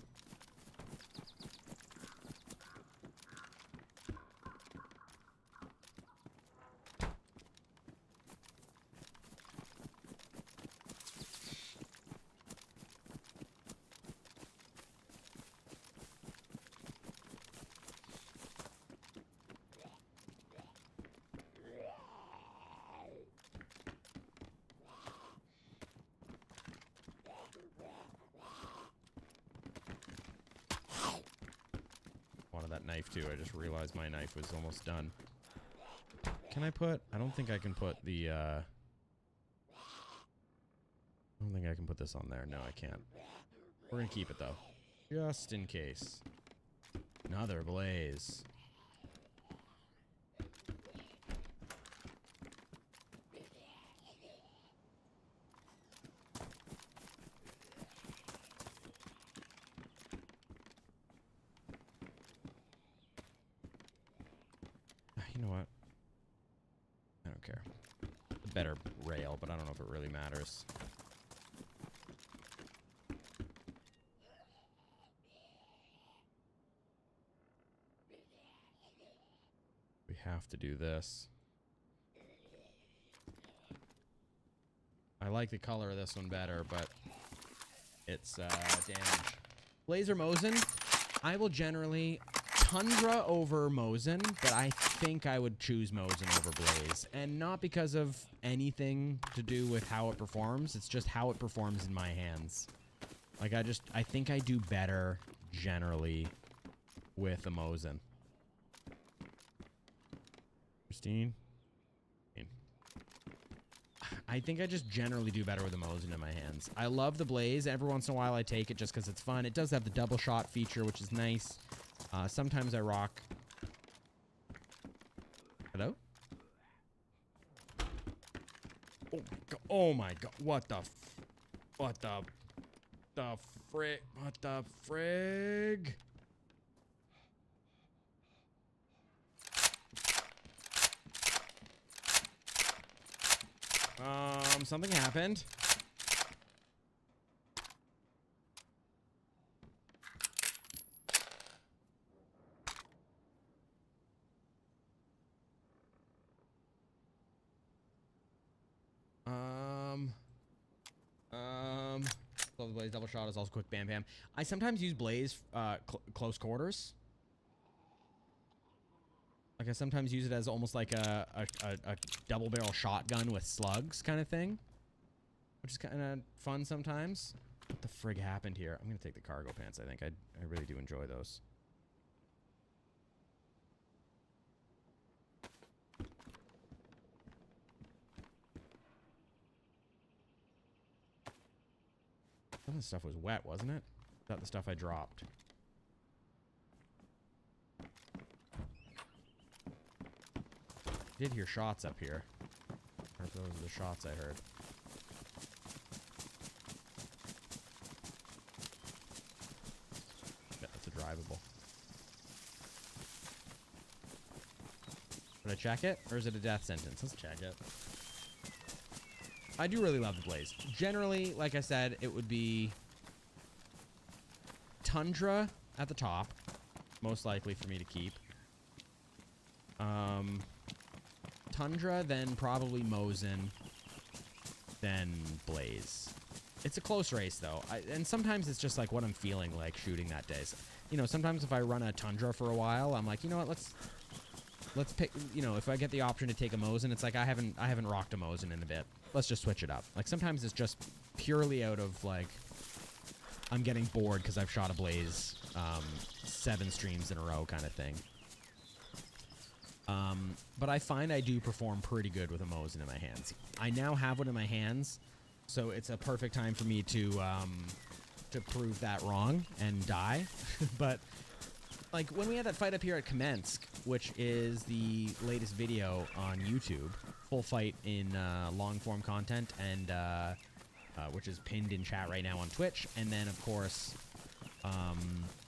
Wanted that knife too. I just realized my knife was almost done. Can I put... I don't think I can put the... I don't think I can put this on there. No, I can't. We're gonna keep it though. Just in case. Another blaze. You know what? I don't care. A better rail, but I don't know if it really matters. have to do this. I like the color of this one better, but it's damage. Blaze or Mosin? I will generally Tundra over Mosin, but I think I would choose Mosin over Blaze. And not because of anything to do with how it performs. It's just how it performs in my hands. Like, I think I do better generally with a Mosin. Christine? I think I just generally do better with the Mosin in my hands. I love the Blaze. Every once in a while I take it just because it's fun. It does have the double shot feature, which is nice. Sometimes I rock... Hello? Oh my god. Oh my god. What the... What the... The frig... What the frig? Something happened. Love the Blaze double shot is also quick bam bam. I sometimes use Blaze close quarters. Like I sometimes use it as almost like a double barrel shotgun with slugs kind of thing, which is kind of fun sometimes. What the frig happened here? I'm gonna take the cargo pants. I think I really do enjoy those. Some of the stuff was wet, wasn't it? Not the stuff I dropped. Did hear shots up here. Or if those are the shots I heard. Yeah, that's a drivable. Should I check it? Or is it a death sentence? Let's check it. I do really love the Blaze. Generally, like I said, it would be Tundra at the top. Most likely for me to keep. Tundra, then probably Mosin, then Blaze. It's a close race, though. And sometimes it's just like what I'm feeling like shooting that day. So, you know, sometimes if I run a Tundra for a while, I'm like, you know what, let's pick, you know, if I get the option to take a Mosin, it's like I haven't rocked a Mosin in a bit. Let's just switch it up. Like sometimes it's just purely out of like I'm getting bored because I've shot a Blaze 7 streams in a row kind of thing. But I find I do perform pretty good with a Mosin in my hands. I now have one in my hands, so it's a perfect time for me to prove that wrong and die. But like when we had that fight up here at Kamensk, which is the latest video on YouTube, full fight in long form content, and which is pinned in chat right now on Twitch, and then of course,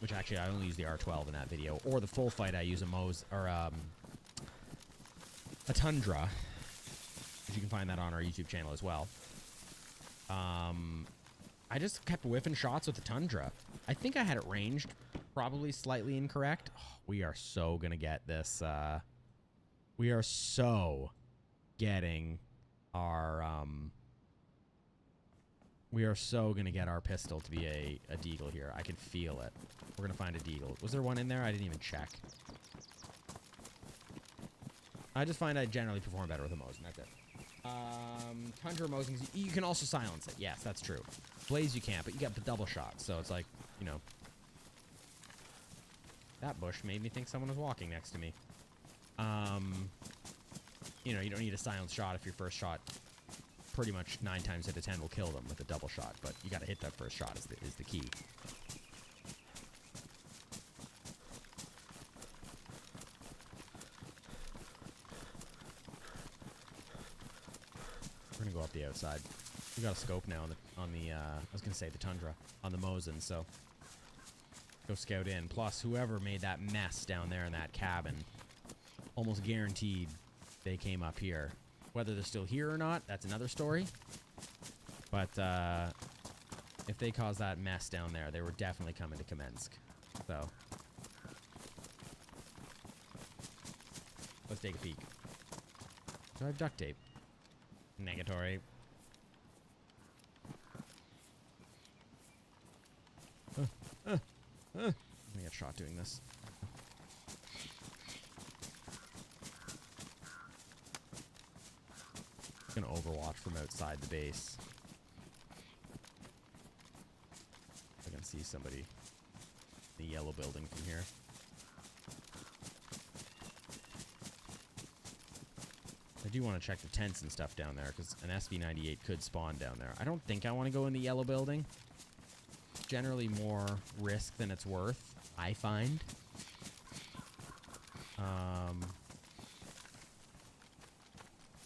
which actually I only use the R12 in that video, or the full fight I use a Tundra, which you can find that on our YouTube channel as well. I just kept whiffing shots with the Tundra. I think I had it ranged, probably slightly incorrect. Oh, we are so gonna get this. We are so getting our. We are so gonna get our pistol to be a deagle here. I can feel it. We're gonna find a deagle. Was there one in there? I didn't even check. I just find I generally perform better with a Mosin. That's it. Tundra Mosin, you can also silence it. Yes, that's true. Blaze you can't, but you get the double shot, so it's like, you know. That bush made me think someone was walking next to me. You know, you don't need a silence shot if your first shot pretty much 9 times out of 10 will kill them with a double shot, but you got to hit that first shot is the key. We're gonna go up the outside. We got a scope now on the I was gonna say the Tundra on the Mosin, so go scout in. Plus, whoever made that mess down there in that cabin, almost guaranteed they came up here. Whether they're still here or not, that's another story. But if they caused that mess down there, they were definitely coming to Kamensk. So Let's take a peek. Do I have duct tape? Negatory. I'm gonna get shot doing this. I'm gonna overwatch from outside the base. I can see somebody in the yellow building from here. I do want to check the tents and stuff down there, because an SV98 could spawn down there. I don't think I want to go in the yellow building. Generally more risk than it's worth, I find.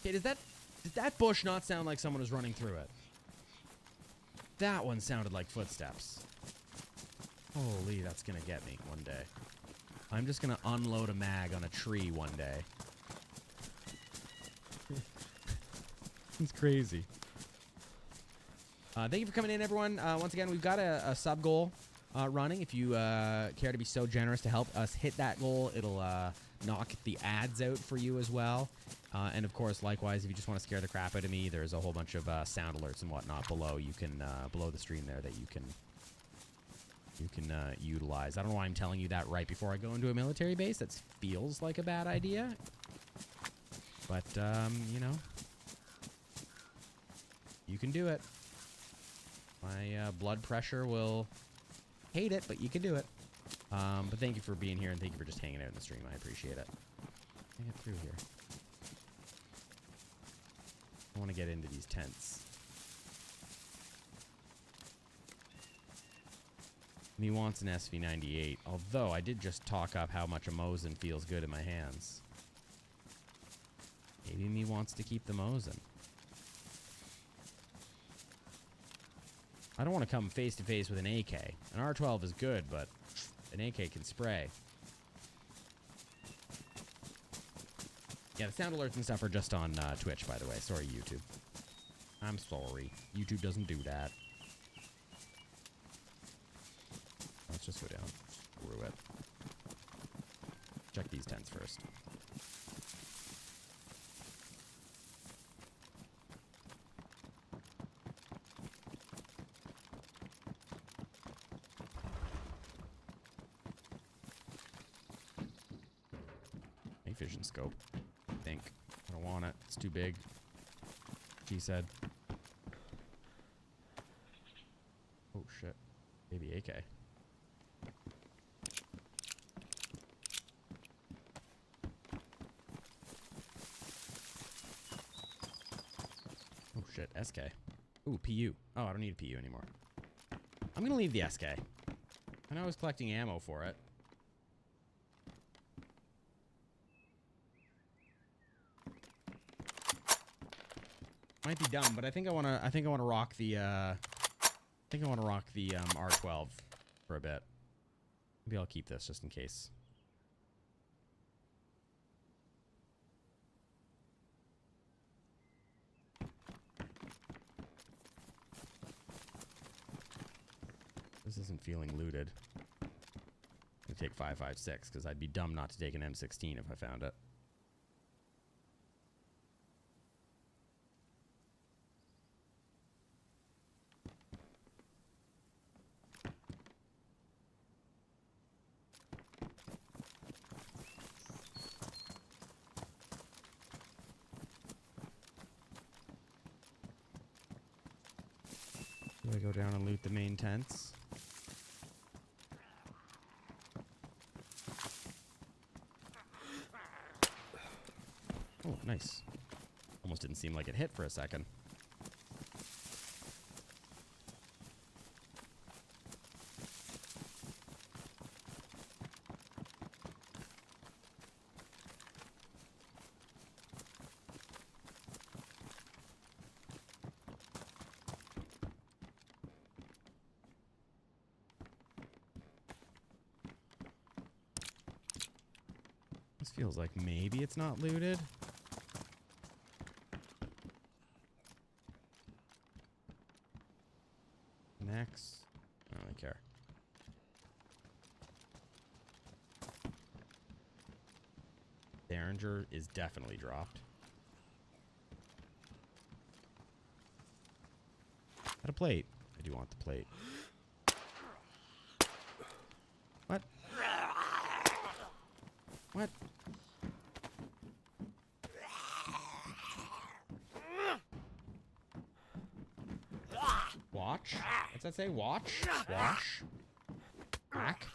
Okay, did that bush not sound like someone was running through it? That one sounded like footsteps. Holy, that's gonna get me one day. I'm just gonna unload a mag on a tree one day. It's crazy. Thank you for coming in, everyone. Once again, we've got a sub goal running. If you care to be so generous to help us hit that goal, it'll knock the ads out for you as well. And of course, likewise, if you just want to scare the crap out of me, there's a whole bunch of sound alerts and whatnot below. You can below the stream there that you can utilize. I don't know why I'm telling you that right before I go into a military base. That feels like a bad idea. But you know, you can do it. My blood pressure will hate it, but you can do it. But thank you for being here, and thank you for just hanging out in the stream. I appreciate it. Let me get through here. I want to get into these tents. And he wants an SV98, although I did just talk up how much a Mosin feels good in my hands. Maybe me wants to keep the Mosin. I don't want to come face to face with an AK. An R12 is good, but an AK can spray. Yeah, the sound alerts and stuff are just on Twitch, by the way. Sorry, YouTube. I'm sorry. YouTube doesn't do that. Let's just go down. Screw it. Check these tents first. Night vision scope. I think. I don't want it. It's too big. She said. Oh shit. Maybe AK. Oh shit, SK. Ooh, PU. Oh, I don't need a PU anymore. I'm gonna leave the SK. I know I was collecting ammo for it. Might be dumb, but I think I wanna rock the R12 for a bit. Maybe I'll keep this just in case. This isn't feeling looted. I'm gonna take 5.56 because I'd be dumb not to take an M16 if I found it. Do I go down and loot the main tents? Oh, nice. Almost didn't seem like it hit for a second. This feels like maybe it's not looted. Next. I don't really care. Derringer is definitely dropped. Got a plate. I do want the plate. What? What? Watch? What's that say? Watch? Wash? Hack?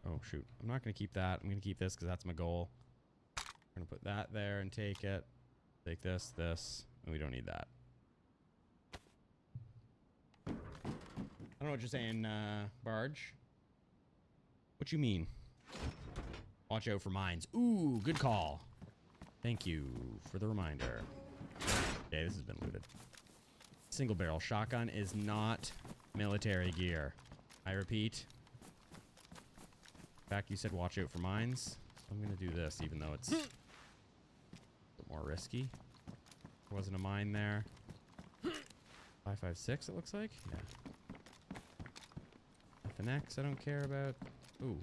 Oh, shoot. I'm not going to keep that. I'm going to keep this because that's my goal. I'm going to put that there and take it. Take this, and we don't need that. I don't know what you're saying, Barge. What you mean? Watch out for mines. Ooh, good call. Thank you for the reminder. Okay, this has been looted. Single barrel shotgun is not military gear. I repeat. In fact, you said watch out for mines. So I'm going to do this, even though it's a bit more risky. There wasn't a mine there. 5.56, it looks like. Yeah. FNX, I don't care about. Ooh,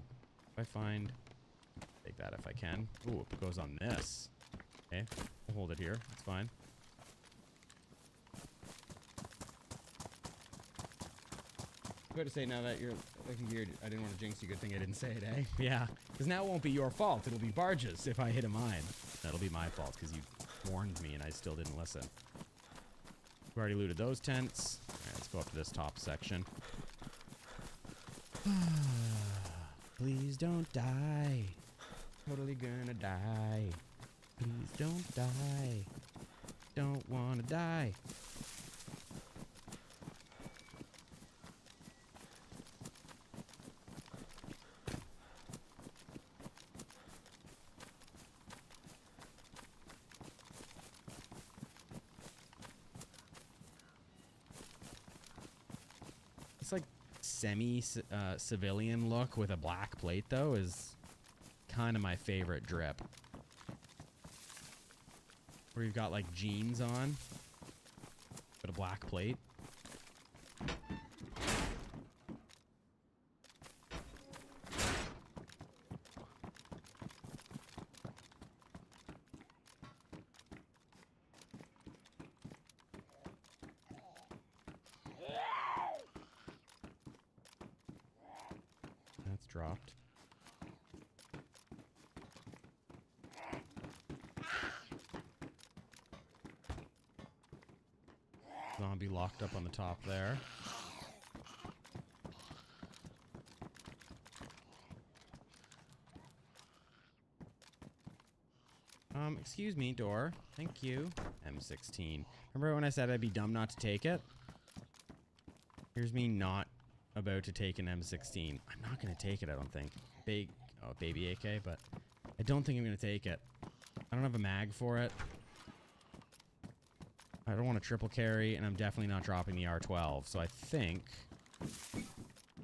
if I find... Take that if I can. Ooh, it goes on this. Okay, I'll hold it here. It's fine. Good to say now that you're looking weird. I didn't want to jinx you. Good thing I didn't say it, eh? Yeah, because now it won't be your fault. It'll be Barge's if I hit a mine. That'll be my fault because you warned me and I still didn't listen. We've already looted those tents. All right, let's go up to this top section. Please don't die. Totally gonna die. Please don't die. Don't wanna die. It's like semi-civilian look with a black plate, though, is kind of my favorite drip. Where you've got, like, jeans on, but a black plate. That's dropped. Zombie locked up on the top there. Excuse me, door. Thank you. M16. Remember when I said I'd be dumb not to take it? Here's me not about to take an M16. I'm not going to take it, I don't think. Baby AK, but I don't think I'm going to take it. I don't have a mag for it. I don't want a triple carry, and I'm definitely not dropping the R12. So I think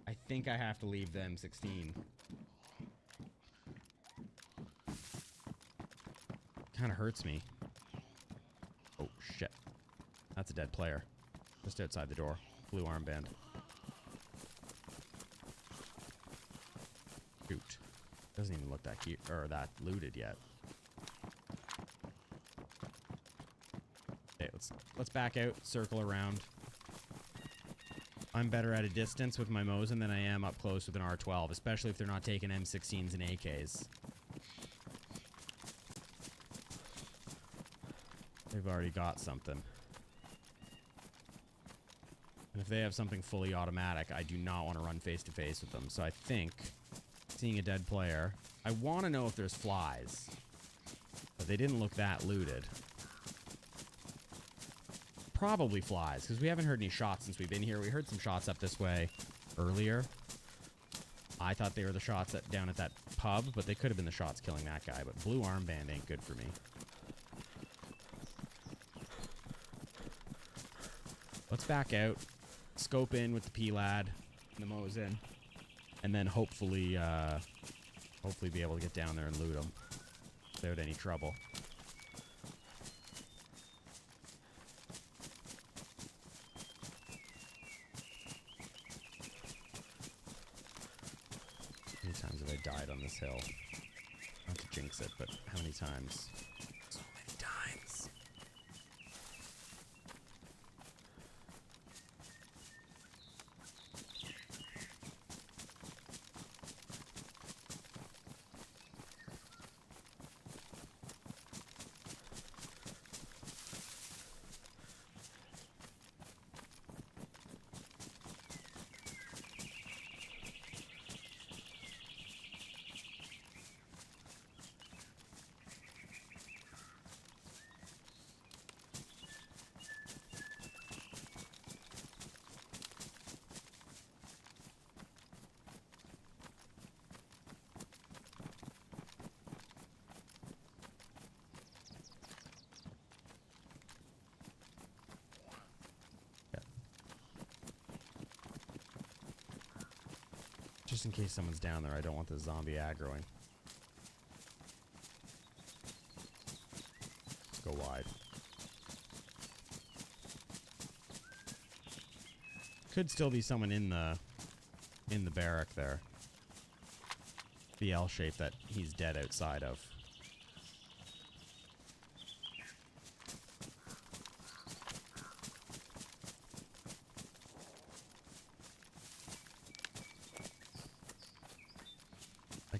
I have to leave the M16. Kind of hurts me. Oh, shit. That's a dead player. Just outside the door. Blue armband. Shoot. Doesn't even look that cute or that looted yet. Okay, let's back out, circle around. I'm better at a distance with my Mosin than I am up close with an R12, especially if they're not taking M16s and AKs. They've already got something. And if they have something fully automatic, I do not want to run face to face with them. So I think, seeing a dead player, I want to know if there's flies. But they didn't look that looted. Probably flies, because we haven't heard any shots since we've been here. We heard some shots up this way earlier. I thought they were the shots down at that pub, but they could have been the shots killing that guy. But blue armband ain't good for me. Let's back out, scope in with the P-Lad and the Mosin, and then hopefully be able to get down there and loot them without any trouble. died on this hill. Not to jinx it, but how many times? So many times. Just in case someone's down there, I don't want the zombie aggroing. Let's go wide. Could still be someone in the barrack there. The L shape that he's dead outside of.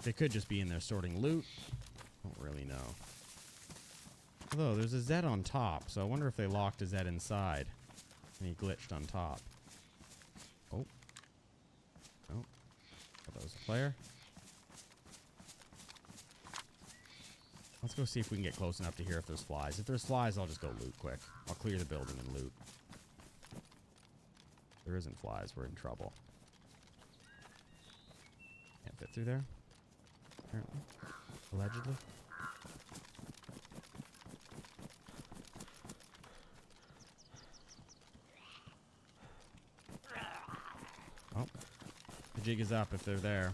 They could just be in there sorting loot. Don't really know. Although, there's a Z on top, so I wonder if they locked a Z inside. And he glitched on top. Oh. Oh. Thought that was a player. Let's go see if we can get close enough to hear if there's flies. If there's flies, I'll just go loot quick. I'll clear the building and loot. If there isn't flies, we're in trouble. Can't fit through there. Apparently. Allegedly. Oh. The jig is up if they're there.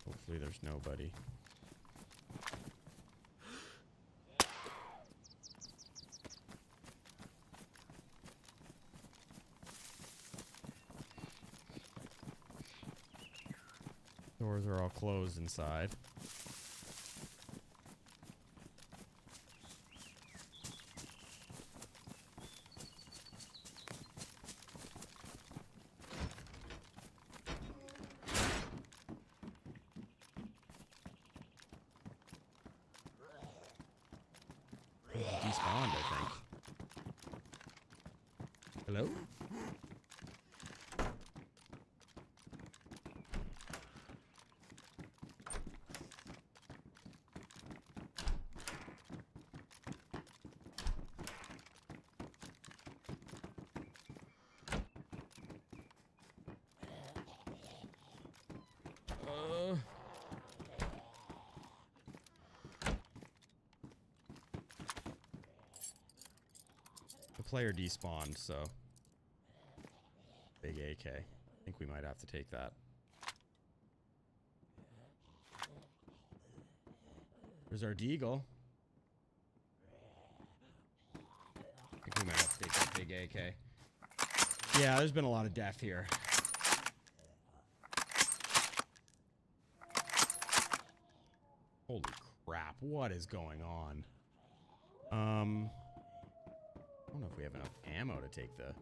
Hopefully there's nobody. Doors are all closed inside. Despawned, I think. Hello? Player despawned, so big AK. I think we might have to take that. There's our deagle. I think we might have to take that big AK. Yeah, there's been a lot of death here. Holy crap, what is going on? I don't know if we have enough ammo to take the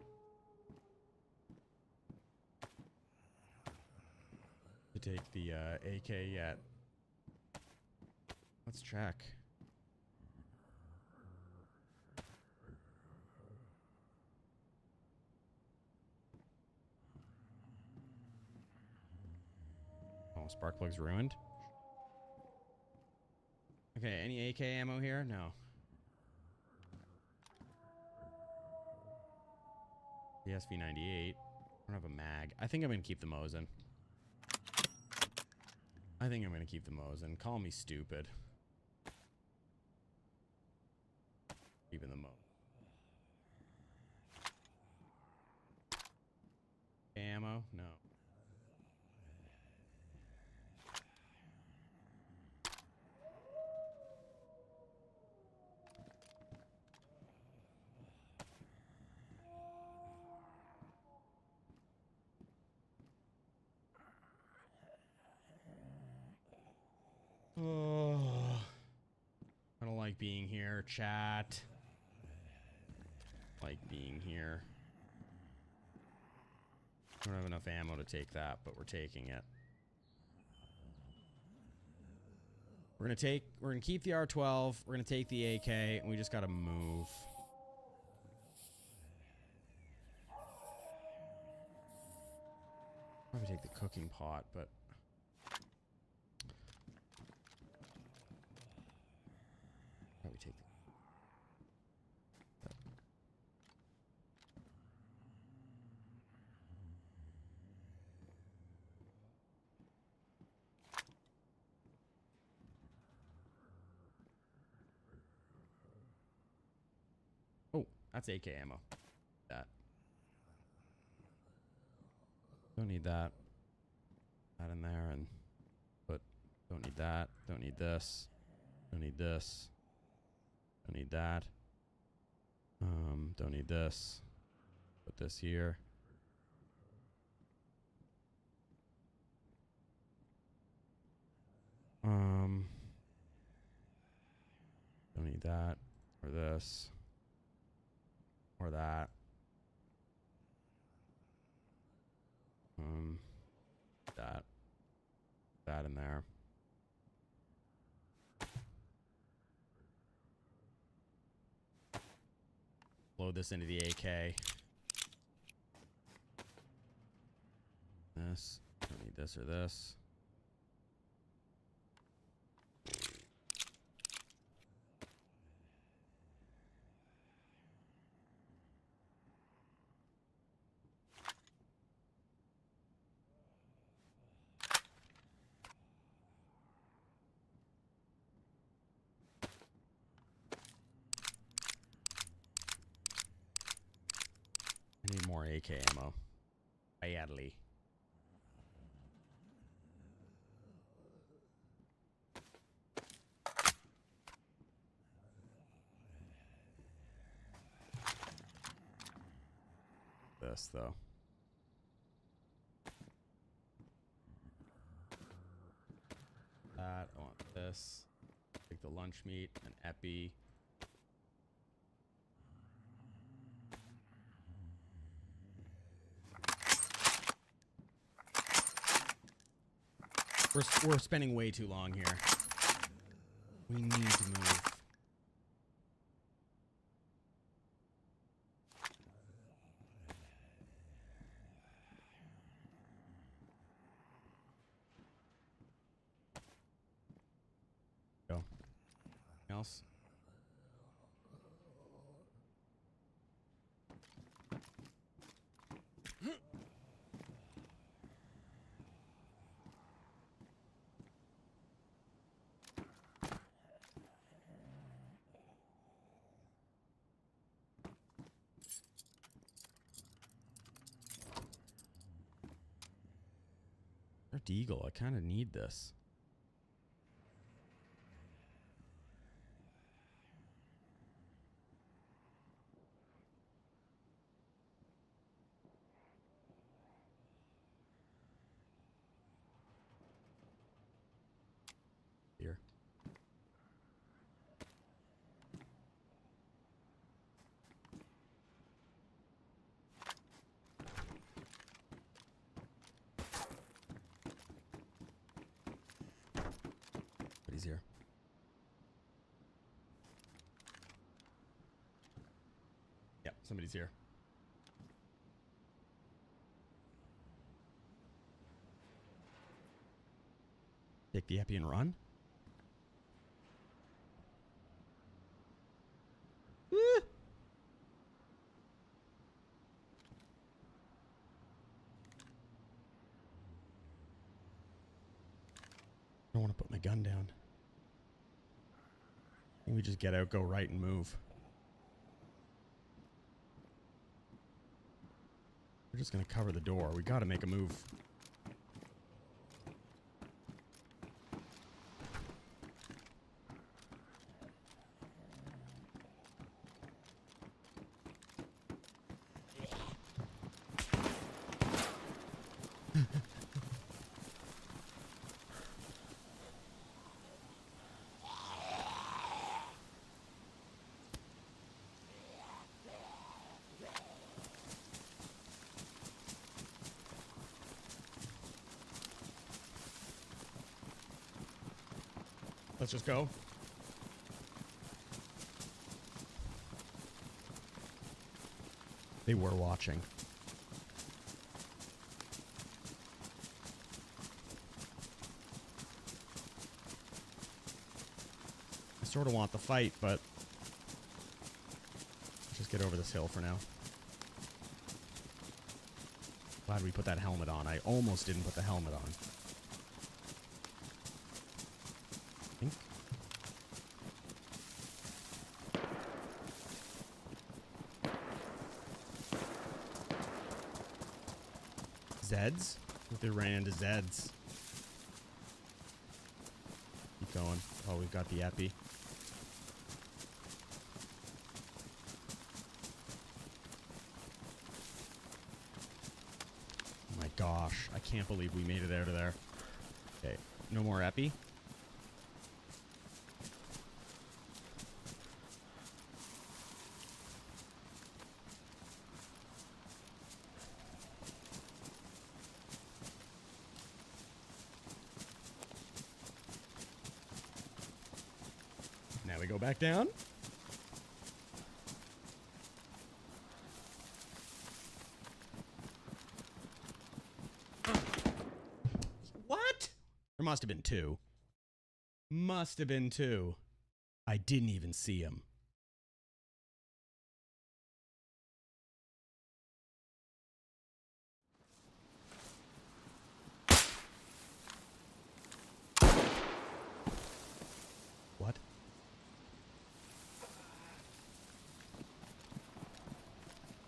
AK yet. Let's check. Oh, spark plug's ruined. Okay, any AK ammo here? No. The SV98. I don't have a mag. I think I'm going to keep the Mosin. I think I'm going to keep the Mosin. Call me stupid. Even the Mosin. ammo? No. Oh, I don't like being here, chat. Like being here. I don't have enough ammo to take that, but we're taking it. We're gonna keep the R12, we're gonna take the AK, and we just gotta move. Probably take the cooking pot, but probably take the Oh, that's AK ammo. That. Don't need that. That in there and put. Don't need that. Don't need this. Don't need this. Don't need that. Don't need this. Put this here. Don't need that or this or that. That in there. Load this into the AK. This. Don't need this or this. I need more AK ammo. Badly. This though. That. I want this. Take the lunch meat, an epi. We're spending way too long here. We need to move. Go. Anything else? Deagle, I kind of need this. Here. But he's here. Yeah, somebody's here. Take the epi and run. I don't want to put my gun down. We just get out, go right, and move. We're just gonna cover the door. We gotta make a move. Let's just go. They were watching. I sort of want the fight, but let's just get over this hill for now. Glad we put that helmet on. I almost didn't put the helmet on. Zeds? If they ran into Zeds. Keep going. Oh, we've got the epi. Oh my gosh. I can't believe we made it out of there. Okay. No more epi. Now we go back down. What? There must have been two. Must have been two. I didn't even see him. What?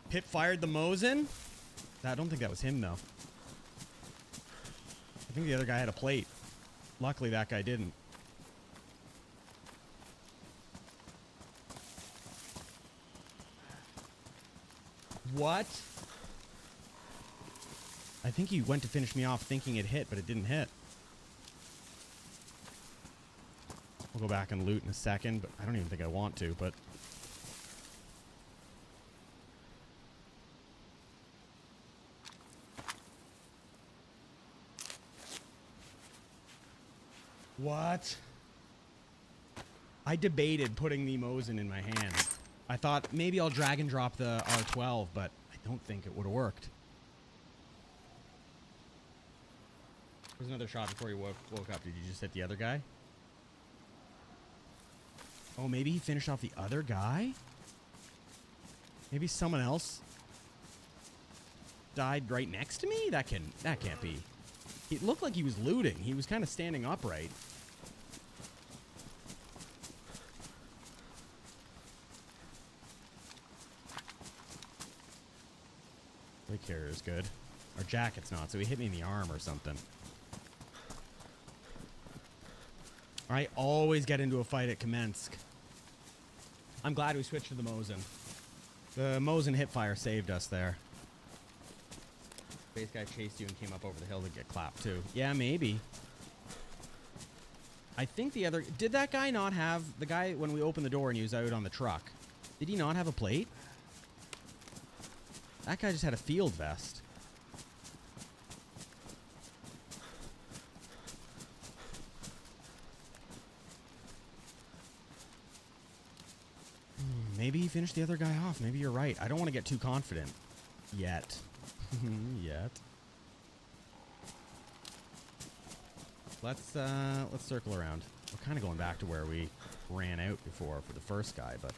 Pip fired the Mosin? I don't think that was him, though. I think the other guy had a plate. Luckily, that guy didn't. What? I think he went to finish me off thinking it hit, but it didn't hit. We'll go back and loot in a second, but I don't even think I want to, but... What? I debated putting the Mosin in my hand. I thought maybe I'll drag and drop the R12, but I don't think it would have worked. There's another shot before you woke up. Did you just hit the other guy? Oh, maybe he finished off the other guy? Maybe someone else died right next to me? That can't be. It looked like he was looting. He was kind of standing upright. Plate carrier is good. Our jacket's not, so he hit me in the arm or something. I always get into a fight at Kamensk. I'm glad we switched to the Mosin. The Mosin hipfire saved us there. Base guy chased you and came up over the hill to get clapped too. Yeah, maybe. I think the other... Did that guy not have... The guy, when we opened the door and he was out on the truck, did he not have a plate? That guy just had a field vest. Maybe he finished the other guy off. Maybe you're right. I don't want to get too confident. Yet. Yet. Let's circle around. We're kind of going back to where we ran out before for the first guy, but...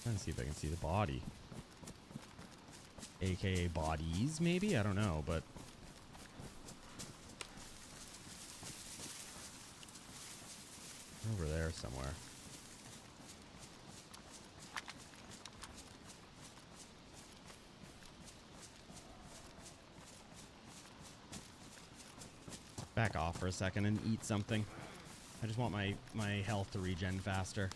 Trying to see if I can see the body. AKA bodies, maybe? I don't know, but... over there somewhere. Back off for a second and eat something. I just want my health to regen faster.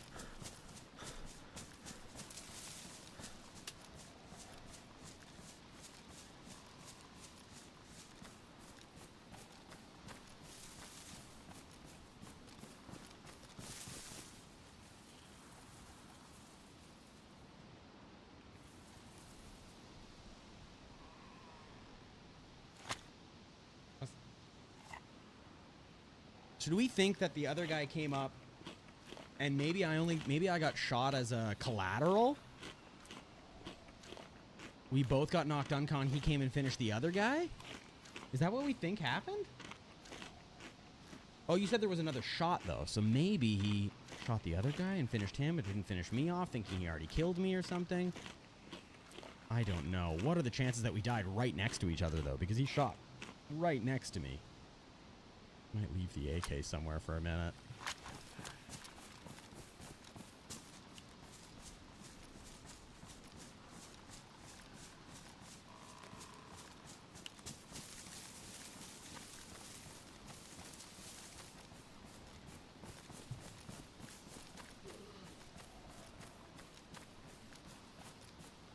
Should we think that the other guy came up and maybe I got shot as a collateral? We both got knocked uncon. He came and finished the other guy? Is that what we think happened? Oh, you said there was another shot, though. So maybe he shot the other guy and finished him, but didn't finish me off, thinking he already killed me or something. I don't know. What are the chances that we died right next to each other, though? Because he shot right next to me. Might leave the AK somewhere for a minute.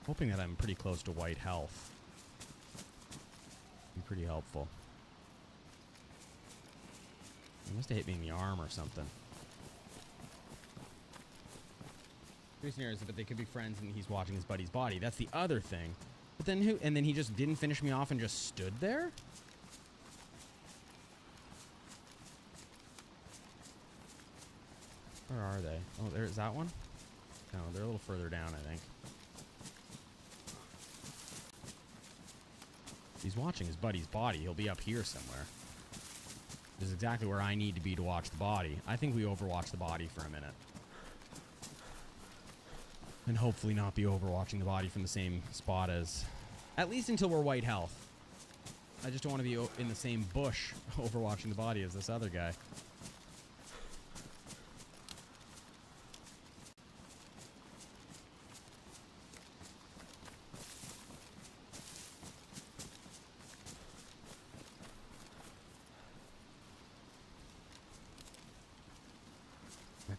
Hoping that I'm pretty close to white health. Be pretty helpful. He must have hit me in the arm or something. Three scenarios, but they could be friends and he's watching his buddy's body. That's the other thing. But then who? And then he just didn't finish me off and just stood there? Where are they? Oh, there's that one? No, they're a little further down, I think. If he's watching his buddy's body, he'll be up here somewhere. This is exactly where I need to be to watch the body. I think we overwatch the body for a minute. And hopefully not be overwatching the body from the same spot as... At least until we're white health. I just don't want to be in the same bush overwatching the body as this other guy.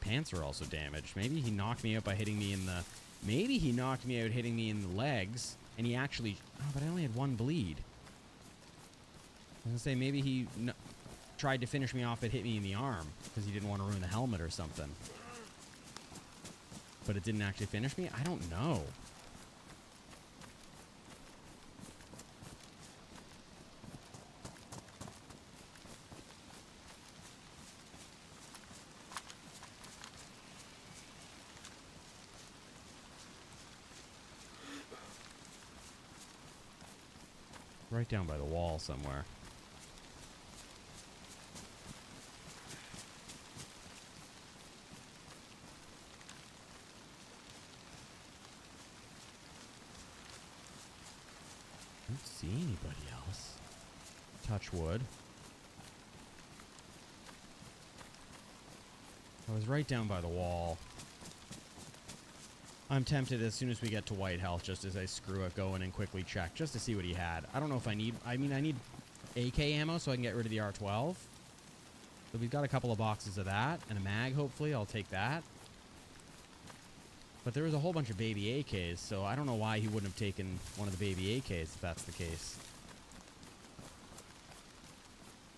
Pants are also damaged. Maybe he knocked me out by hitting me in the... Maybe he knocked me out hitting me in the legs, and he actually... Oh, but I only had one bleed. I was going to say, maybe he tried to finish me off but hit me in the arm, because he didn't want to ruin the helmet or something. But it didn't actually finish me? I don't know. Right down by the wall somewhere. I don't see anybody else. Touch wood. I was right down by the wall. I'm tempted as soon as we get to white health, just as I screw it, go in and quickly check, just to see what he had. I don't know if I need... I mean, I need AK ammo so I can get rid of the R12. So we've got a couple of boxes of that, and a mag, hopefully. I'll take that. But there was a whole bunch of baby AKs, so I don't know why he wouldn't have taken one of the baby AKs, if that's the case.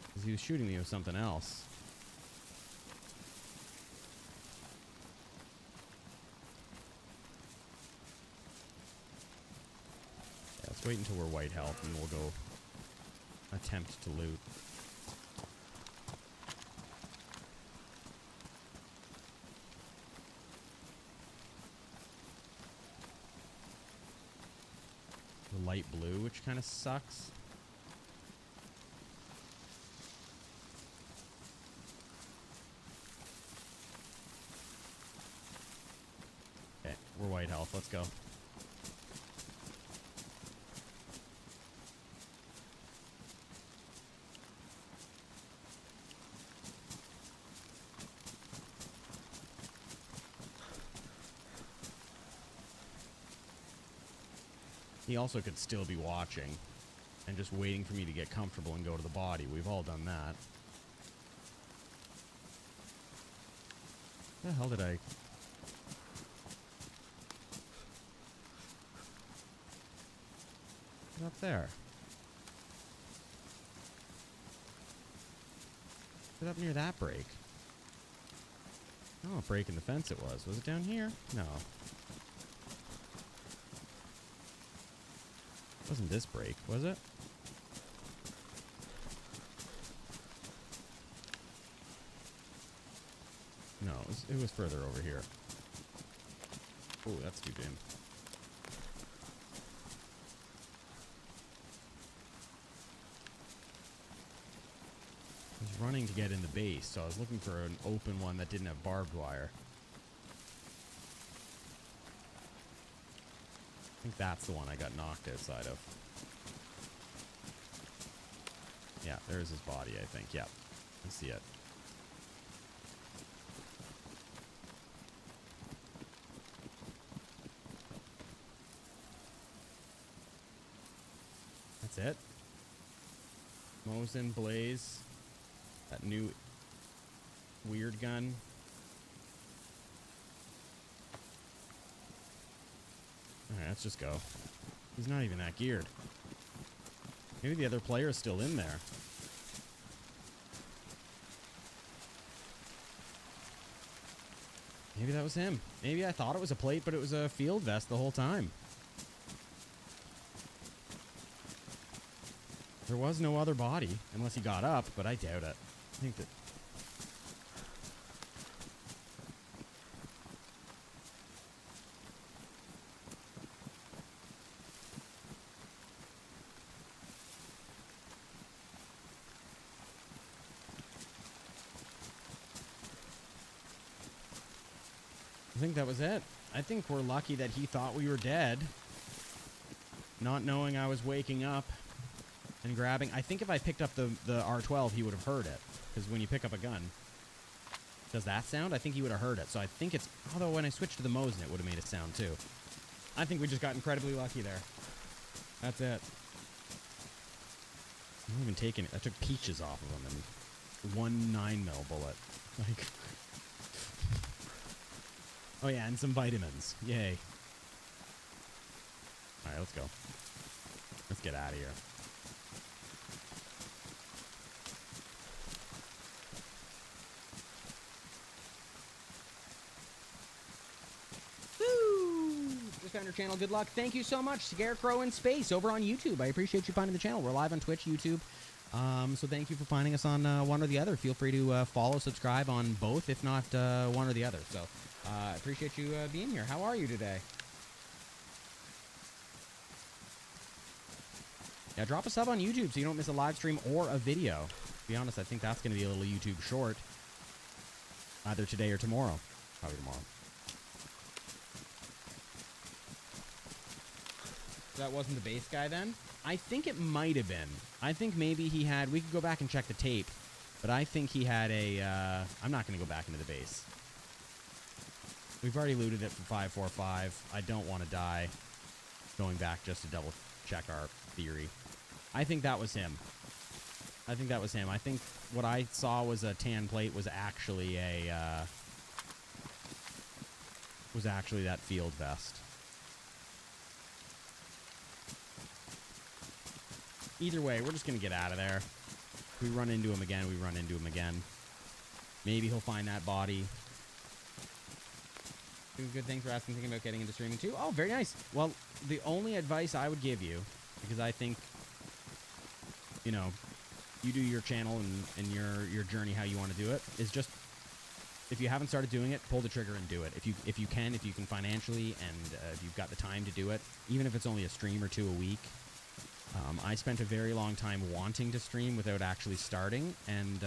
Because he was shooting me with something else. Wait until we're white health and we'll go attempt to loot. The light blue, which kind of sucks. Okay, we're white health. Let's go. He also could still be watching and just waiting for me to get comfortable and go to the body. We've all done that. Where the hell did I... What's up there? What's up near that break? Oh, a break in the fence it was. Was it down here? No. Wasn't this break, was it? No, it was further over here. Oh, that's too dim. I was running to get in the base, so I was looking for an open one that didn't have barbed wire. I think that's the one I got knocked outside of. Yeah, there's his body, I think. Yeah, I see it. That's it. Mosin, Blaze. That new weird gun. Alright, let's just go. He's not even that geared. Maybe the other player is still in there. Maybe that was him. Maybe I thought it was a plate, but it was a field vest the whole time. There was no other body, unless he got up, but I doubt it. I think that... I think that was it. I think we're lucky that he thought we were dead. Not knowing I was waking up and grabbing. I think if I picked up the R12, he would have heard it. Because when you pick up a gun, does that sound? I think he would have heard it. So I think it's... Although when I switched to the Mosin, it would have made it sound too. I think we just got incredibly lucky there. That's it. I'm not even taking it. I took peaches off of him and 1 9mm bullet. Like... Oh yeah, and some vitamins. Yay. Alright, let's go. Let's get out of here. Woo! Just found your channel. Good luck. Thank you so much, Scarecrow in Space, over on YouTube. I appreciate you finding the channel. We're live on Twitch, YouTube. So thank you for finding us on one or the other. Feel free to follow, subscribe on both, if not one or the other. So I appreciate you being here. How are you today? Yeah, drop a sub on YouTube so you don't miss a live stream or a video. To be honest, I think that's going to be a little YouTube short. Either today or tomorrow. Probably tomorrow. That wasn't the base guy then? I think it might have been. I think maybe he had... We could go back and check the tape. But I think he had a... I'm not going to go back into the base. We've already looted it for 545. I don't want to die going back just to double check our theory. I think that was him. I think that was him. I think what I saw was a tan plate was actually a... was actually that field vest. Either way, we're just going to get out of there. If we run into him again, we run into him again. Maybe he'll find that body. Good, thanks for asking. Thinking about getting into streaming too. Oh, very nice. Well, the only advice I would give you, because I think, you know, you do your channel and your journey how you want to do it, is just, if you haven't started doing it, pull the trigger and do it. If you can financially, and if you've got the time to do it, even if it's only a stream or two a week. I spent a very long time wanting to stream without actually starting, and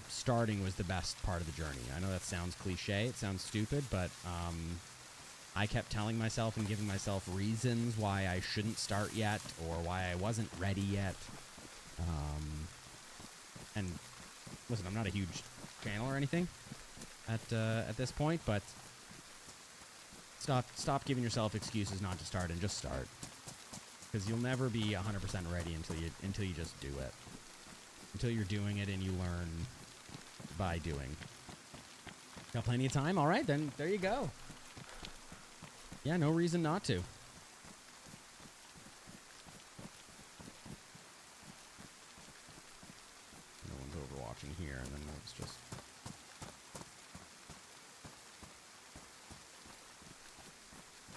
starting was the best part of the journey. I know that sounds cliche, it sounds stupid, but I kept telling myself and giving myself reasons why I shouldn't start yet, or why I wasn't ready yet. And listen, I'm not a huge channel or anything at this point, but Stop giving yourself excuses not to start and just start. Because you'll never be 100% ready until you just do it. Until you're doing it and you learn by doing. Got plenty of time? All right, then there you go. Yeah, no reason not to. No one's overwatching here, and then it's just...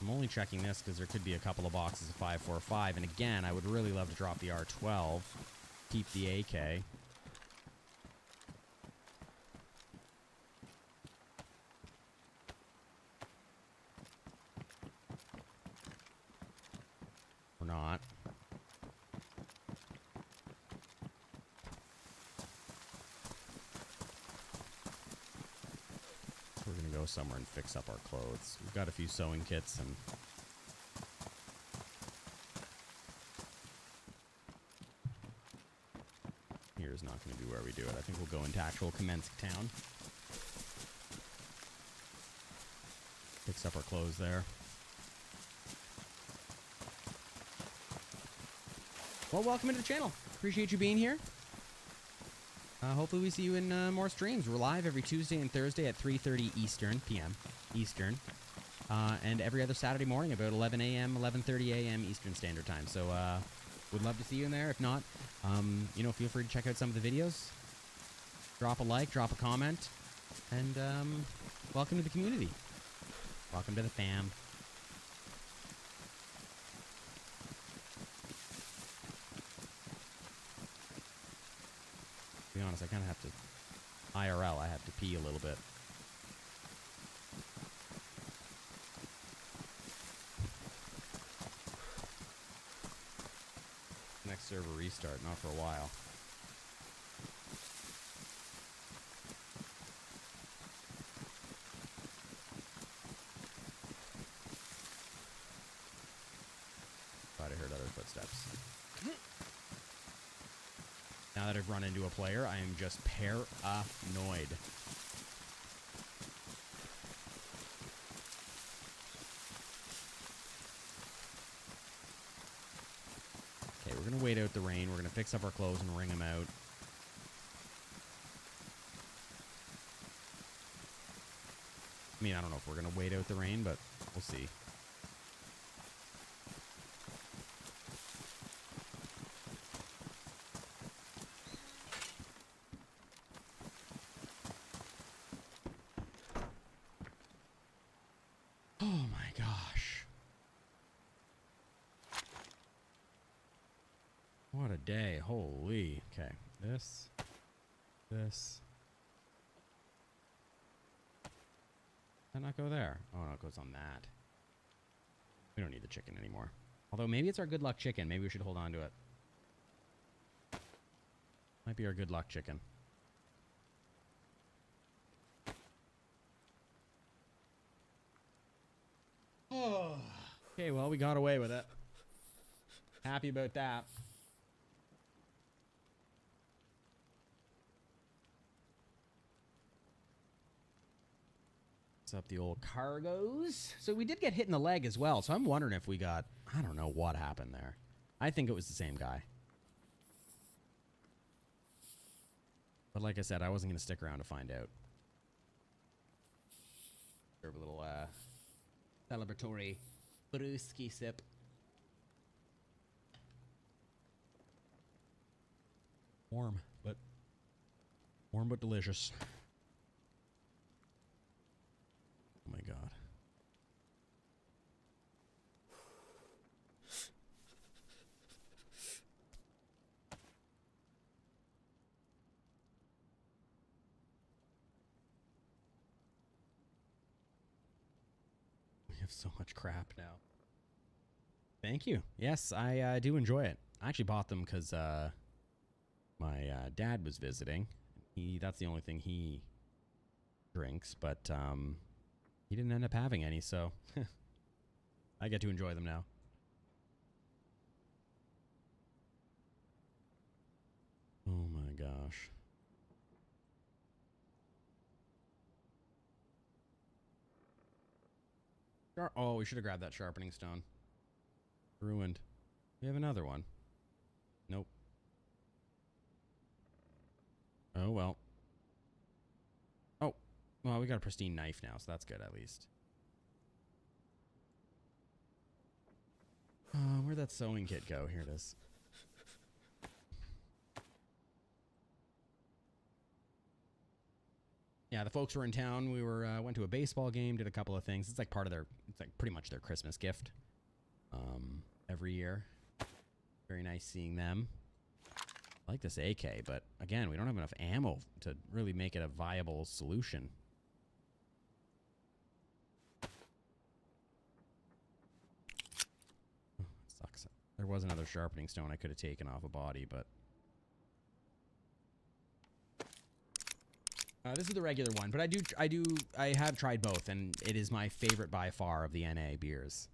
I'm only checking this because there could be a couple of boxes of 545, and again, I would really love to drop the R12, keep the AK. Or not. We're gonna go somewhere and fix up our clothes. We've got a few sewing kits and... Here's not gonna be where we do it. I think we'll go into actual Kamensk town. Fix up our clothes there. Well, welcome into the channel. Appreciate you being here. Hopefully we see you in more streams. We're live every Tuesday and Thursday at 3:30 p.m. Eastern. And every other Saturday morning about 11 a.m., 11:30 a.m. Eastern Standard Time. So would love to see you in there. If not, you know, feel free to check out some of the videos. Drop a like, drop a comment. And welcome to the community. Welcome to the fam. To be honest, I kind of have to... IRL, I have to pee a little bit. Next server restart, not for a while. Thought I heard other footsteps. Now that I've run into a player, I am just paranoid. Okay, we're gonna wait out the rain. We're gonna fix up our clothes and wring them out. I mean, I don't know if we're gonna wait out the rain, but we'll see. Oh my gosh. What a day. Holy. Okay. This. Does that not go there? Oh no, it goes on that. We don't need the chicken anymore. Although maybe it's our good luck chicken. Maybe we should hold on to it. Might be our good luck chicken. Okay, well, we got away with it. Happy about that. What's up, the old cargos? So we did get hit in the leg as well, so I'm wondering if we got... I don't know what happened there. I think it was the same guy. But like I said, I wasn't going to stick around to find out. Serve a little celebratory brewski sip. Warm but delicious. Oh my god. We have so much crap now. Thank you. Yes, I do enjoy it. I actually bought them because my dad was visiting. That's the only thing he drinks, but he didn't end up having any, so I get to enjoy them now. Oh my gosh. Oh, we should have grabbed that sharpening stone. Ruined. We have another one. Nope. Oh, well. Oh, well, we got a pristine knife now, so that's good at least. Where'd that sewing kit go? Here it is. Yeah, the folks were in town. We went to a baseball game, did a couple of things. It's like it's like pretty much their Christmas gift every year. Very nice seeing them. I like this AK, but again, we don't have enough ammo to really make it a viable solution. Oh, sucks. There was another sharpening stone I could have taken off a body, but... this is the regular one, but I have tried both, and it is my favorite by far of the NA beers.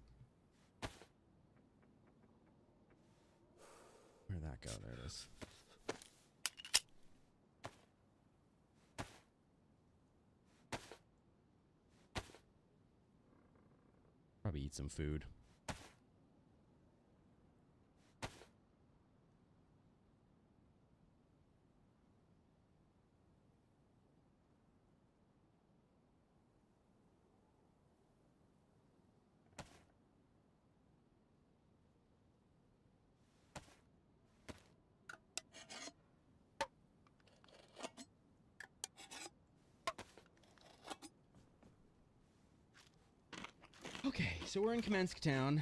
Where'd that go? There it is. Probably eat some food. Okay, so we're in Kamensk town.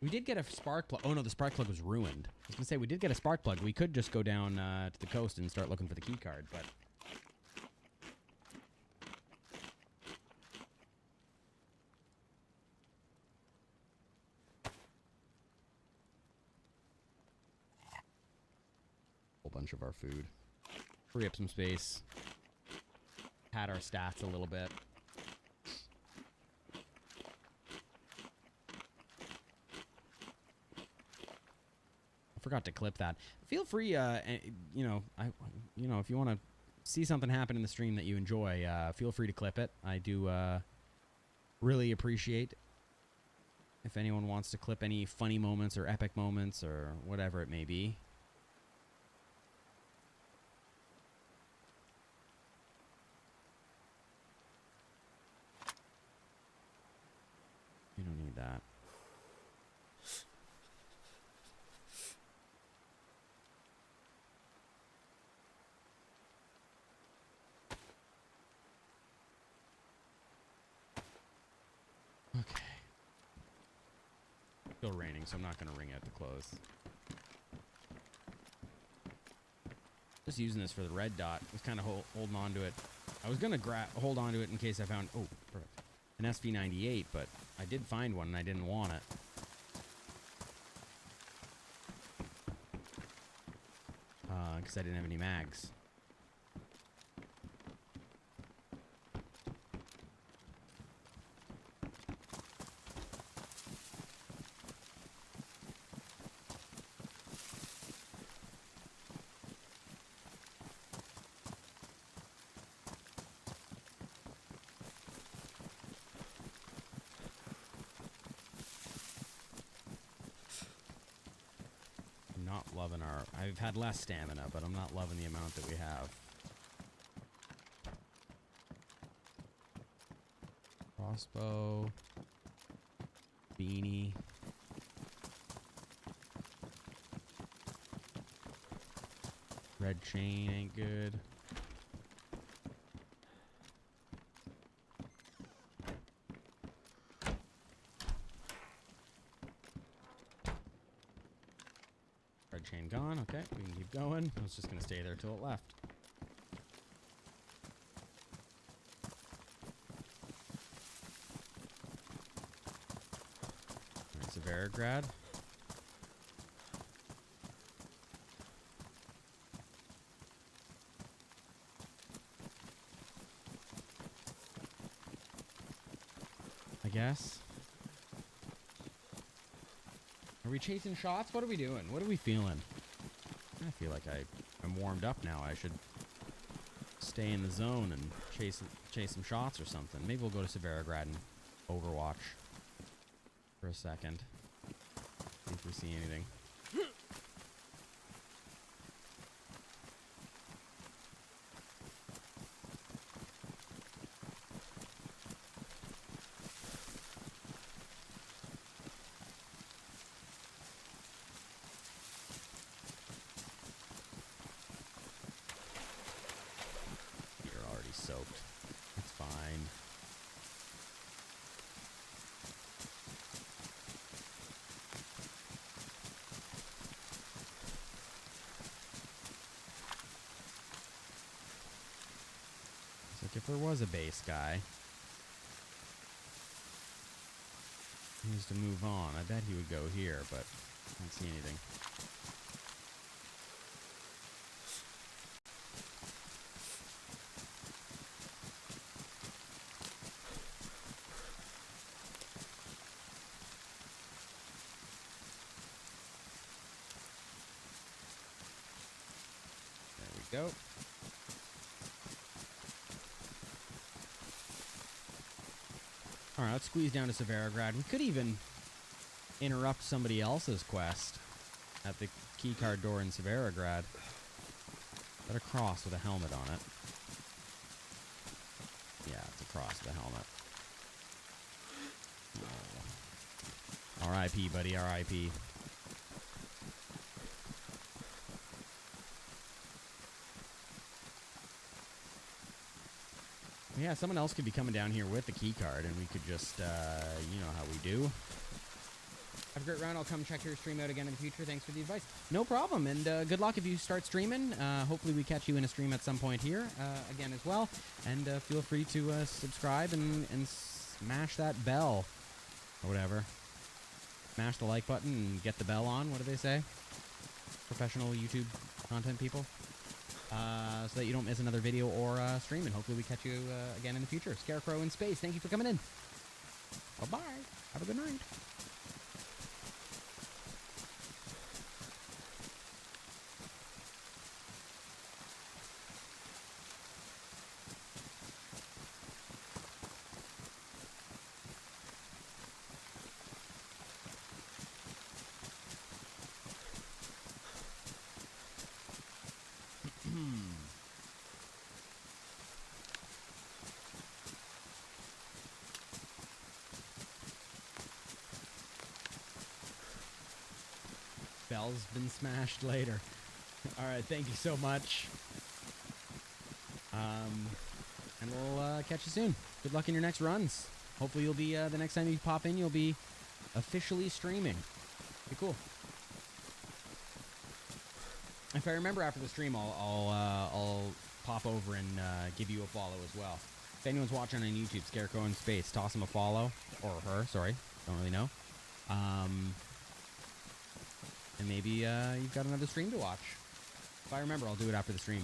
We did get a spark plug. Oh no, the spark plug was ruined. I was gonna say we did get a spark plug. We could just go down to the coast and start looking for the key card, but whole bunch of our food. Free up some space. Pad our stats a little bit. Forgot to clip that. Feel free, if you want to see something happen in the stream that you enjoy, feel free to clip it. I do really appreciate if anyone wants to clip any funny moments or epic moments or whatever it may be. You don't need that. Okay. Still raining, so I'm not going to ring out the clothes. Just using this for the red dot. Was kind of holding on to it. I was going to hold on to it in case I found... Oh, perfect. An SV98, but I did find one and I didn't want it. Because I didn't have any mags. Not loving our... I've had less stamina, but I'm not loving the amount that we have. Crossbow. Beanie. Red chain ain't good. Red chain gone. Okay, we can keep going. I was just going to stay there till it left. There's a Verigrad. I guess. Are we chasing shots? What are we doing? What are we feeling? I feel like I'm warmed up now. I should stay in the zone and chase some shots or something. Maybe we'll go to Severograd and Overwatch for a second. See if we see anything. You're already soaked. It's fine. Like if there was a base guy, he needs to move on. I bet he would go here, but I don't see anything. There we go. Alright, let's squeeze down to Severograd. We could even interrupt somebody else's quest at the keycard door in Severograd. Got a cross with a helmet on it. Yeah, it's a cross with a helmet. Oh. R.I.P., buddy, R.I.P. Yeah, someone else could be coming down here with the key card, and we could just, you know how we do. Have a great round. I'll come check your stream out again in the future. Thanks for the advice. No problem, and good luck if you start streaming. Hopefully we catch you in a stream at some point here again as well. And feel free to subscribe and smash that bell or whatever. Smash the like button and get the bell on. What do they say? Professional YouTube content people. So that you don't miss another video or stream, and hopefully we catch you again in the future. Scarecrow in space, thank you for coming in. Bye-bye. Have a good night. Bell's been smashed later. Alright, thank you so much. And we'll catch you soon. Good luck in your next runs. Hopefully you'll be, the next time you pop in, you'll be officially streaming. Be cool. If I remember after the stream, I'll pop over and give you a follow as well. If anyone's watching on YouTube, Scarecrow in Space, toss him a follow. Or her, sorry. Don't really know. And maybe you've got another stream to watch. If I remember, I'll do it after the stream.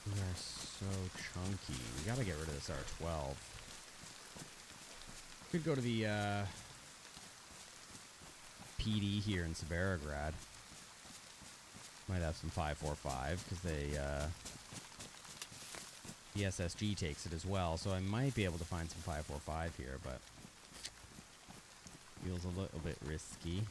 We are so chunky. We gotta get rid of this R12. Could go to the PD here in Severograd. Might have some 545 because they the SSG takes it as well, so I might be able to find some 545 here, but feels a little bit risky.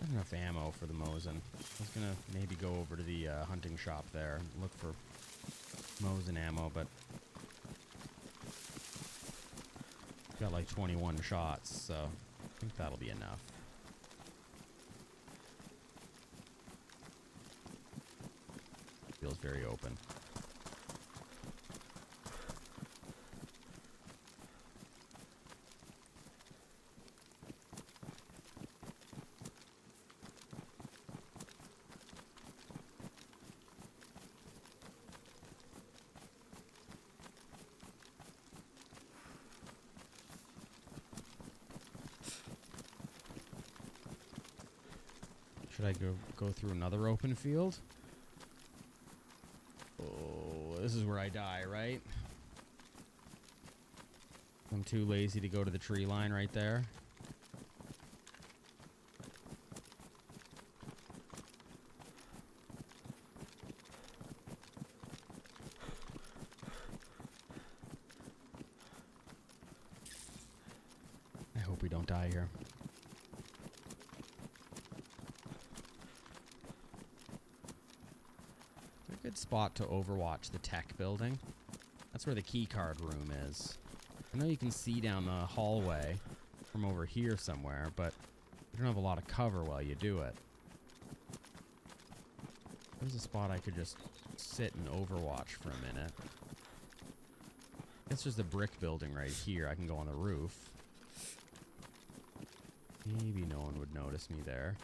Not enough ammo for the Mosin. I was gonna maybe go over to the hunting shop there and look for Mosin ammo, but got like 21 shots, so I think that'll be enough. Feels very open. Should I go through another open field? Oh, this is where I die, right? I'm too lazy to go to the tree line right there. I hope we don't die here. Good spot to overwatch the tech building. That's where the key card room is. I know you can see down the hallway from over here somewhere, but you don't have a lot of cover while you do it. There's a spot I could just sit and overwatch for a minute. It's just a brick building right here. I can go on the roof. Maybe no one would notice me there.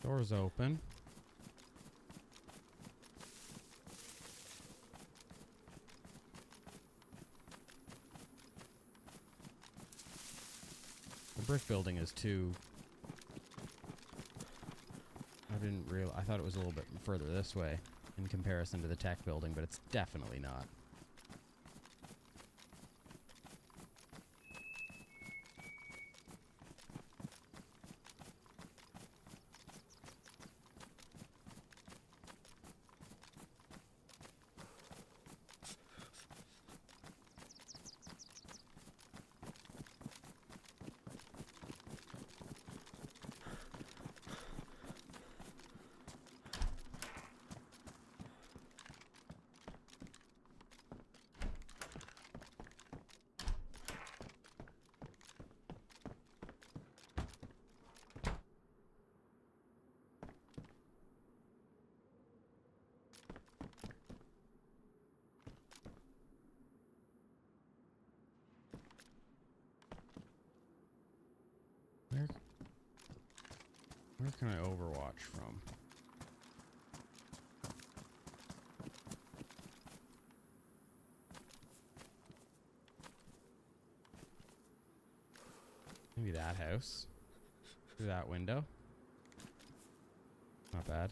Door's open. The brick building is too... I thought it was a little bit further this way in comparison to the tech building, but it's definitely not. Where can I overwatch from? Maybe that house. Through that window. Not bad.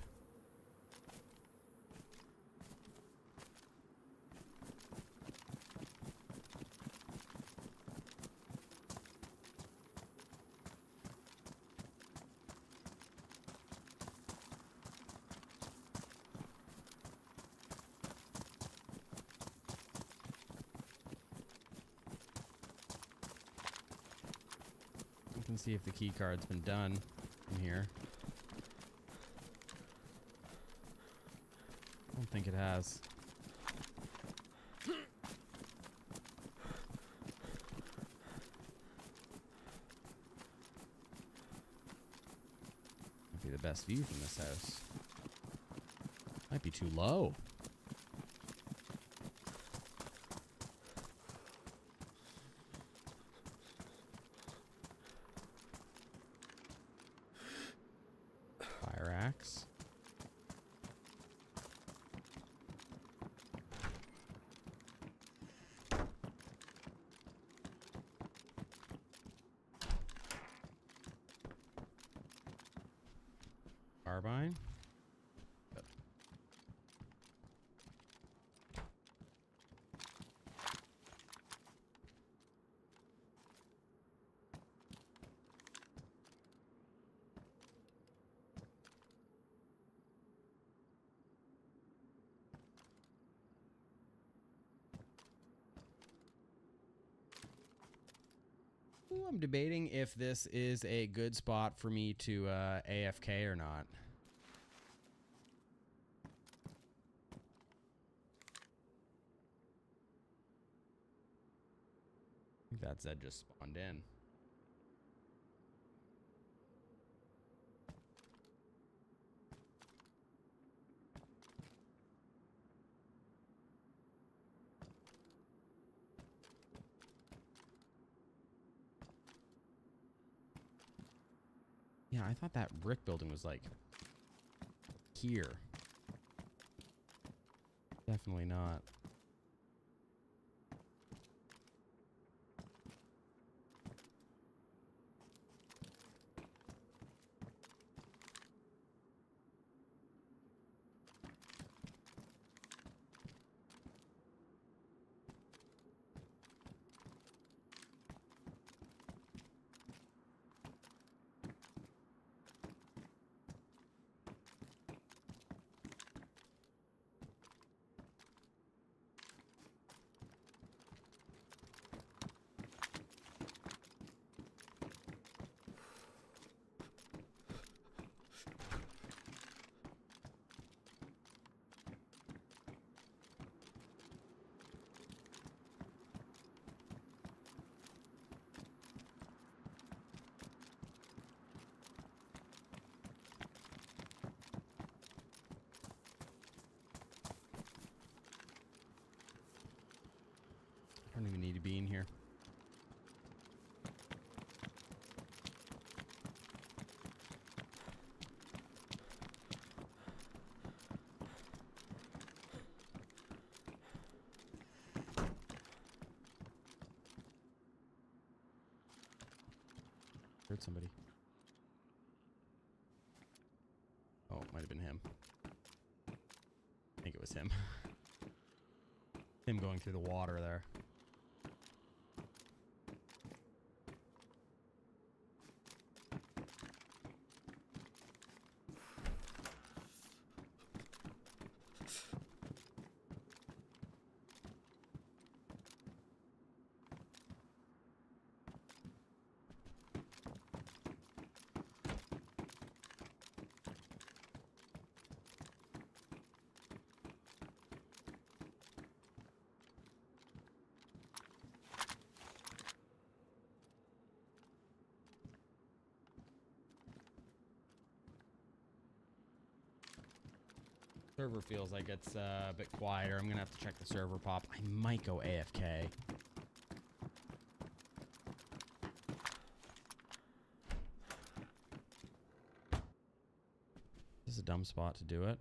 Can see if the key card's been done from here. I don't think it has. Might be the best view from this house. Might be too low. Axe. Carbine. I'm debating if this is a good spot for me to AFK or not. I think that Zed just spawned in. Yeah, I thought that brick building was like here. Definitely not. I don't even need to be in here. Heard somebody. Oh, it might have been him. I think it was him. Him going through the water there. Server feels like it's a bit quieter. I'm gonna have to check the server pop. I might go AFK. This is a dumb spot to do it.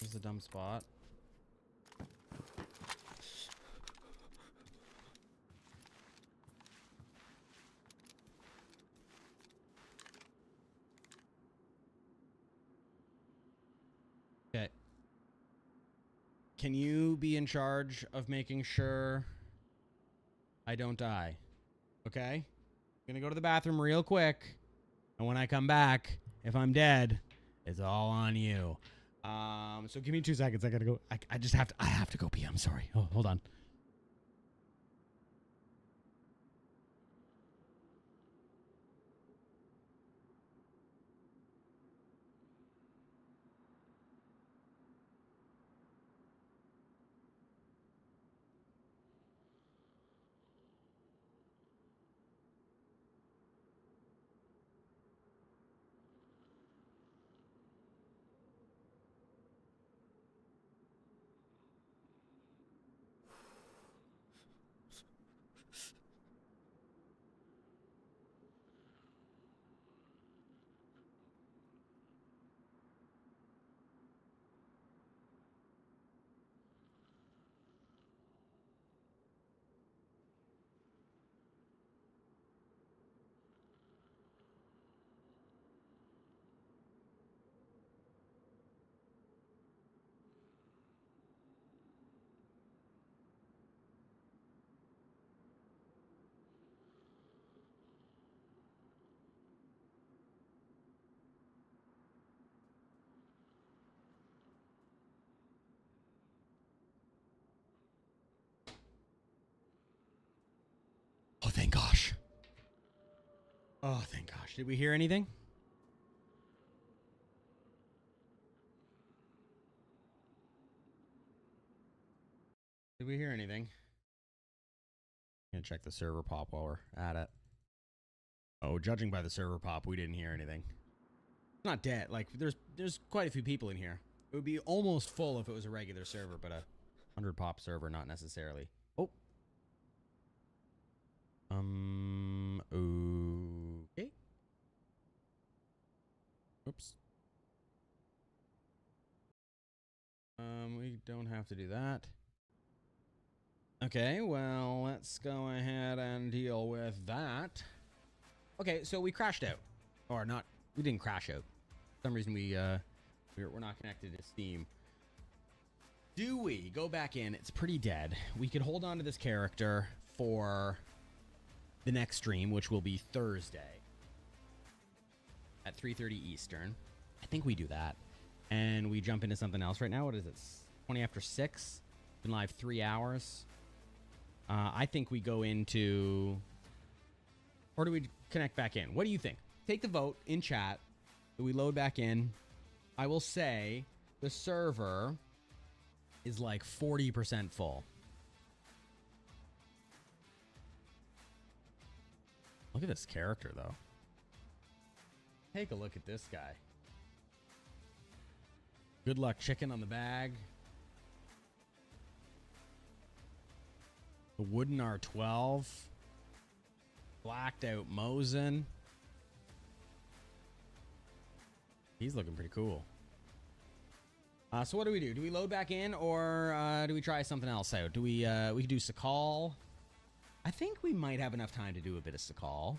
This is a dumb spot. Okay. Can you be in charge of making sure I don't die? Okay? I'm gonna go to the bathroom real quick. And when I come back, if I'm dead, it's all on you. So give me 2 seconds. I gotta go. I have to go pee. I'm sorry. Oh, hold on. Oh, thank gosh. Oh, thank gosh. Did we hear anything? Did we hear anything? Gonna check the server pop while we're at it. Oh, judging by the server pop, we didn't hear anything. It's not dead. Like, there's quite a few people in here. It would be almost full if it was a regular server, but a 100 pop server, not necessarily. Oh. Okay. Oops. We don't have to do that. Okay, well, let's go ahead and deal with that. Okay, so we crashed out. Or not, we didn't crash out. For some reason we're not connected to Steam. Do we go back in? It's pretty dead. We could hold on to this character for the next stream, which will be Thursday at 3:30 Eastern. I think we do that. And we jump into something else right now. What is it? 20 after 6. Been live 3 hours. I think we go into... Or do we connect back in? What do you think? Take the vote in chat. Do we load back in? I will say the server is like 40% full. Look at this character, though. Take a look at this guy. Good luck chicken on the bag. The wooden R12. Blacked out Mosin. He's looking pretty cool. So what do we do? Do we load back in, or do we try something else out? Do we could do Sakal. I think we might have enough time to do a bit of Sakal.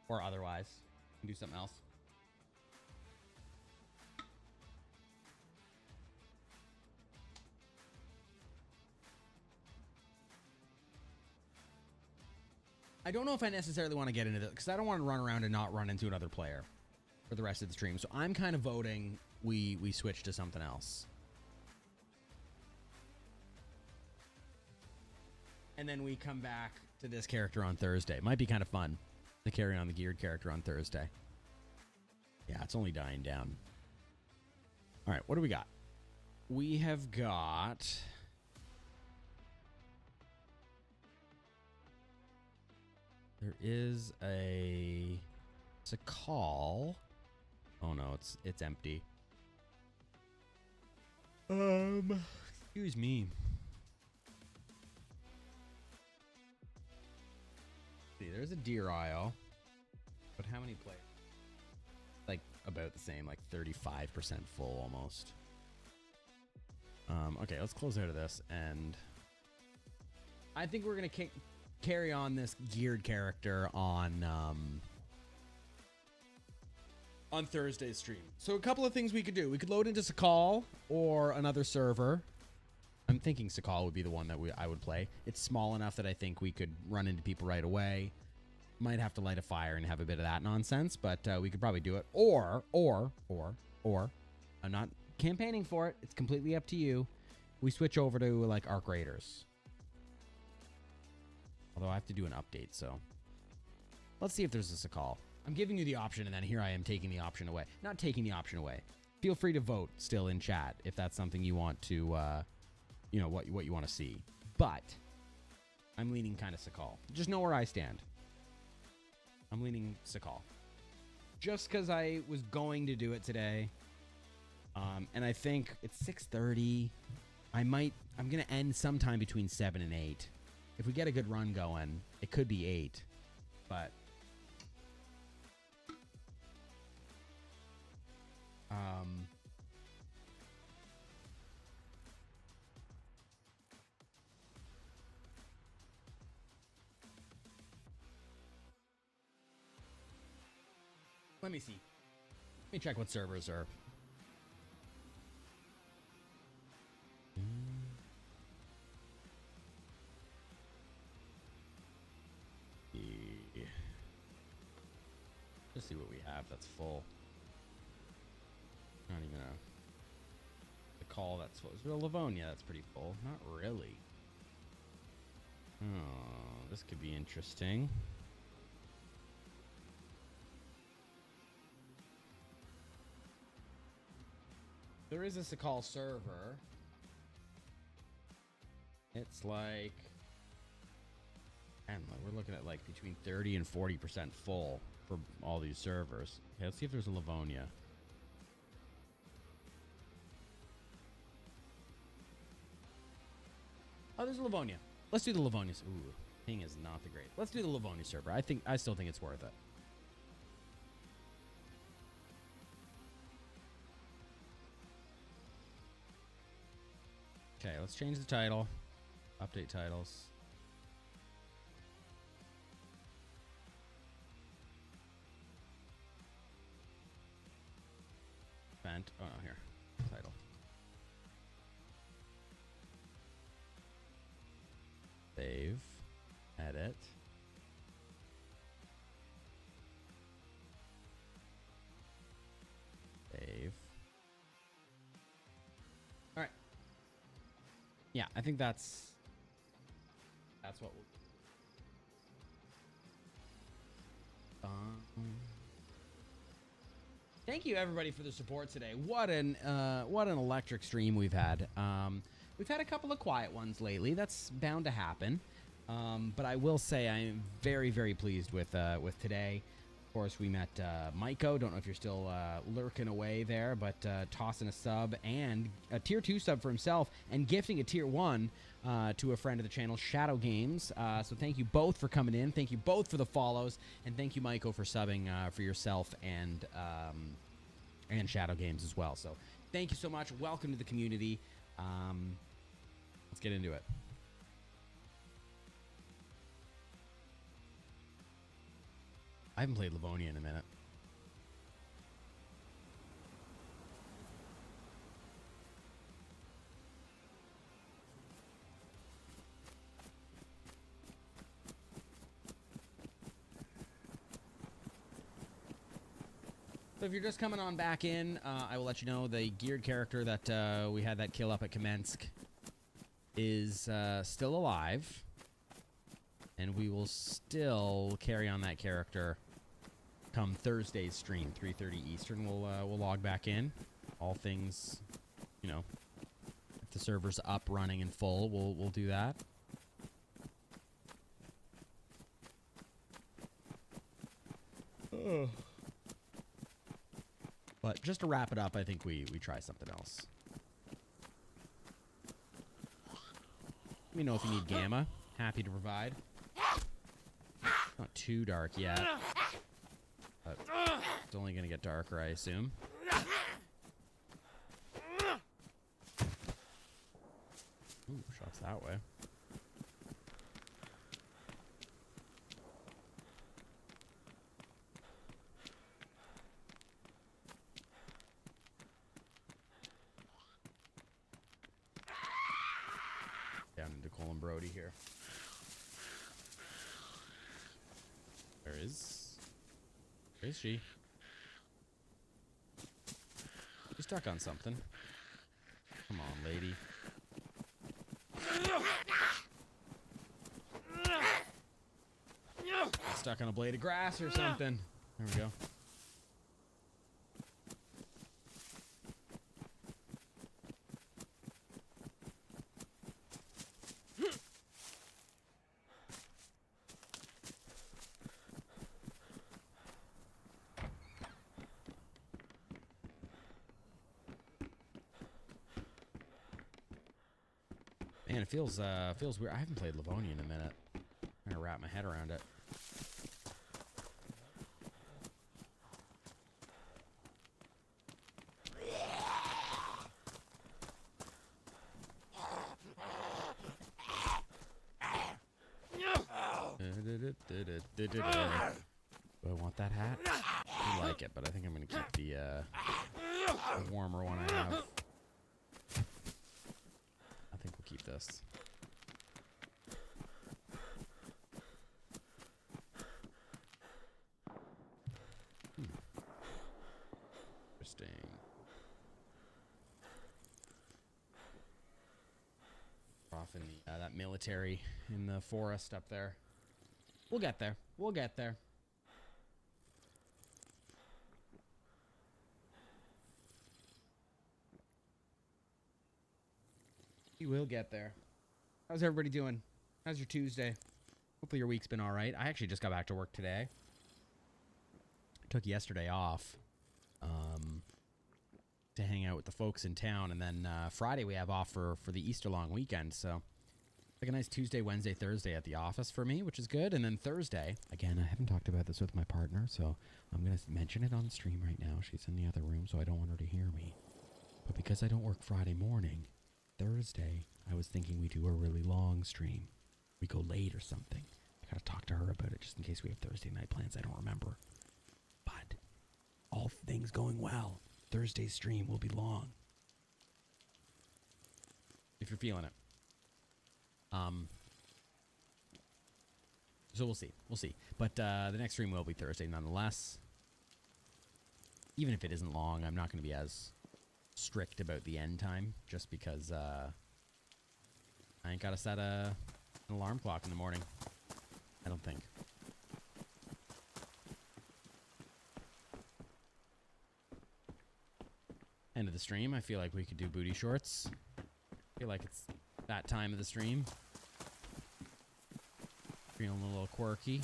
Or otherwise, we can do something else. I don't know if I necessarily want to get into this, because I don't want to run around and not run into another player for the rest of the stream. So I'm kind of voting we switch to something else. And then we come back to this character on Thursday. Might be kind of fun to carry on the geared character on Thursday. Yeah, it's only dying down. All right, what do we got? We have got... There is a... It's a call. Oh no, it's empty. Excuse me. See, there's a deer aisle. But how many players? Like about the same, like 35% full almost. Okay, let's close out of this, and I think we're gonna carry on this geared character on Thursday's stream. So a couple of things we could do. We could load into Sakal or another server. I'm thinking Sakal would be the one that I would play. It's small enough that I think we could run into people right away. Might have to light a fire and have a bit of that nonsense, but we could probably do it. Or, I'm not campaigning for it. It's completely up to you. We switch over to like Arc Raiders. Although I have to do an update, so let's see if there's a Sakal. I'm giving you the option, and then here I am taking the option away. Not taking the option away. Feel free to vote still in chat if that's something you want to, you know, what you want to see. But I'm leaning kind of Sakal. Just know where I stand. I'm leaning Sakal. Just because I was going to do it today, and I think it's 6:30. I'm going to end sometime between 7 and 8. If we get a good run going, it could be 8. But let me see. Let me check what servers are. Let's see what we have that's full. Not even the call that's full. Is there a Livonia that's pretty full? Not really. Oh, this could be interesting. There is a Sakal server. It's like, and we're looking at like between 30 and 40% full for all these servers. Okay, let's see if there's a Livonia. Oh, there's a Livonia. Let's do the Livonia. Ooh, ping is not the great. Let's do the Livonia server. I still think it's worth it. Okay, let's change the title. Update titles. Event. Oh, no, here. Title. Save. Edit. Save. All right. Yeah, I think that's what we'll Thank you everybody for the support today. What an electric stream we've had. We've had a couple of quiet ones lately. That's bound to happen. But I will say I'm very, very pleased with today. Of course, we met Maiko. Don't know if you're still lurking away there, but tossing a sub and a tier 2 sub for himself and gifting a tier 1 to a friend of the channel, Shadow Games. So thank you both for coming in. Thank you both for the follows. And thank you, Maiko, for subbing for yourself and Shadow Games as well. So thank you so much. Welcome to the community. Let's get into it. I haven't played Livonia in a minute. So if you're just coming on back in, I will let you know the geared character that we had that kill up at Kamensk is still alive. And we will still carry on that character come Thursday's stream, 3:30 Eastern. We'll log back in. All things, you know, if the server's up, running, and full, we'll do that. But just to wrap it up, I think we try something else. Let me know if you need Gamma. Happy to provide. Not too dark yet. But it's only going to get darker, I assume. Ooh, shots that way. Down into Colin Brody here. Where is she? She's stuck on something. Come on, lady. Stuck on a blade of grass or something. There we go. Man, it feels weird. I haven't played Livonia in a minute. I'm gonna wrap my head around it. Do I want that hat? I like it, but I think I'm gonna keep the warmer one I have. I think we'll keep this. Interesting. Off in the that that military in the forest up there. We'll get there. We'll get there. We will get there. How's everybody doing? How's your Tuesday? Hopefully your week's been all right. I actually just got back to work today. I took yesterday off to hang out with the folks in town, and then Friday we have off for the Easter long weekend. So like a nice Tuesday, Wednesday, Thursday at the office for me, which is good. And then Thursday, again, I haven't talked about this with my partner, so I'm going to mention it on stream right now. She's in the other room, so I don't want her to hear me. But because I don't work Friday morning, Thursday, I was thinking we do a really long stream. We go late or something. I gotta talk to her about it just in case we have Thursday night plans. I don't remember. But all things going well, Thursday's stream will be long. If you're feeling it. So we'll see. We'll see. But the next stream will be Thursday nonetheless. Even if it isn't long, I'm not going to be as strict about the end time just because I ain't got to set an alarm clock in the morning. I don't think. End of the stream. I feel like we could do booty shorts. I feel like it's that time of the stream. Feeling a little quirky.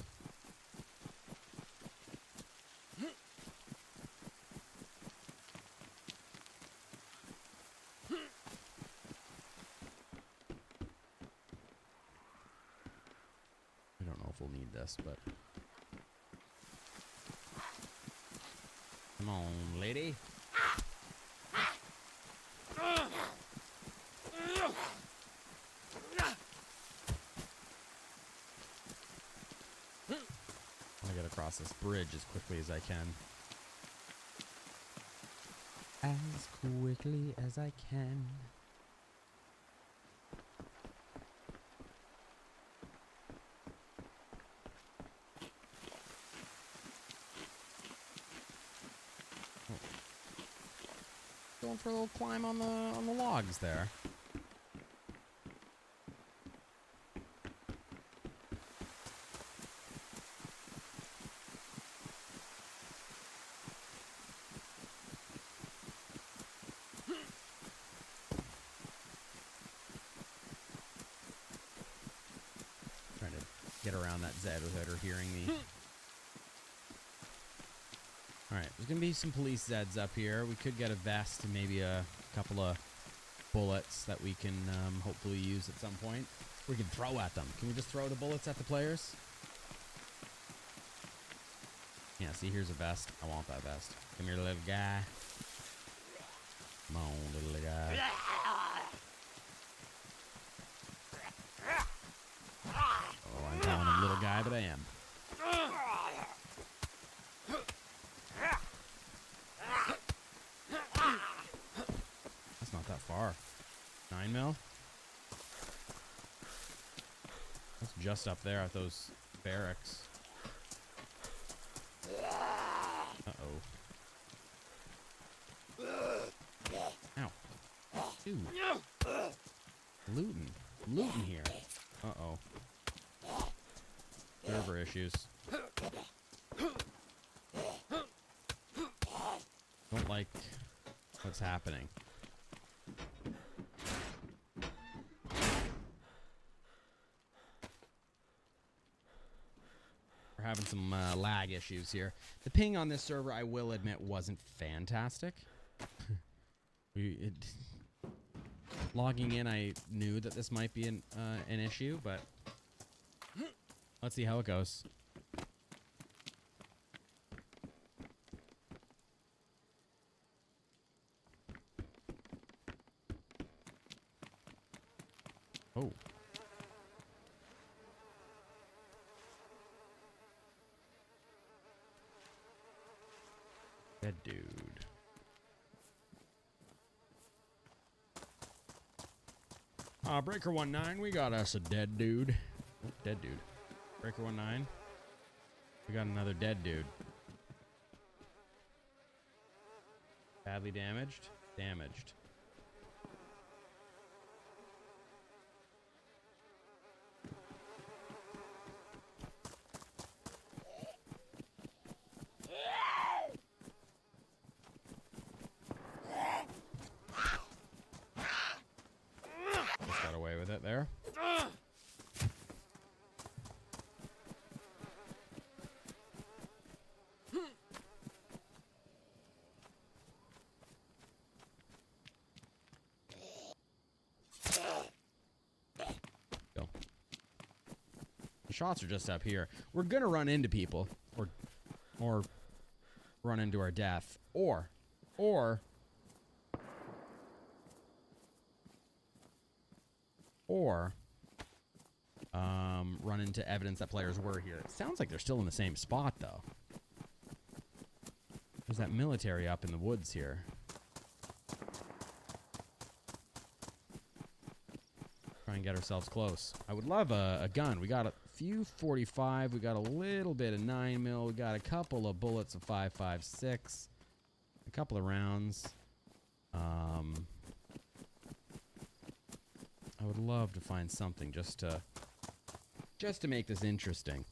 I don't know if we'll need this, but... Come on, lady. I gotta cross this bridge as quickly as I can. As quickly as I can. Oh. Going for a little climb on the logs there. Get around that Zed without her hearing me. Alright, there's going to be some police Zeds up here. We could get a vest and maybe a couple of bullets that we can hopefully use at some point. We can throw at them. Can we just throw the bullets at the players? Yeah, see, here's a vest. I want that vest. Come here, little guy. Come on, little guy. I'm calling him little guy, but I am. That's not that far. 9 mil? That's just up there at those barracks. Uh-oh. Ow. Dude. Looting here. Uh-oh. Server issues. Don't like what's happening. We're having some lag issues here. The ping on this server, I will admit, wasn't fantastic. Logging in, I knew that this might be an issue, but let's see how it goes. Oh. Dead dude. Breaker 19, we got us a dead dude. Oh, dead dude. Breaker 19. We got another dead dude. Badly damaged? Damaged. shots are just up here. We're gonna run into people, or run into our death, or run into evidence that players were here. It sounds like they're still in the same spot, though. There's that military up in the woods here. Try and get ourselves close. I would love a gun. We got a few 45. We got a little bit of 9mm. We got a couple of bullets of 5.56. A couple of rounds. I would love to find something just to make this interesting.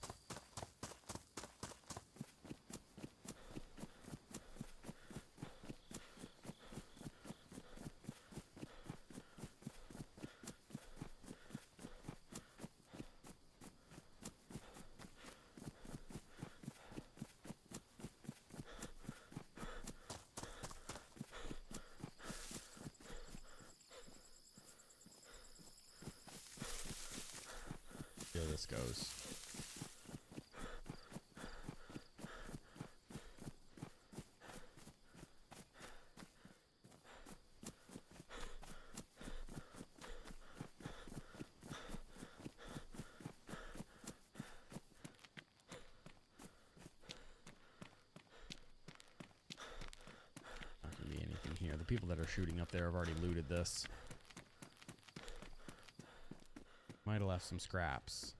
Here this goes. Not gonna be anything here. The people that are shooting up there have already looted this. Might have left some scraps.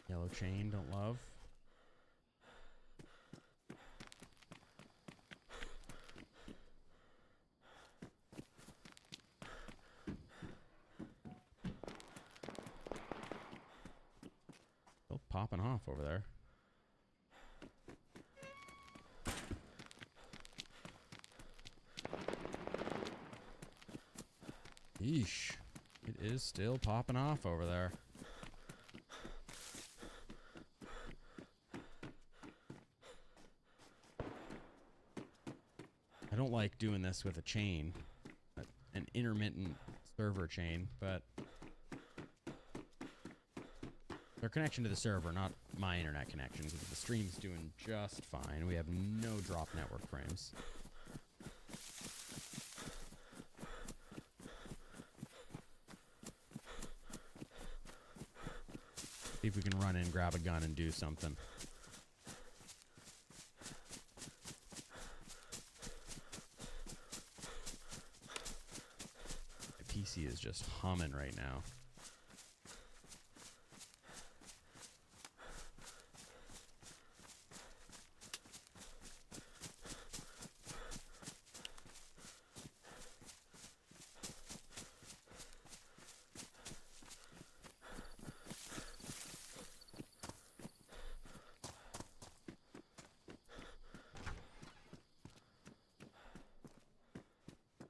Yellow chain, don't love. Still popping off over there. Yeesh. It is still popping off over there. I don't like doing this with a chain. An intermittent server chain, but their connection to the server, not my internet connection, because the stream's doing just fine. We have no drop network frames. See if we can run in, grab a gun, and do something. My PC is just humming right now.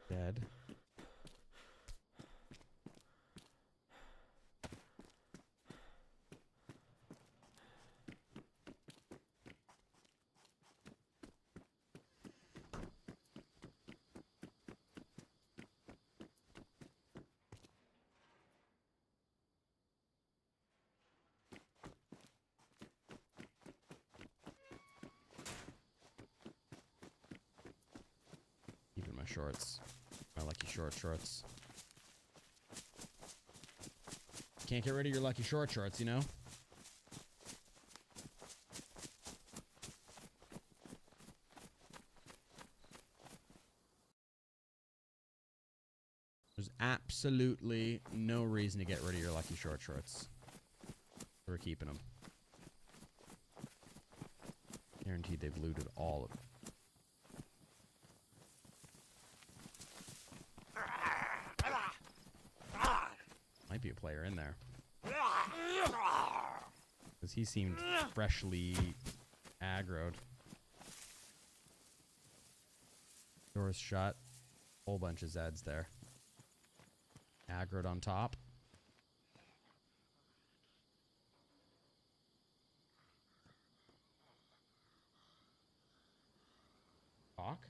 Dead. Keeping my shorts. My lucky shorts. Can't get rid of your lucky shorts, you know? There's absolutely no reason to get rid of your lucky shorts. We're keeping them. Guaranteed they've looted all of them. Might be a player in there. Because he seemed freshly aggroed. Door's shut. Whole bunch of Zeds there. Aggroed on top. Talk.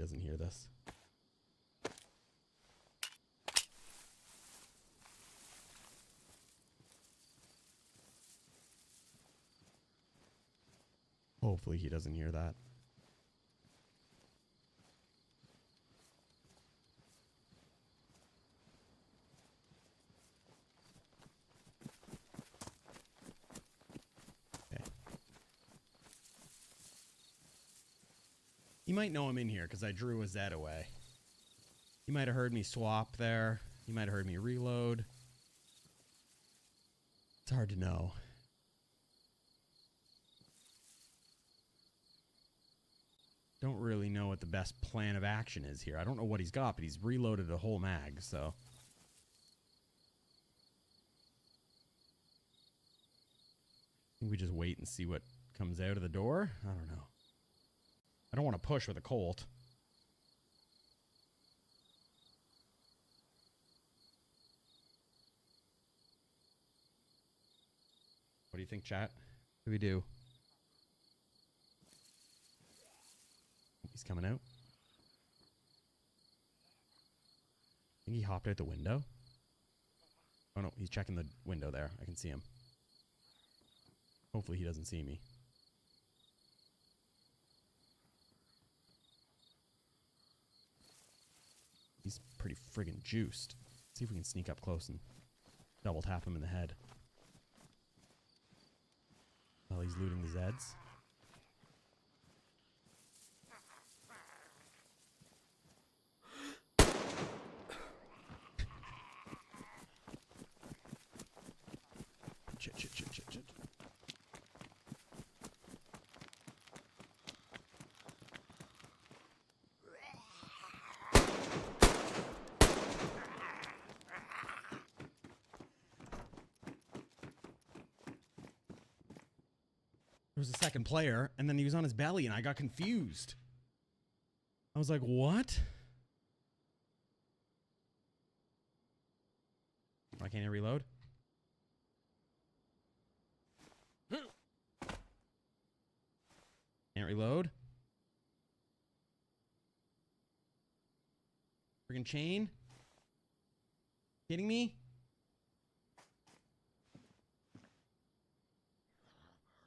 doesn't hear this. Hopefully he doesn't hear that. Okay. He might know I'm in here because I drew a Z away. He might have heard me swap there. He might have heard me reload. It's hard to know. Don't really know what the best plan of action is here. I don't know what he's got, but he's reloaded a whole mag, so. I think we just wait and see what comes out of the door. I don't know. I don't want to push with a Colt. What do you think, chat? What do we do? He's coming out. I think he hopped out the window. Oh no, he's checking the window there. I can see him. Hopefully he doesn't see me. He's pretty friggin' juiced. See if we can sneak up close and double tap him in the head. While he's looting the Zeds. Shit. There was a second player, and then he was on his belly, and I got confused. I was like, what? Why can't I reload? Can't reload. Friggin' chain? Kidding me?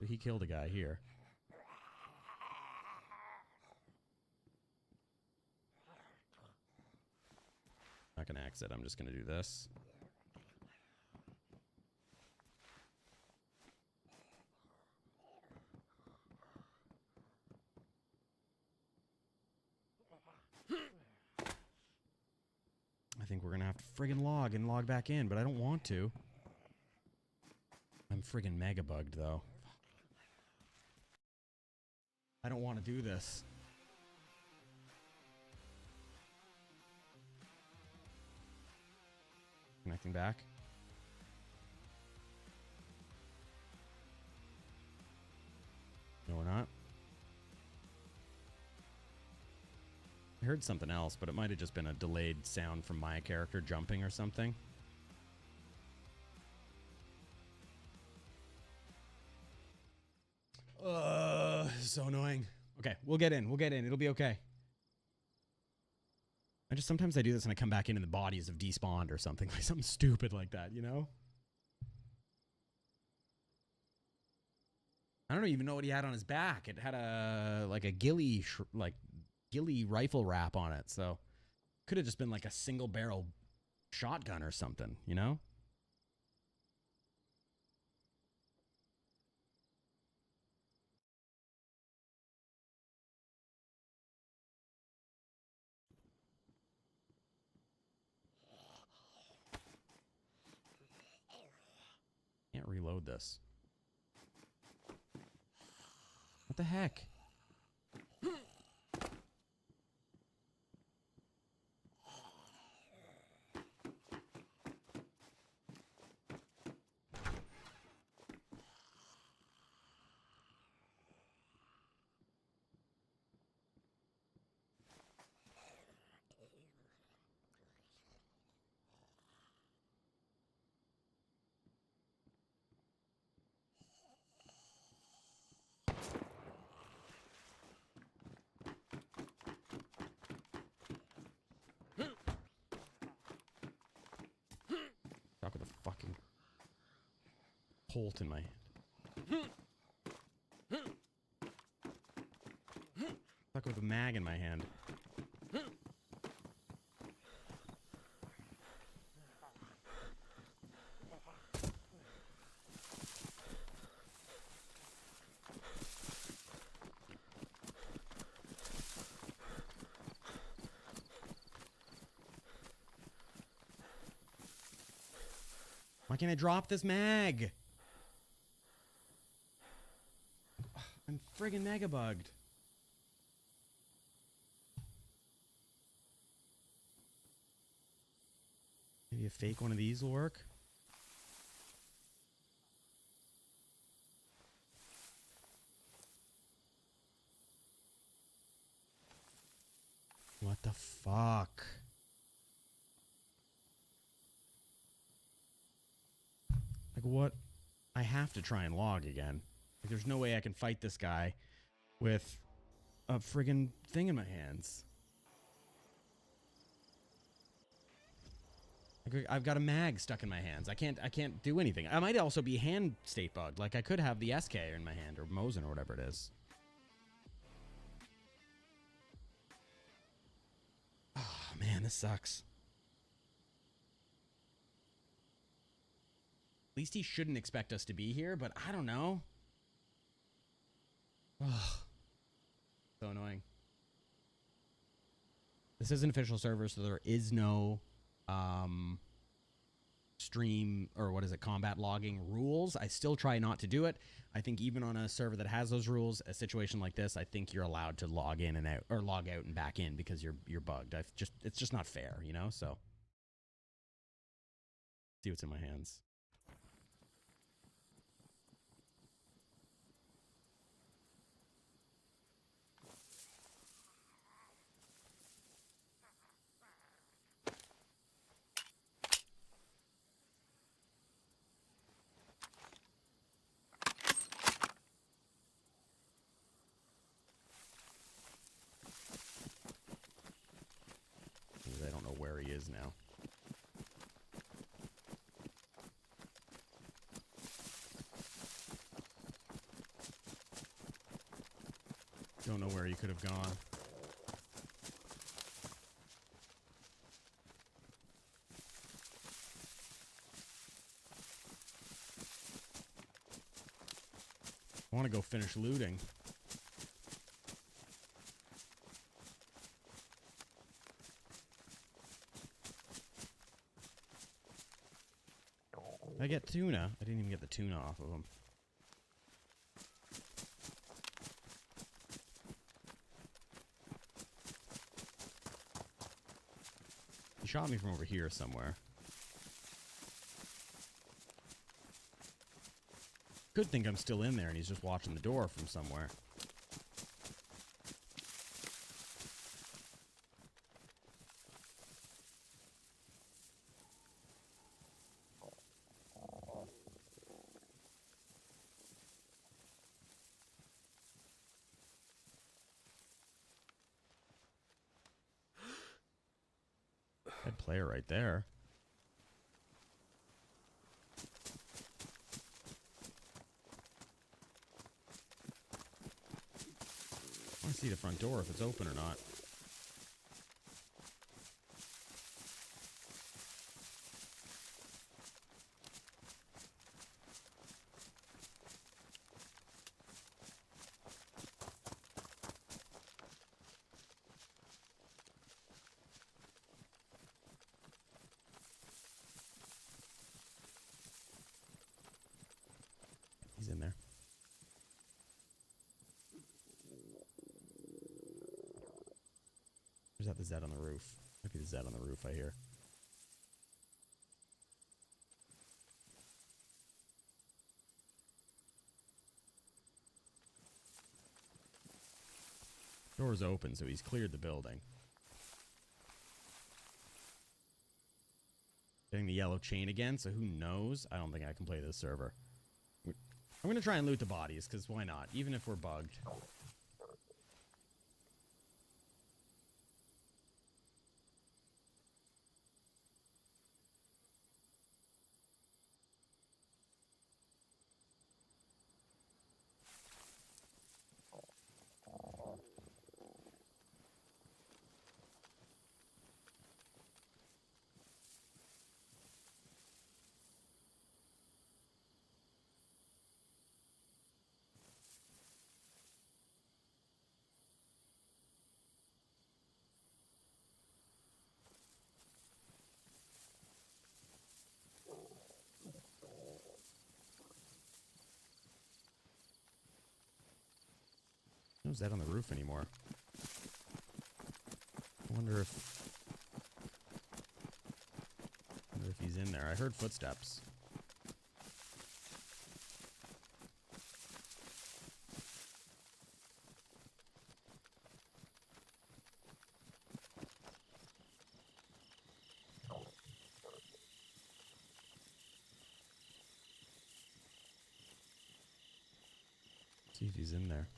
He killed a guy here. Not gonna exit. I'm just gonna do this. I think we're gonna have to friggin' log and log back in, but I don't want to. I'm friggin' mega bugged though. I don't want to do this. Connecting back. No, we're not. I heard something else, but it might have just been a delayed sound from my character jumping or something. So annoying. Okay, we'll get in. We'll get in. It'll be okay. Sometimes I do this and I come back in and the bodies have despawned or something. Like something stupid like that, you know? I don't even know what he had on his back. It had a ghillie rifle wrap on it, so could have just been like a single barrel shotgun or something, you know? Can't reload this. What the heck? fucking Colt in my hand. Stuck with a mag in my hand. Why can't I drop this mag? I'm friggin' mega bugged. Maybe a fake one of these will work. What the fuck? Like, what? I have to try and log again. Like, there's no way I can fight this guy with a friggin' thing in my hands. Like, I've got a mag stuck in my hands. I can't do anything. I might also be hand state bugged. Like, I could have the SK in my hand, or Mosin, or whatever it is. Oh, man, this sucks. At least he shouldn't expect us to be here, but I don't know. Ugh. So annoying. This is an official server, so there is no stream, or what is it, combat logging rules. I still try not to do it. I think even on a server that has those rules, a situation like this, I think you're allowed to log in and out, or log out and back in, because you're bugged. It's just not fair, you know? So see what's in my hands. I don't know where he is now. Don't know where he could have gone. I want to go finish looting. I get tuna. I didn't even get the tuna off of him. He shot me from over here somewhere. Could think I'm still in there and he's just watching the door from somewhere. Head player right there. I want to see the front door if it's open or not. He's in there. There's that the Z on the roof. Might be the Z on the roof, I hear. Door's open, so he's cleared the building. Getting the yellow chain again, so who knows? I don't think I can play this server. I'm gonna try and loot the bodies, because why not? Even if we're bugged. No Zed on the roof anymore. I wonder if he's in there. I heard footsteps. See if he's in there.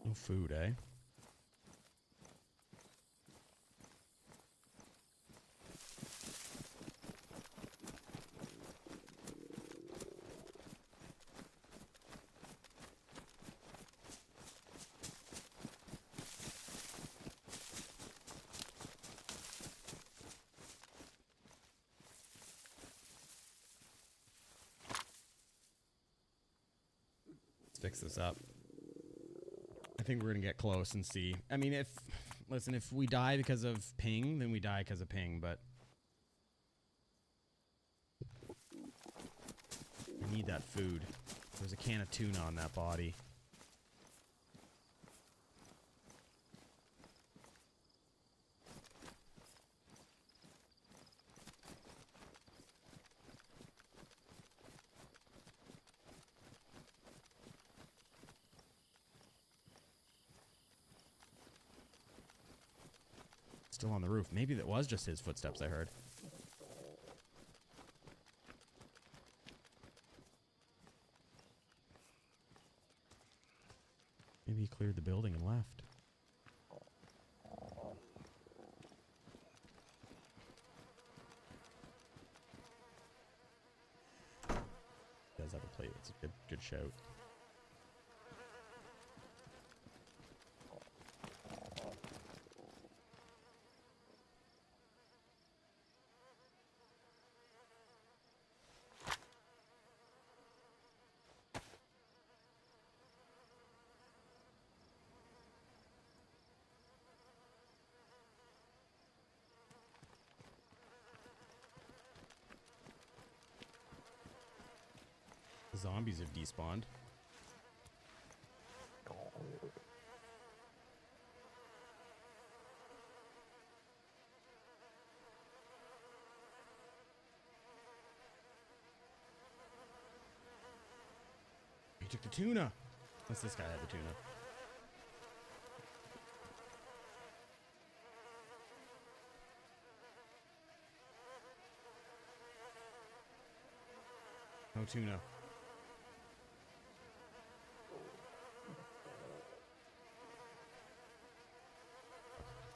No food, eh? Let's fix this up. I think we're gonna get close and see. I mean, if we die because of ping, then we die because of ping, but I need that food. There's a can of tuna on that body. Still on the roof. Maybe that was just his footsteps I heard. Maybe he cleared the building and left. He does have a plate. It's a good shout. Zombies have despawned. He took the tuna. Unless this guy had the tuna. No tuna.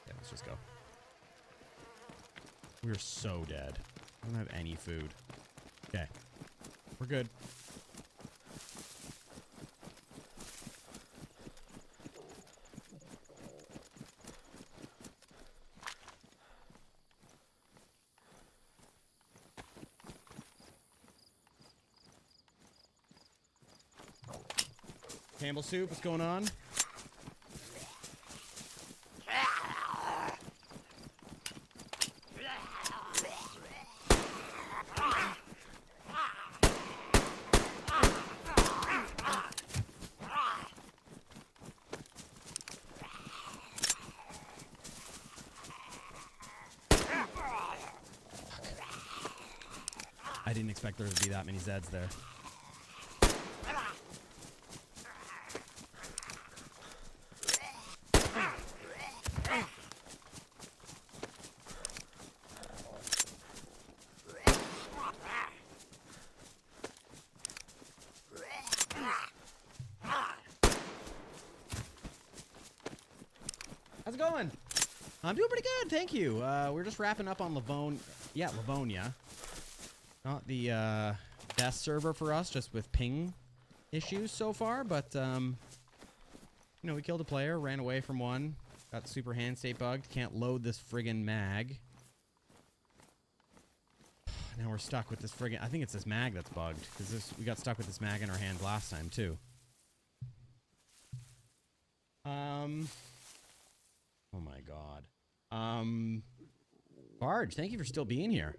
Yeah, let's just go. We're so dead. I don't have any food. Okay. We're good. Campbell soup, what's going on? I didn't expect there to be that many Zeds there. How's it going? I'm doing pretty good, thank you. We're just wrapping up on Livonia. Not the best server for us, just with ping issues so far, but you know, we killed a player, ran away from one, got super hand state bugged, can't load this friggin' mag. Now we're stuck with this friggin', I think it's this mag that's bugged, because we got stuck with this mag in our hands last time too. Oh my god. Barge, thank you for still being here.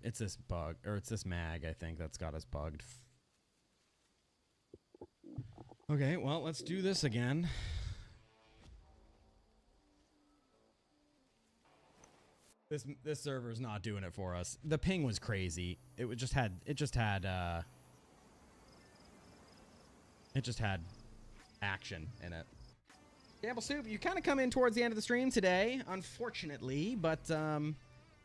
It's this bug, or it's this mag, I think, that's got us bugged. Okay, well, let's do this again. This server is not doing it for us. The ping was crazy. It just had action in it. Gamble Soup, you kind of come in towards the end of the stream today, unfortunately, but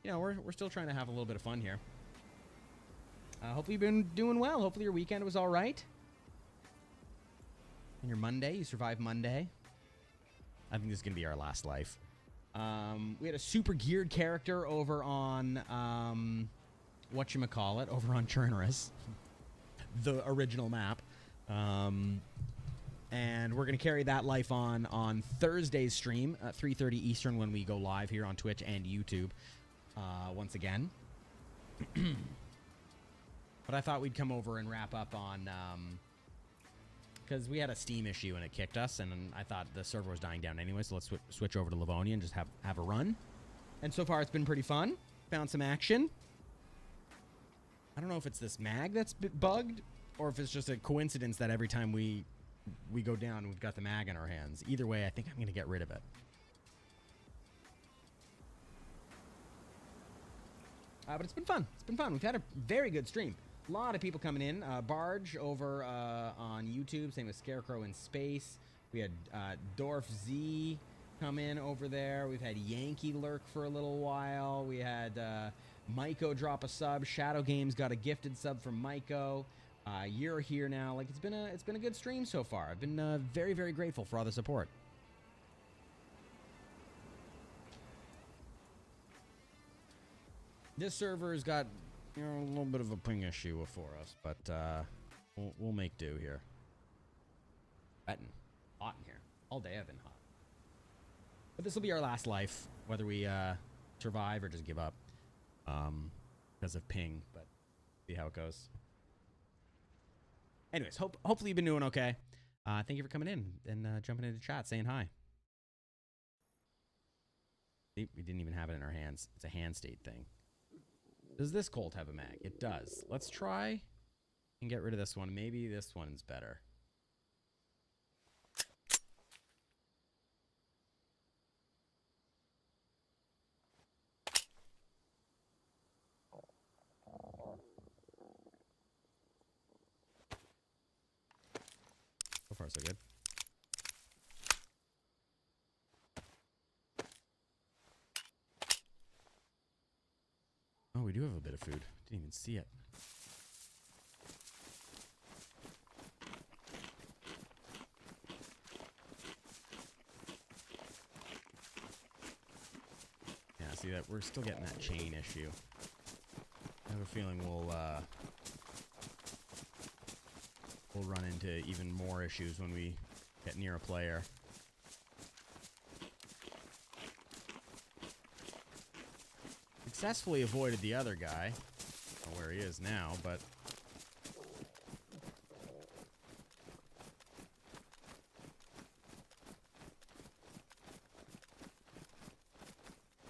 you know, we're still trying to have a little bit of fun here. Hopefully you've been doing well. Hopefully your weekend was all right. And your Monday, you survived Monday. I think this is gonna be our last life. We had a super geared character over on whatchamacallit, over on Chernarus, the original map. And we're going to carry that life on Thursday's stream at 3:30 Eastern when we go live here on Twitch and YouTube once again. But I thought we'd come over and wrap up on... because we had a Steam issue and it kicked us, and I thought the server was dying down anyway, so let's switch over to Livonia and just have a run. And so far it's been pretty fun. Found some action. I don't know if it's this mag that's bugged, or if it's just a coincidence that every time we go down, we've got the mag in our hands. Either way, I think I'm going to get rid of it. But it's been fun. It's been fun. We've had a very good stream. A lot of people coming in. Barge over on YouTube, same with Scarecrow in Space. We had Dorf Z come in over there. We've had Yankee lurk for a little while. We had Maiko drop a sub. Shadow Games got a gifted sub from Maiko. You're here now. Like, it's been a good stream so far. I've been very, very grateful for all the support. This server's got, you know, a little bit of a ping issue for us, but we'll make do here. Betting. Hot in here. All day I've been hot. But this will be our last life, whether we survive or just give up because of ping, but see how it goes. Anyways, hopefully you've been doing okay. Thank you for coming in and jumping into chat, saying hi. See, we didn't even have it in our hands. It's a hand state thing. Does this Colt have a mag? It does. Let's try and get rid of this one. Maybe this one's better. So far, so good. Oh, we do have a bit of food. Didn't even see it. Yeah, see that we're still getting that chain issue. I have a feeling we'll run into even more issues when we get near a player. Successfully avoided the other guy. I don't know where he is now, but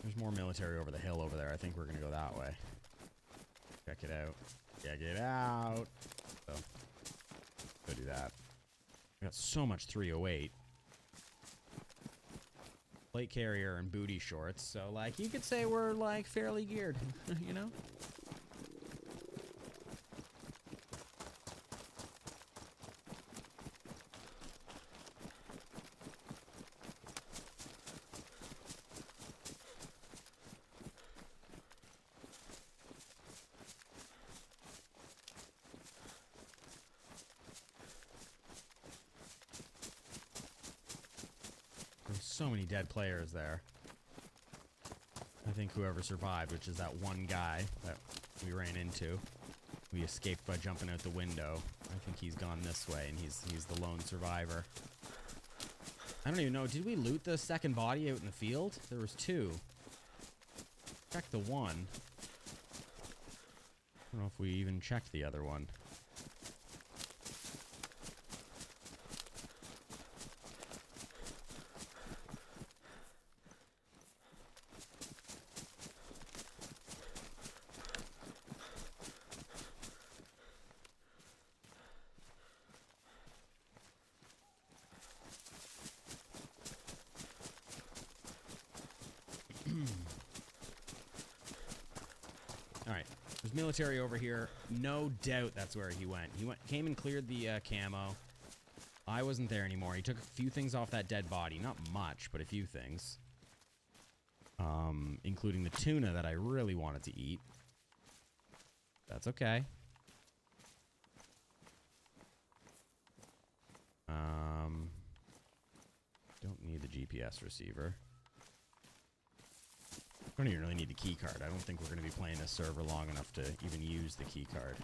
there's more military over the hill over there. I think we're gonna go that way. Check it out. Check it out. So go do that. We got so much 308. plate carrier and booty shorts. So, like, you could say we're, like, fairly geared, you know? There's so many dead players there. I think whoever survived, which is that one guy that we ran into, we escaped by jumping out the window. I think he's gone this way, and he's the lone survivor. I don't even know. Did we loot the second body out in the field? There was two. Check the one. I don't know if we even checked the other one. Alright, there's military over here. No doubt that's where he went. He came and cleared the camo. I wasn't there anymore. He took a few things off that dead body. Not much, but a few things. Including the tuna that I really wanted to eat. That's okay. Don't need the GPS receiver. I don't even really need the key card. I don't think we're going to be playing this server long enough to even use the key card.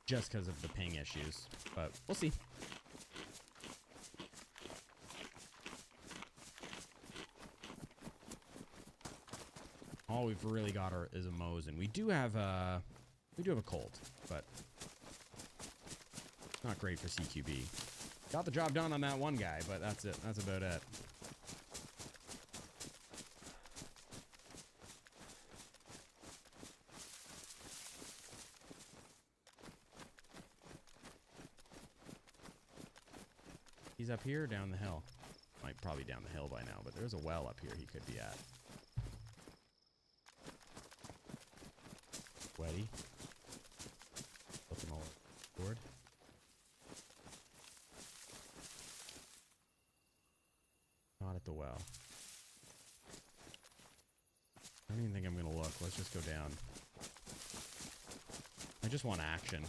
Just because of the ping issues, but we'll see. All we've really got is a Mosin. We do have a Colt, but not great for CQB. Got the job done on that one guy, but that's it. That's about it. He's up here or down the hill? Might probably down the hill by now, but there's a well up here he could be at. Wetty. Looking all board. Not at the well. I don't even think I'm gonna look. Let's just go down. I just want action.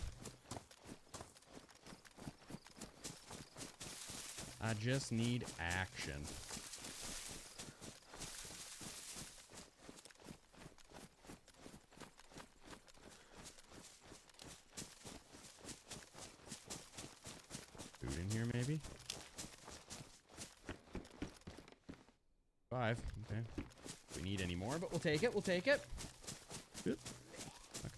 I just need action. Food in here, maybe? 5. Okay. If we need any more, but we'll take it. We'll take it. Good. Okay.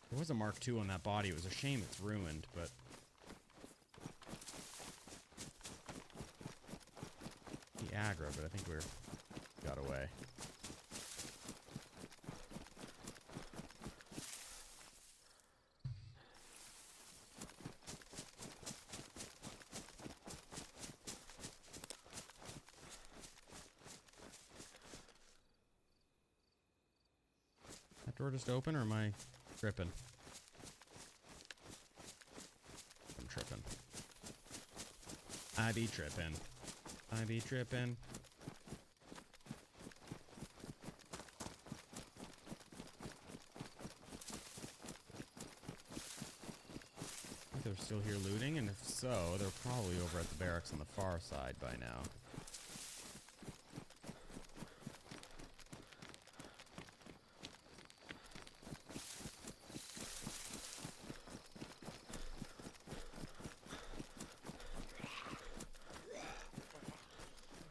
There was a Mark II on that body. It was a shame it's ruined, but... The aggro, but I think got away. That door just open, or am I tripping? I'm tripping. I be tripping. I be tripping. I think they're still here looting, and if so, they're probably over at the barracks on the far side by now.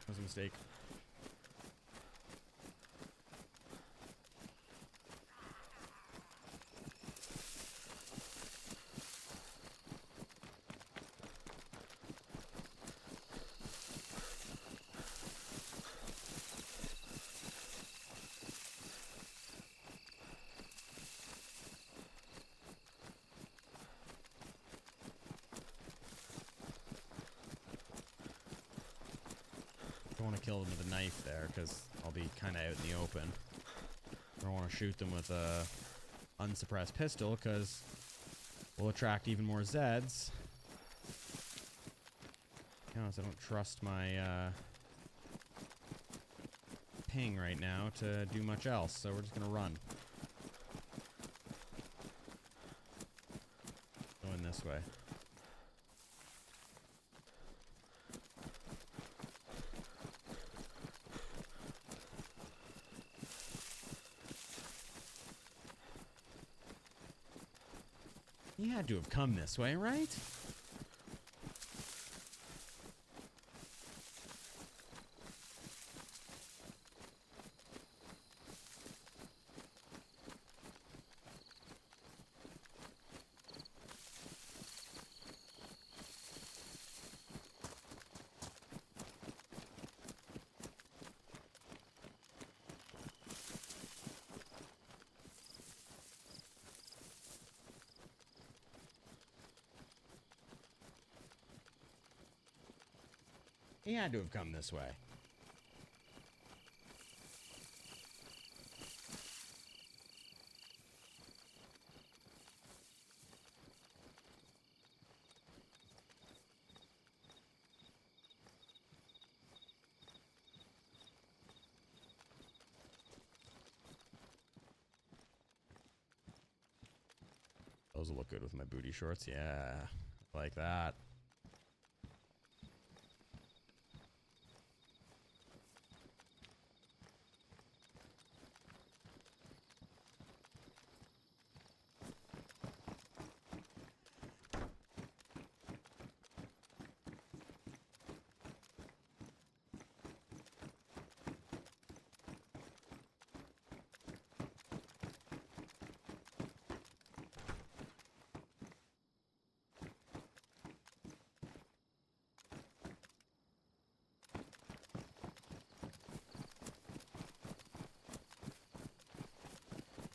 That was a mistake. don't want to kill them with a knife there because I'll be kind of out in the open. I don't want to shoot them with a unsuppressed pistol because we'll attract even more Zeds. To be honest, I don't trust my ping right now to do much else, so we're just gonna run. Going this way. He had to have come this way, right? He had to have come this way. Those will look good with my booty shorts. Yeah, like that.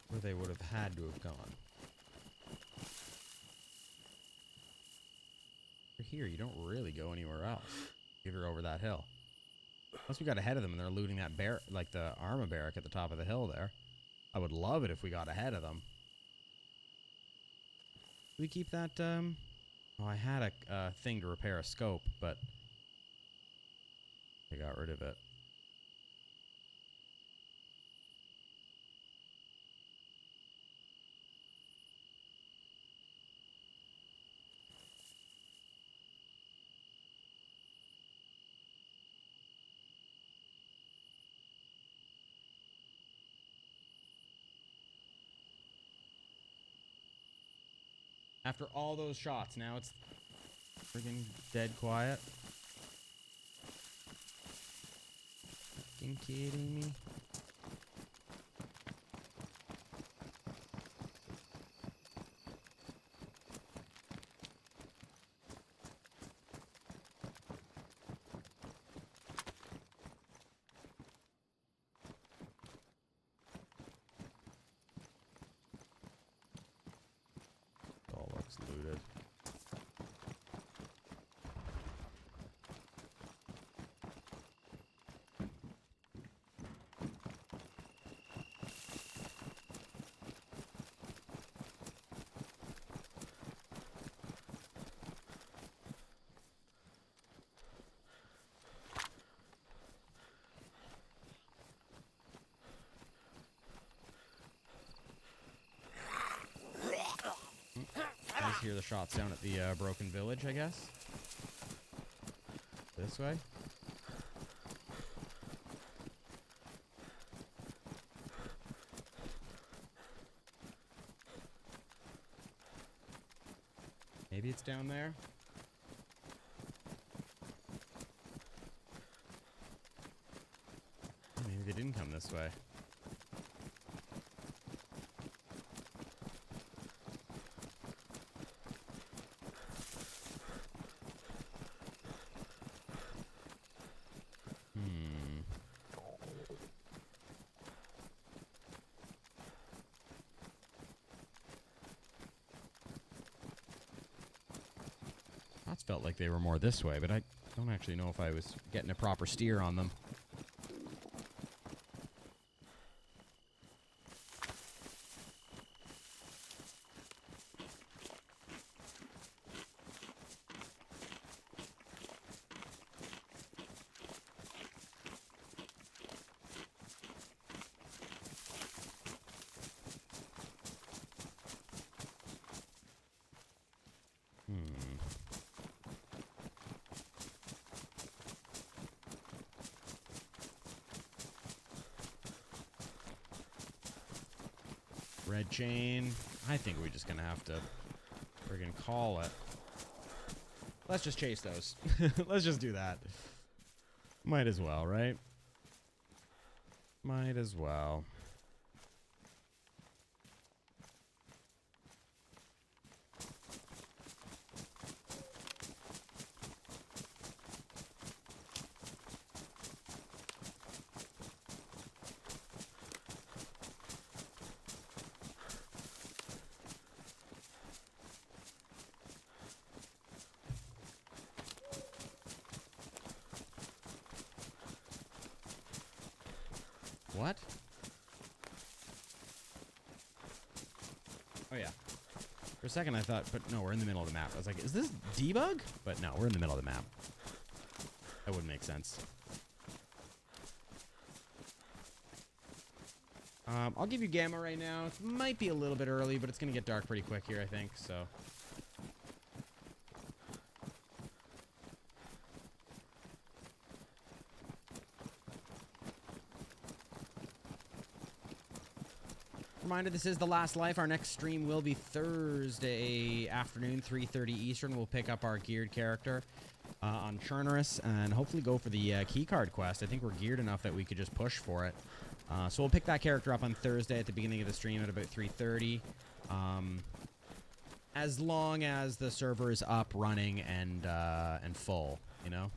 Where they would have had to have gone. You're here, you don't really go anywhere else. If you're over that hill. Once we got ahead of them and they're looting that like the Arma barrack at the top of the hill there. I would love it if we got ahead of them. Do we keep that, Oh, I had a thing to repair a scope, but I got rid of it. After all those shots, now it's freaking dead quiet. Fucking kidding me? All looks looted. Guys hear the shots down at the broken village, I guess. This way. Maybe it's down there. Maybe they didn't come this way. felt like they were more this way, but I don't actually know if I was getting a proper steer on them. Red chain. I think we're just gonna have to friggin' call it. Let's just chase those. Let's just do that. Might as well, right? Might as well. What? Oh, yeah. For a second, I thought, but no, we're in the middle of the map. I was like, is this debug? But no, we're in the middle of the map. That wouldn't make sense. I'll give you gamma right now. It might be a little bit early, but it's going to get dark pretty quick here, I think, so... Reminder, this is The Last Life. Our next stream will be Thursday afternoon, 3:30 Eastern. We'll pick up our geared character on Churnerus and hopefully go for the keycard quest. I think we're geared enough that we could just push for it. So we'll pick that character up on Thursday at the beginning of the stream at about 3:30. As long as the server is up, running, and full, you know?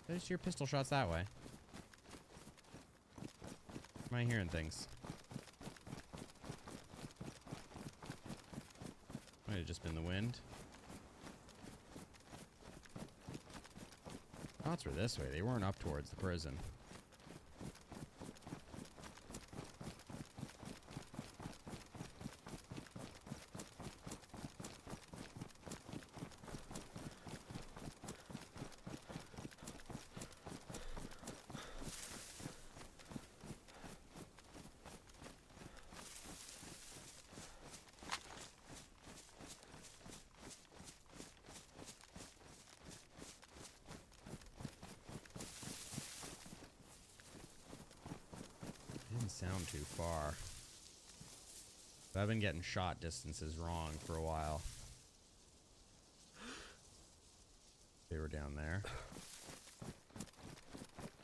There's your pistol shots that way. Am I hearing things? Might have just been the wind. Shots were this way. They weren't up towards the prison. Sound too far. But I've been getting shot distances wrong for a while. They were down there.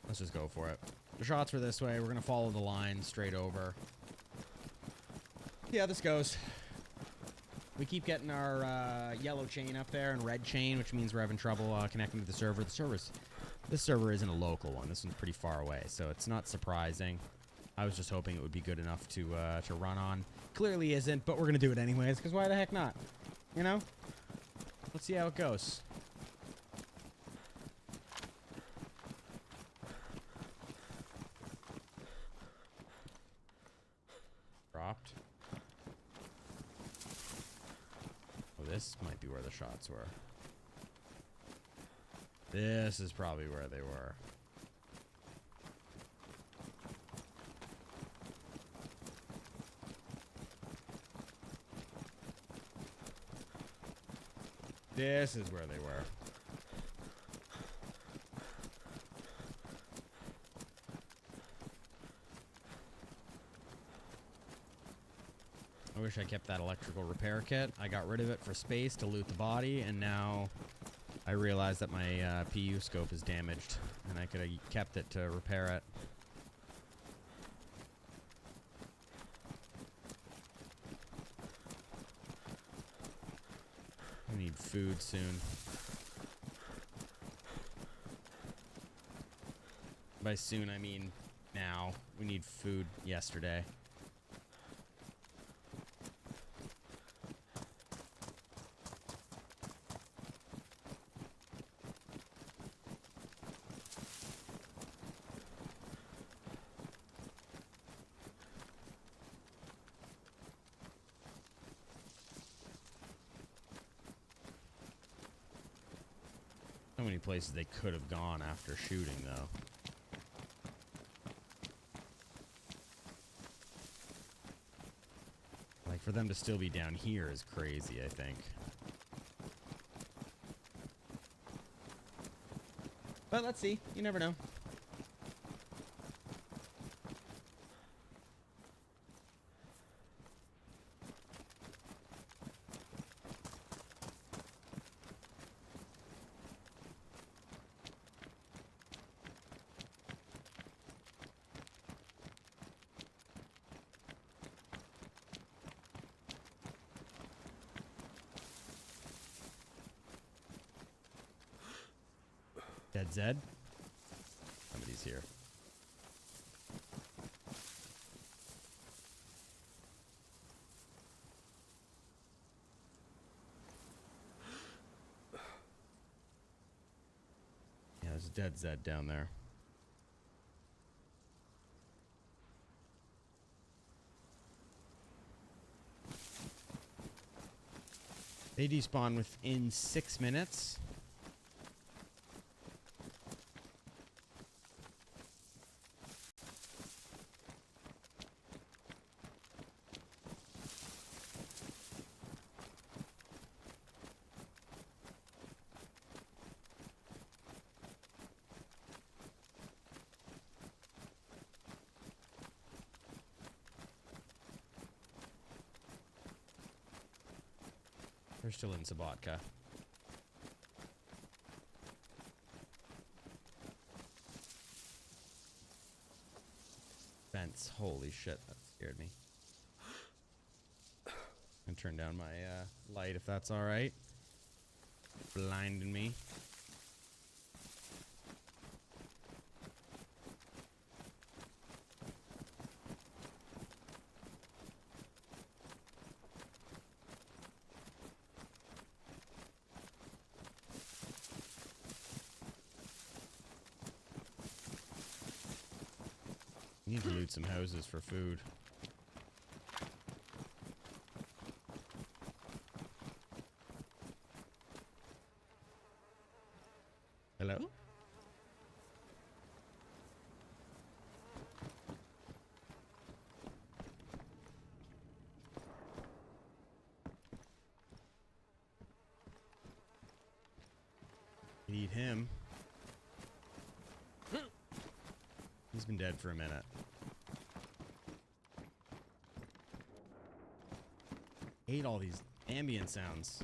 Let's just go for it. The shots were this way. We're gonna follow the line straight over. Yeah, this goes. We keep getting our yellow chain up there and red chain, which means we're having trouble connecting to the server. This server isn't a local one. This one's pretty far away, so it's not surprising. I was just hoping it would be good enough to run on. Clearly isn't, but we're going to do it anyways, because why the heck not? You know? Let's see how it goes. Dropped. Oh, this might be where the shots were. This is probably where they were. This is where they were. I wish I kept that electrical repair kit. I got rid of it for space to loot the body, and now I realize that my PU scope is damaged, and I could have kept it to repair it. I need food soon. By soon, I mean now. We need food yesterday. many places they could have gone after shooting, though. Like, for them to still be down here is crazy, I think. But let's see. You never know. DayZ? Somebody's here. Yeah, there's a DayZ down there. They despawn within 6 minutes. We're still in Sabatka. Fence. Holy shit, that scared me. And turn down my light if that's alright. Blinding me. Need to loot some houses for food. Hello? Eat him. He's been dead for a minute. Hate all these ambient sounds.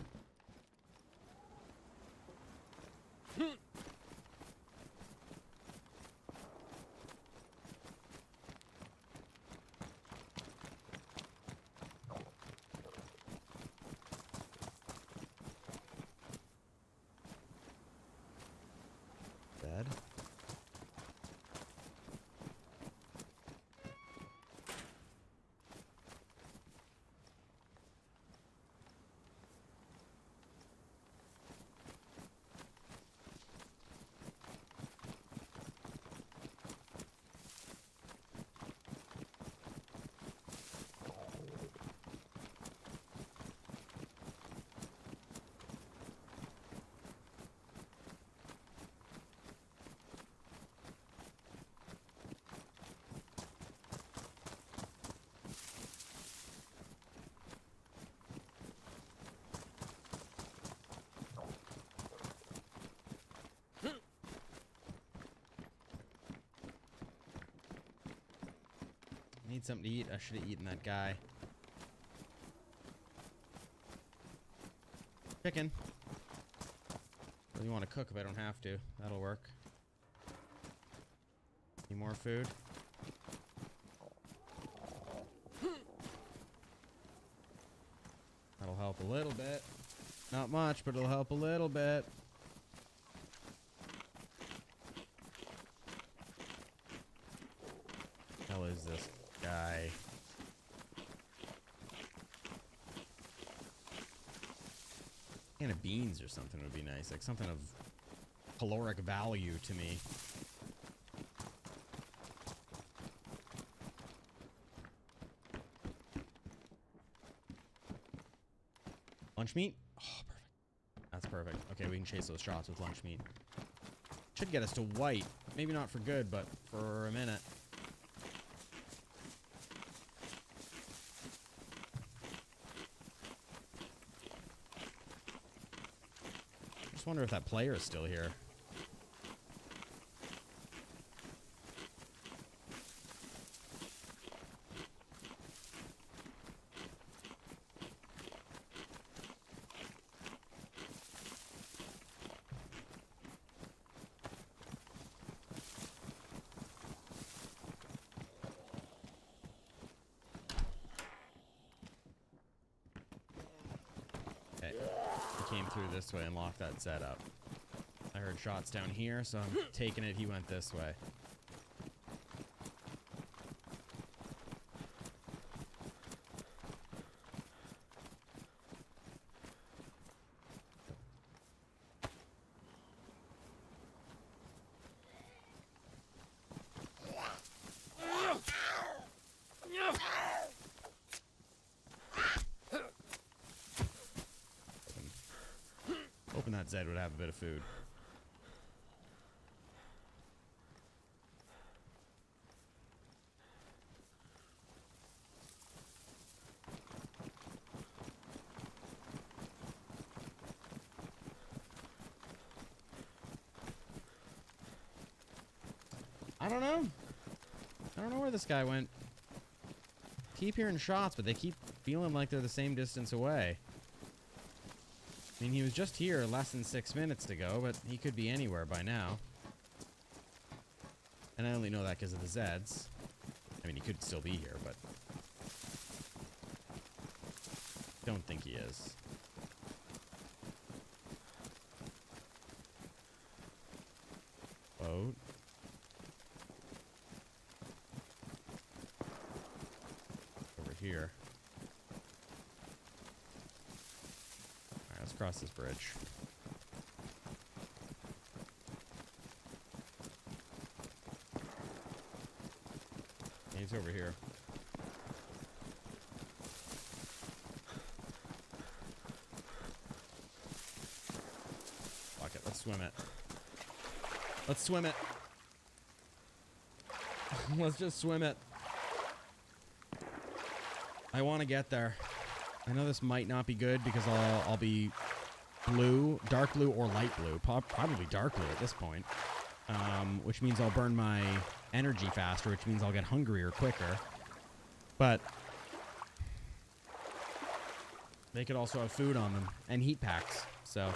Dead. Need something to eat. I should have eaten that guy. Chicken. Really want to cook if I don't have to. That'll work. Need more food? That'll help a little bit. Not much, but it'll help a little bit. Hell is this guy? Can of beans or something would be nice, like something of caloric value to me. Lunch meat? Oh, perfect. That's perfect. Okay, we can chase those shots with lunch meat. Should get us to white. Maybe not for good, but for a minute. Just wonder if that player is still here. Okay, he came through this way and locked that set up. I heard shots down here, so I'm taking it he went this way. Hoping that Zed would have a bit of food. I don't know. I don't know where this guy went. Keep hearing shots, but they keep feeling like they're the same distance away. I mean, he was just here less than 6 minutes ago, but he could be anywhere by now. And I only know that because of the Zeds. I mean, he could still be here, but don't think he is. Boat. Over here. Alright, let's cross this bridge. He's over here. Fuck it, let's swim it. Let's swim it. Let's just swim it. I want to get there. I know this might not be good because I'll be blue, dark blue or light blue. Probably dark blue at this point. Which means I'll burn my energy faster, which means I'll get hungrier quicker. But they could also have food on them and heat packs. So,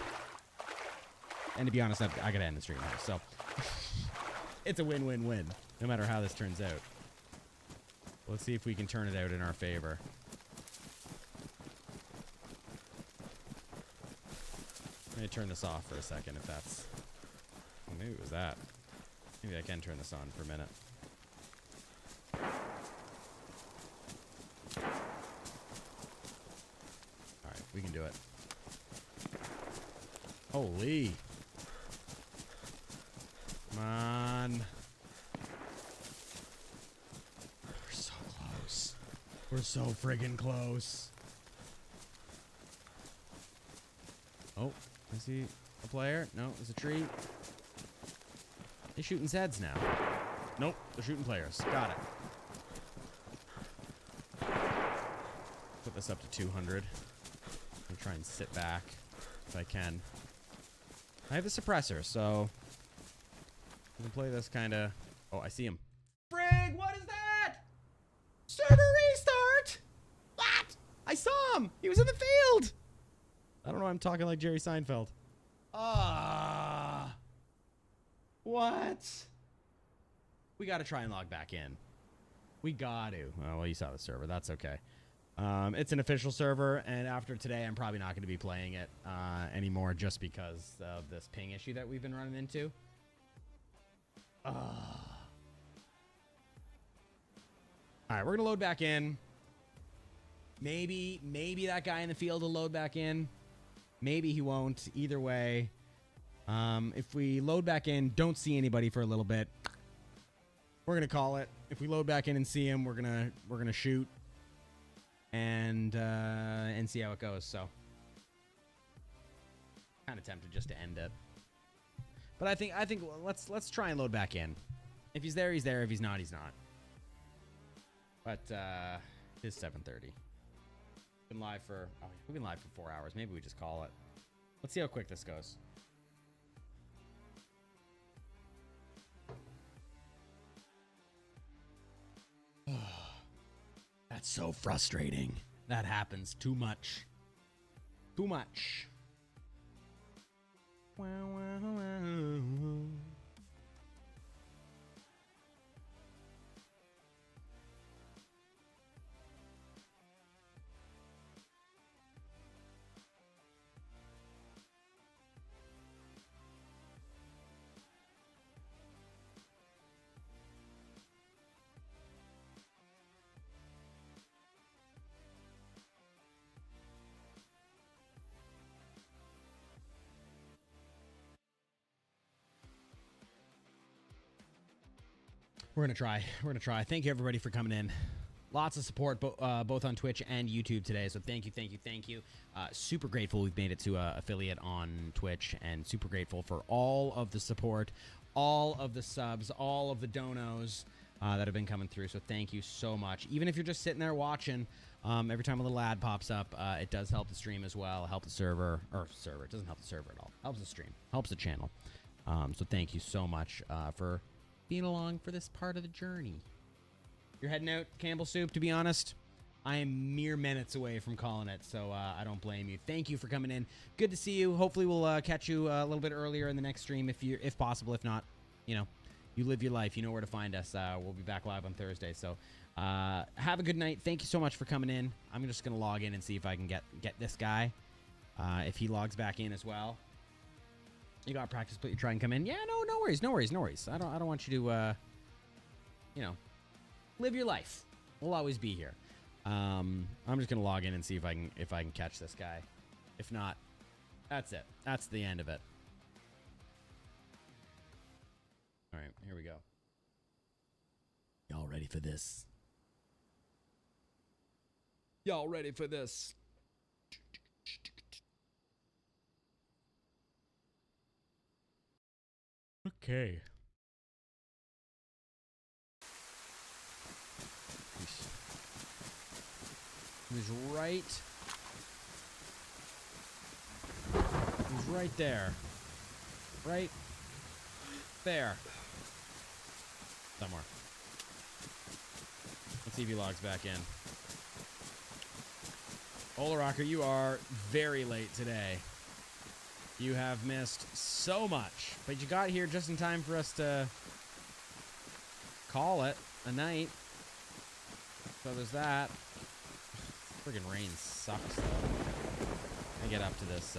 and to be honest, I gotta end the stream now. So it's a win-win-win, no matter how this turns out. Let's see if we can turn it out in our favor. Let me turn this off for a second, if that's... Well, maybe it was that. Maybe I can turn this on for a minute. Alright, we can do it. Holy! Come on! We're so close. We're so friggin' close. Oh, I see a player. No, it's a tree. They're shooting Zeds now. Nope, they're shooting players. Got it. Put this up to 200. I'm try and sit back if I can. I have the suppressor, so I can play this kind of... Oh, I see him. Frig, what is that? Server restart! What? I saw him! He was in the field! I don't know, I'm talking like Jerry Seinfeld. What? We got to try and log back in. We got to. Oh, well, you saw the server. That's okay. It's an official server, and after today, I'm probably not going to be playing it anymore just because of this ping issue that we've been running into. All right, we're going to load back in. Maybe that guy in the field will load back in. Maybe he won't. Either way. If we load back in, don't see anybody for a little bit, we're gonna call it. If we load back in and see him, we're gonna shoot and see how it goes. So Kind of tempted just to end it. But I think let's try and load back in. If he's there, he's there. If he's not, he's not. But it is 7:30. Been live for we've been live for 4 hours. Maybe we just call it. Let's see how quick this goes. That's so frustrating. That happens too much. Too much. Wow, wow, wow. We're going to try. We're going to try. Thank you, everybody, for coming in. Lots of support, both on Twitch and YouTube today. So thank you, thank you, thank you. Super grateful we've made it to affiliate on Twitch, and super grateful for all of the support, all of the subs, all of the donos that have been coming through. So thank you so much. Even if you're just sitting there watching, every time a little ad pops up, it does help the stream as well, help the server. It doesn't help the server at all. Helps the stream, helps the channel. So thank you so much for being along for this part of the journey. You're heading out, Campbell Soup. To be honest, I am mere minutes away from calling it, so I don't blame you. Thank you for coming in. Good to see you. Hopefully, we'll catch you a little bit earlier in the next stream, if possible. If not, you live your life. You know where to find us. We'll be back live on Thursday. So, have a good night. Thank you so much for coming in. I'm just gonna log in and see if I can get this guy. If he logs back in as well. You got practice, but you try and come in. Yeah, no worries, no worries, no worries. I don't want you to, live your life. We'll always be here. I'm just gonna log in and see if I can catch this guy. If not, that's it. That's the end of it. All right, here we go. Y'all ready for this? Y'all ready for this? Okay. He's right there. Right there. Somewhere. Let's see if he logs back in. Ola Rocker, you are very late today. You have missed so much, but you got here just in time for us to call it a night. So there's that. Friggin' rain sucks, though. I get up to this,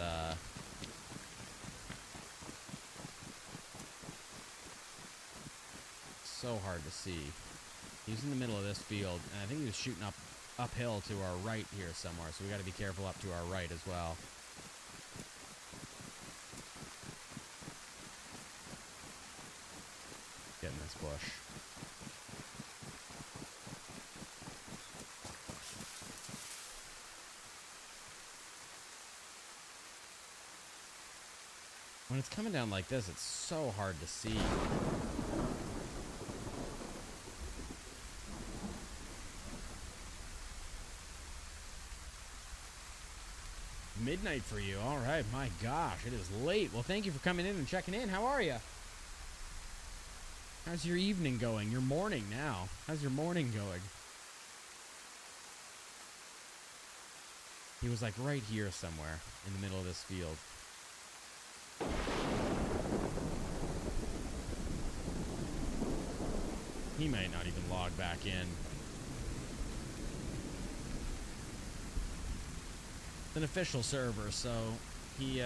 so hard to see. He's in the middle of this field, and I think he was shooting uphill to our right here somewhere, so we got to be careful up to our right as well. Get in this bush. When it's coming down like this, it's so hard to see. Midnight for you. All right, my gosh, it is late. Well, thank you for coming in and checking in. How are you? How's your evening going? Your morning now. How's your morning going? He was like right here somewhere in the middle of this field. He might not even log back in. It's an official server, so he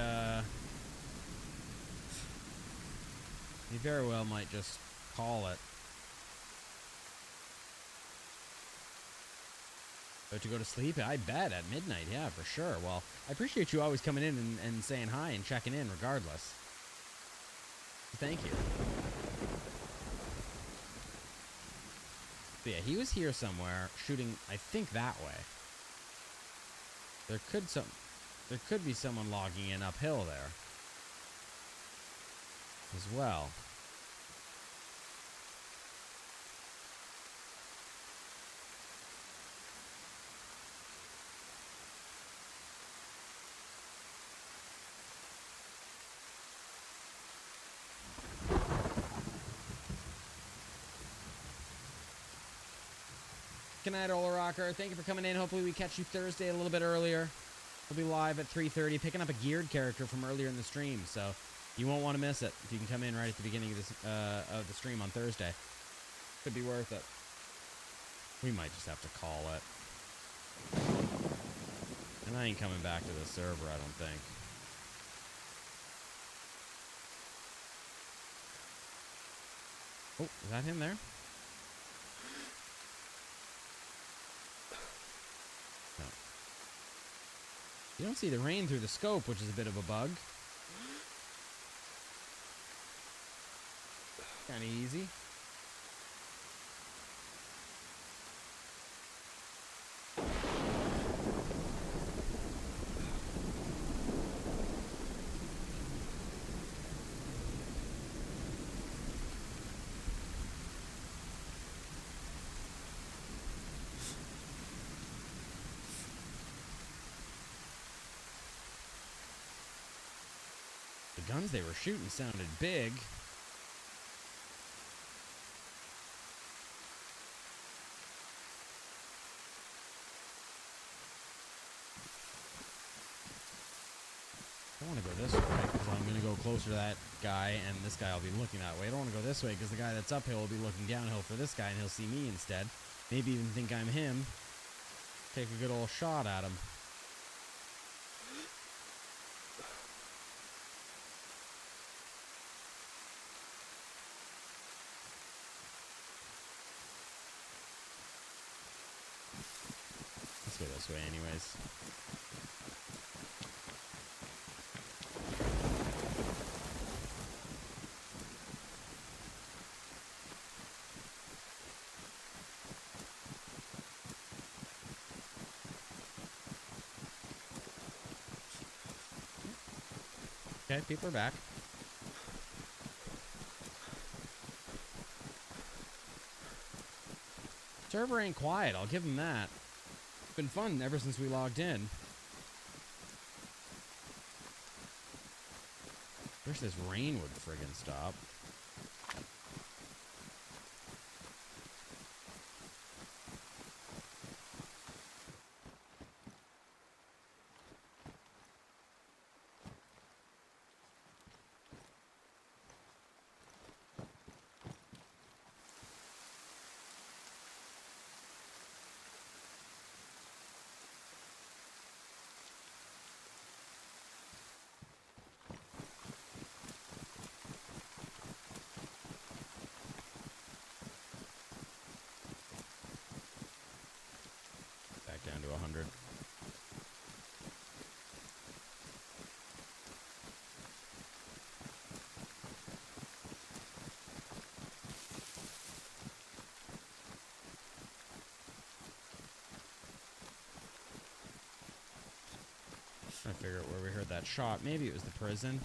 very well might just call it. But to go to sleep? I bet at midnight, yeah, for sure. Well, I appreciate you always coming in and saying hi and checking in regardless. Thank you. But yeah, he was here somewhere shooting, I think, that way. There could be someone logging in uphill there. as well. Good night, Ola Rocker. Thank you for coming in. Hopefully we catch you Thursday a little bit earlier. We'll be live at 3:30, picking up a geared character from earlier in the stream, so you won't want to miss it if you can come in right at the beginning of this of the stream on Thursday. Could be worth it. We might just have to call it. And I ain't coming back to the server, I don't think. Oh, is that him there? No. You don't see the rain through the scope, which is a bit of a bug. Kinda easy. The guns they were shooting sounded big. I don't want to go this way because I'm going to go closer to that guy, and this guy will be looking that way. I don't want to go this way because the guy that's uphill will be looking downhill for this guy, and he'll see me instead. Maybe even think I'm him. Take a good old shot at him. Let's go this way anyways. Okay, people are back. Server ain't quiet, I'll give them that. It's been fun ever since we logged in. Wish this rain would friggin' stop. Back down to 100. Trying to figure out where we heard that shot. Maybe it was the prison.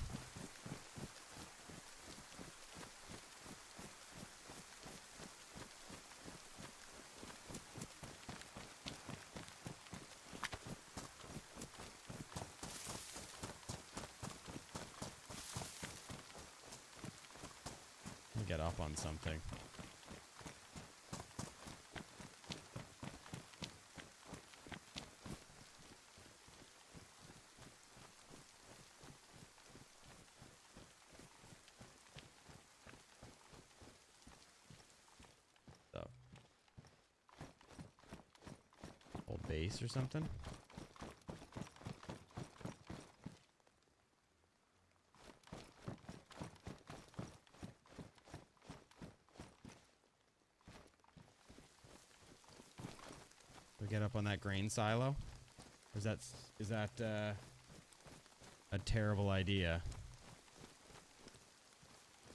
Let me get up on something. So. Old base or something? We get up on that grain silo? Or is that a terrible idea?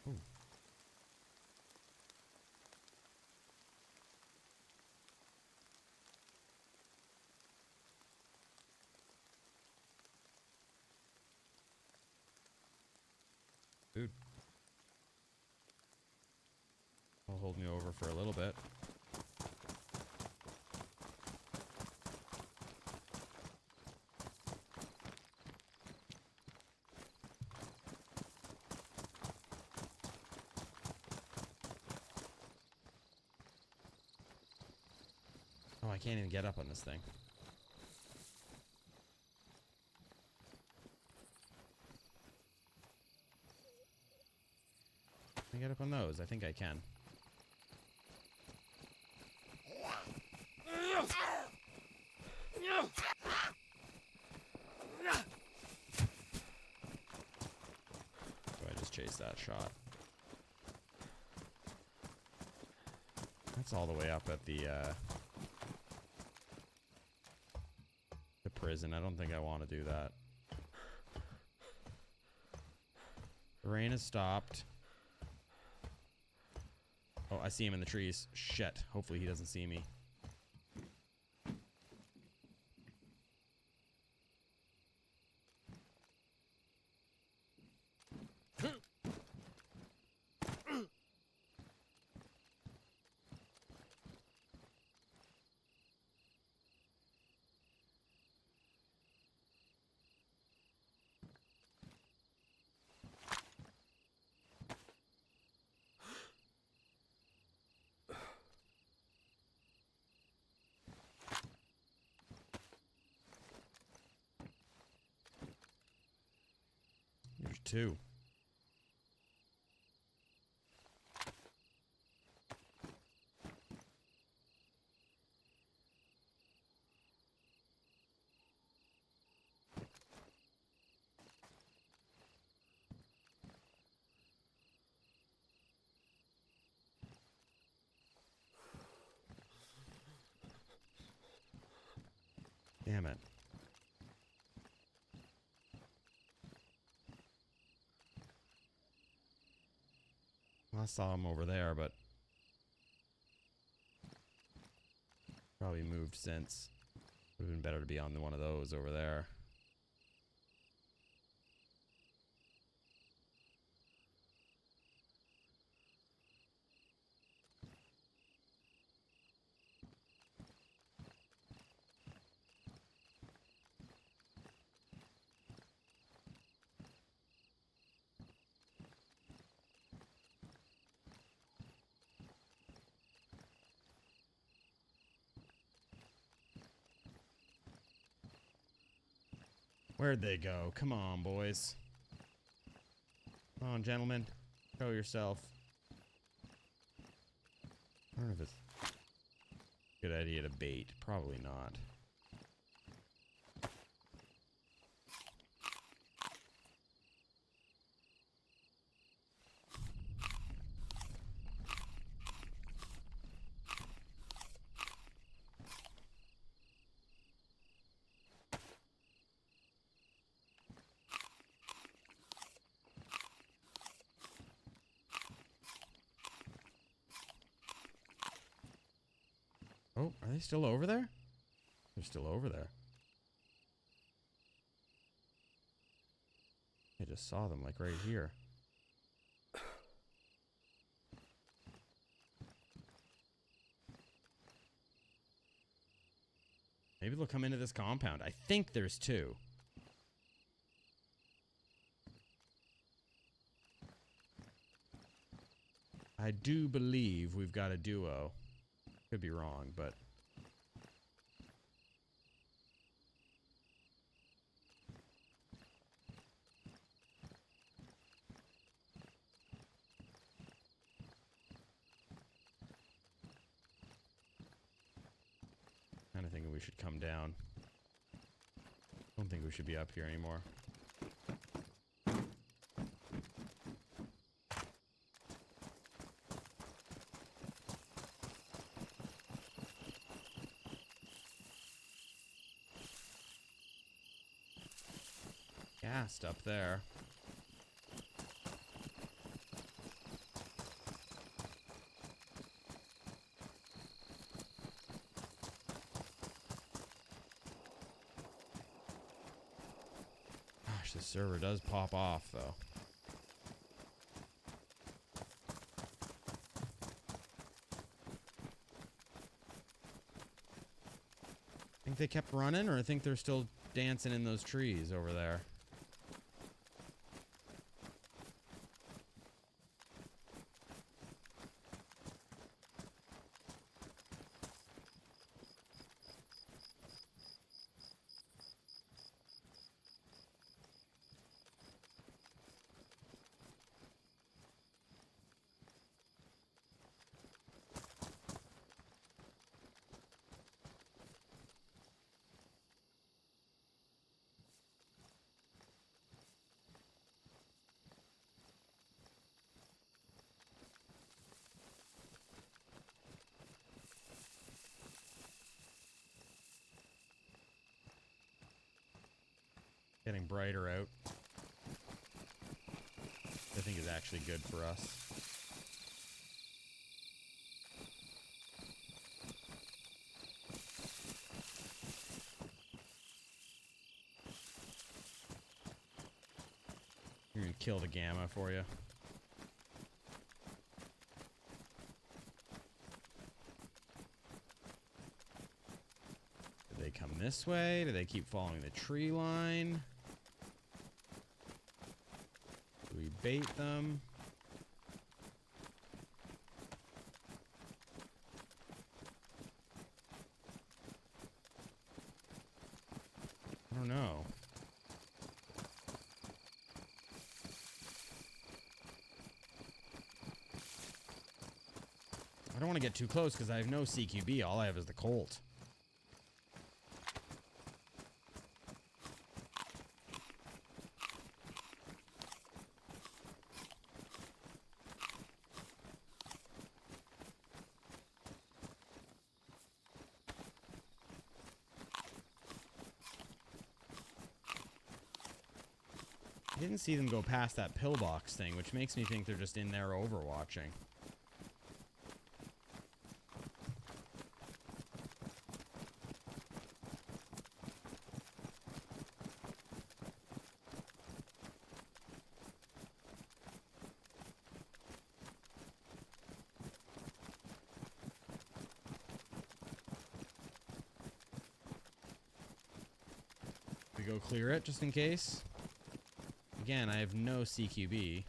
Ooh. Food. hold me over for a little bit. Oh, I can't even get up on this thing. Can I get up on those? I think I can. So I just chased that shot. That's all the way up at the prison. I don't think I want to do that. The rain has stopped. Oh, I see him in the trees. Shit. Hopefully he doesn't see me. There's two. Damn it. I saw him over there, but probably moved since. Would have been better to be on one of those over there. Where'd they go? Come on, boys. Come on, gentlemen. Show yourself. I don't know if it's a good idea to bait. Probably not. Oh, are they still over there? They're still over there. I just saw them, like, right here. Maybe they'll come into this compound. I think there's two. I do believe we've got a duo. Could be wrong, but... Kinda thinking we should come down. Don't think we should be up here anymore. Gassed up there. Gosh, this server does pop off, though. they kept running, or I think they're still dancing in those trees over there. Getting brighter out. I think is actually good for us. You're gonna kill the gamma for you. Do they come this way? Do they keep following the tree line? Do we bait them? I don't know. I don't want to get too close because I have no CQB. All I have is the Colt. I didn't see them go past that pillbox thing, which makes me think they're just in there overwatching. We go clear it just in case. Again, I have no CQB.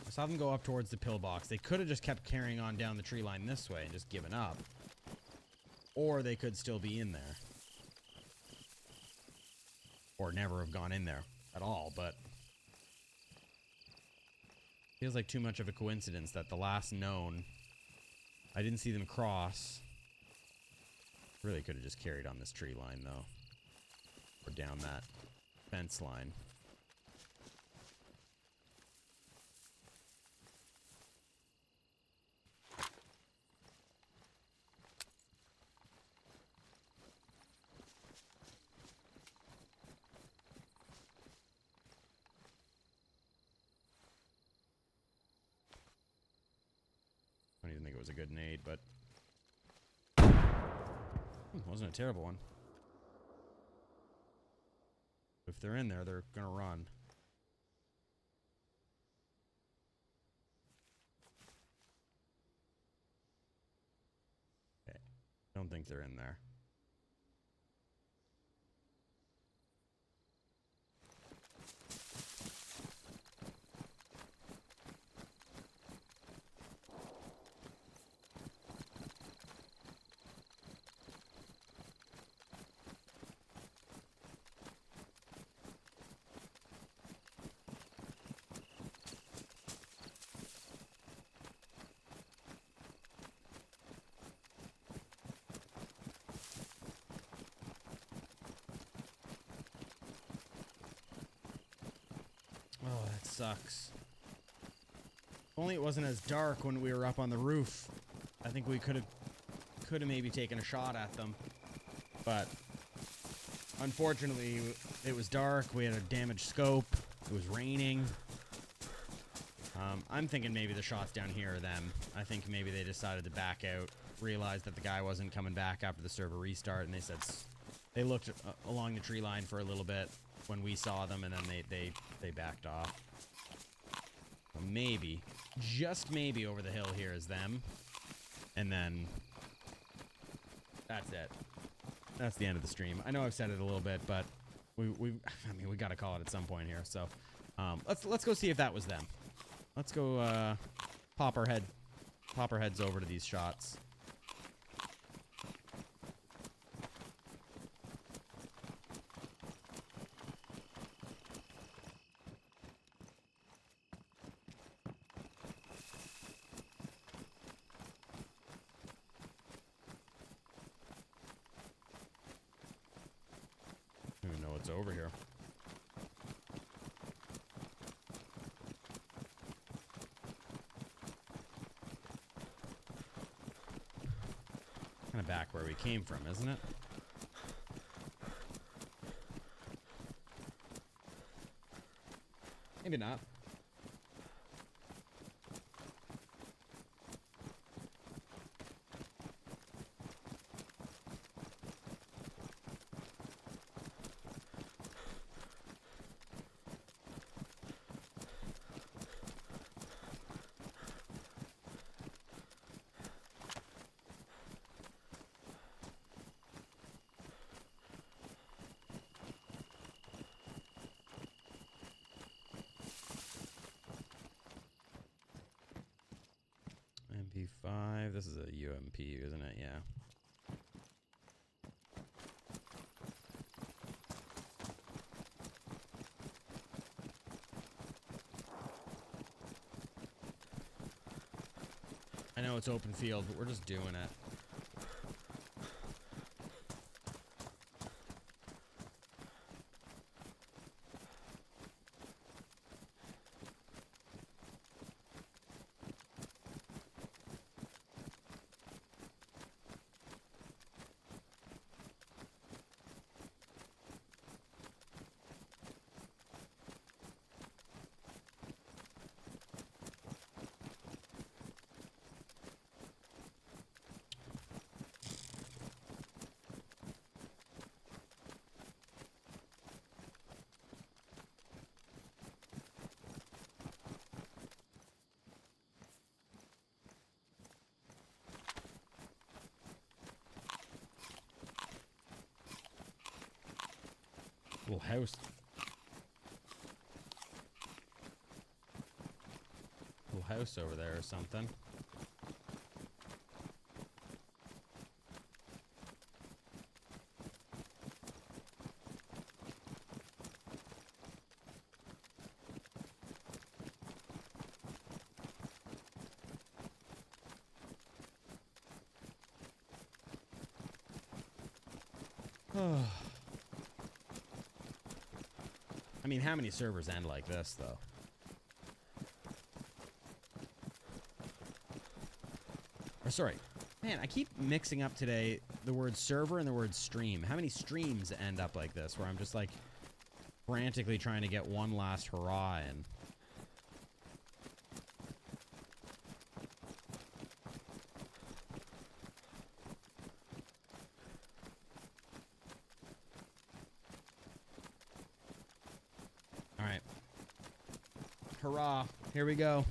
I saw them go up towards the pillbox. They could have just kept carrying on down the tree line this way and just given up. Or they could still be in there. Or never have gone in there at all, but feels like too much of a coincidence that the last known, I didn't see them cross. Really could have just carried on this tree line, though. Or down that fence line. I don't even think it was a good nade, but wasn't a terrible one. If they're in there, they're gonna run. Okay, don't think they're in there. Oh, that sucks. If only it wasn't as dark when we were up on the roof. I think we could have maybe taken a shot at them. But unfortunately, it was dark. We had a damaged scope. It was raining. I'm thinking maybe the shots down here are them. I think maybe they decided to back out, realized that the guy wasn't coming back after the server restart, and they said they looked along the tree line for a little bit when we saw them, and then they backed off. So maybe, just maybe, over the hill here is them, and then that's it. That's the end of the stream. I know I've said it a little bit, but I mean, we got to call it at some point here. So let's go see if that was them. Let's go pop our heads over to these shots. I don't even know what's over here. Kind of back where we came from, isn't it? Maybe not. MP5. This is a UMP, isn't it? Yeah. I know it's open field, but we're just doing it. Little house. Little house over there or something. I mean, how many servers end like this, though? Or sorry, man, I keep mixing up today the word server and the word stream. How many streams end up like this, where I'm just like frantically trying to get one last hurrah in? All right. Hurrah. Here we go.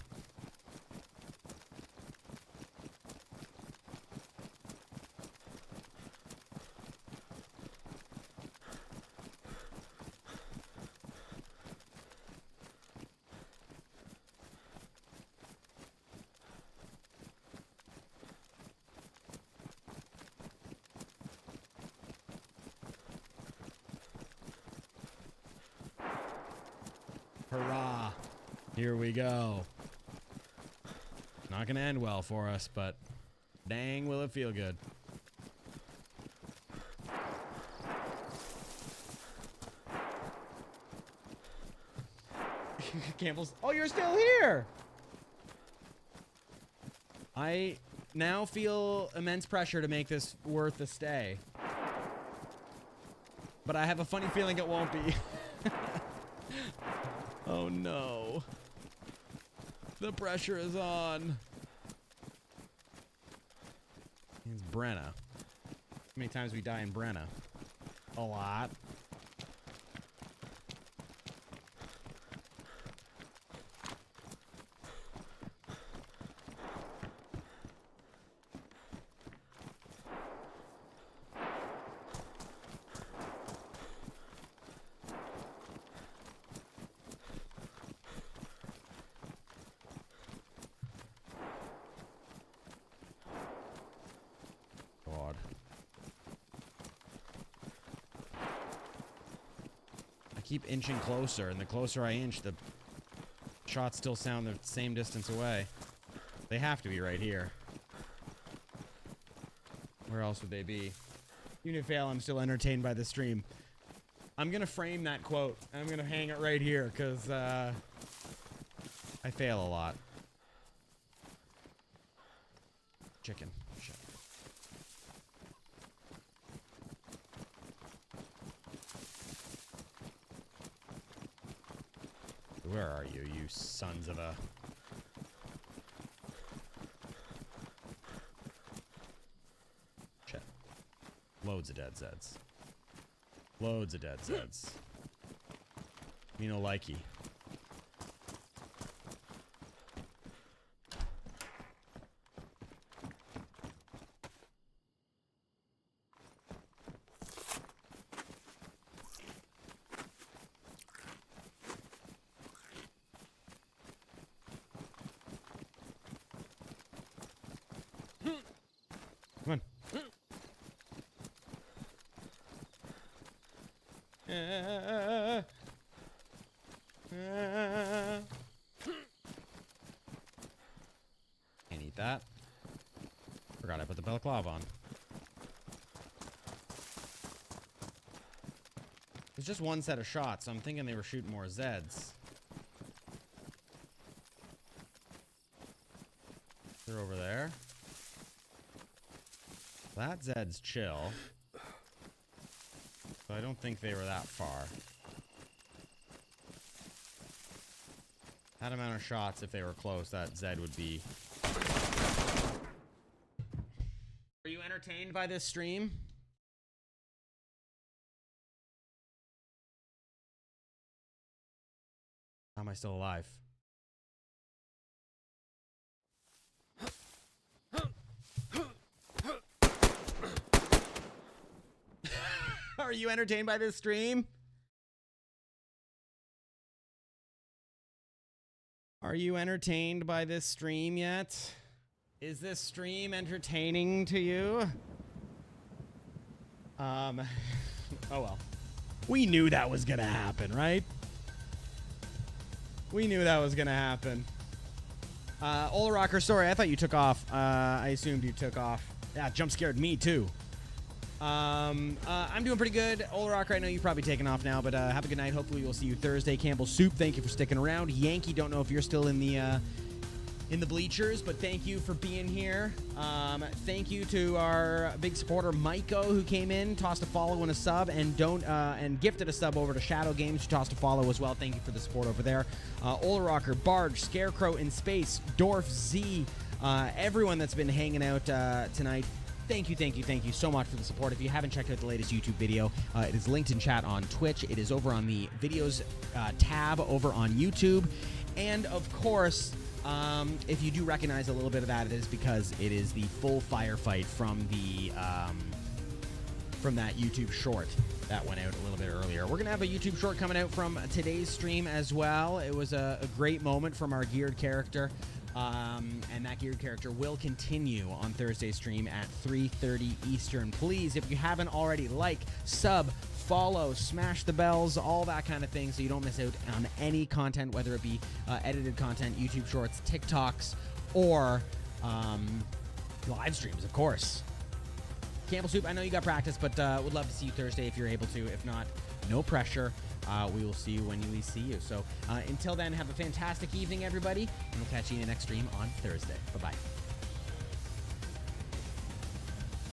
Hurrah. Here we go. Not gonna end well for us, but dang will it feel good. Campbell's. Oh, you're still here! I now feel immense pressure to make this worth a stay. But I have a funny feeling it won't be. Oh no. The pressure is on. It's Brenna. How many times we die in Brenna? A lot. God. I keep inching closer, and the closer I inch, the shots still sound the same distance away. They have to be right here. Where else would they be? Even if fail, I'm still entertained by the stream. I'm gonna frame that quote. I'm gonna hang it right here, because I fail a lot. Chicken. Shit. Where are you, you sons of a... Shit. Loads of dead Zeds. Loads of dead Zeds. Me no likey. Come on. Can't eat that. Forgot I put the balaclava on. It's just one set of shots, so I'm thinking they were shooting more Zeds. They're over there. That Zed's chill. So I don't think they were that far. That amount of shots, if they were close, that Zed would be... Are you entertained by this stream? How am I still alive? Are you entertained by this stream? Are you entertained by this stream yet? Is this stream entertaining to you? Oh well. We knew that was gonna happen, right? We knew that was gonna happen. Ola Rocker, sorry, I thought you took off. I assumed you took off. Yeah, jump scared me too. I'm doing pretty good. Ola Rocker, I know you've probably taken off now, but have a good night. Hopefully we'll see you Thursday. Campbell Soup, thank you for sticking around. Yankee, don't know if you're still in the bleachers, but thank you for being here. Thank you to our big supporter Maiko, who came in, tossed a follow and a sub, and gifted a sub over to Shadow Games, who tossed a follow as well. Thank you for the support over there. Ola Rocker, Barge, Scarecrow in Space, Dorf Z, everyone that's been hanging out tonight. Thank you so much for the support. If you haven't checked out the latest YouTube video, it is linked in chat on Twitch. It is over on the videos tab over on YouTube. And of course, if you do recognize a little bit of that, it is because it is the full firefight from that YouTube short that went out a little bit earlier. We're going to have a YouTube short coming out from today's stream as well. It was a great moment from our geared character. And that geared character will continue on Thursday's stream at 3:30 Eastern. Please, if you haven't already, like, sub, follow, smash the bells, all that kind of thing, so you don't miss out on any content, whether it be edited content, YouTube shorts, TikToks, or live streams, of course. Campbell Soup, I know you got practice, but would love to see you Thursday if you're able to. If not, no pressure. We will see you when we see you. So until then, have a fantastic evening, everybody, and we'll catch you in the next stream on Thursday. Bye-bye.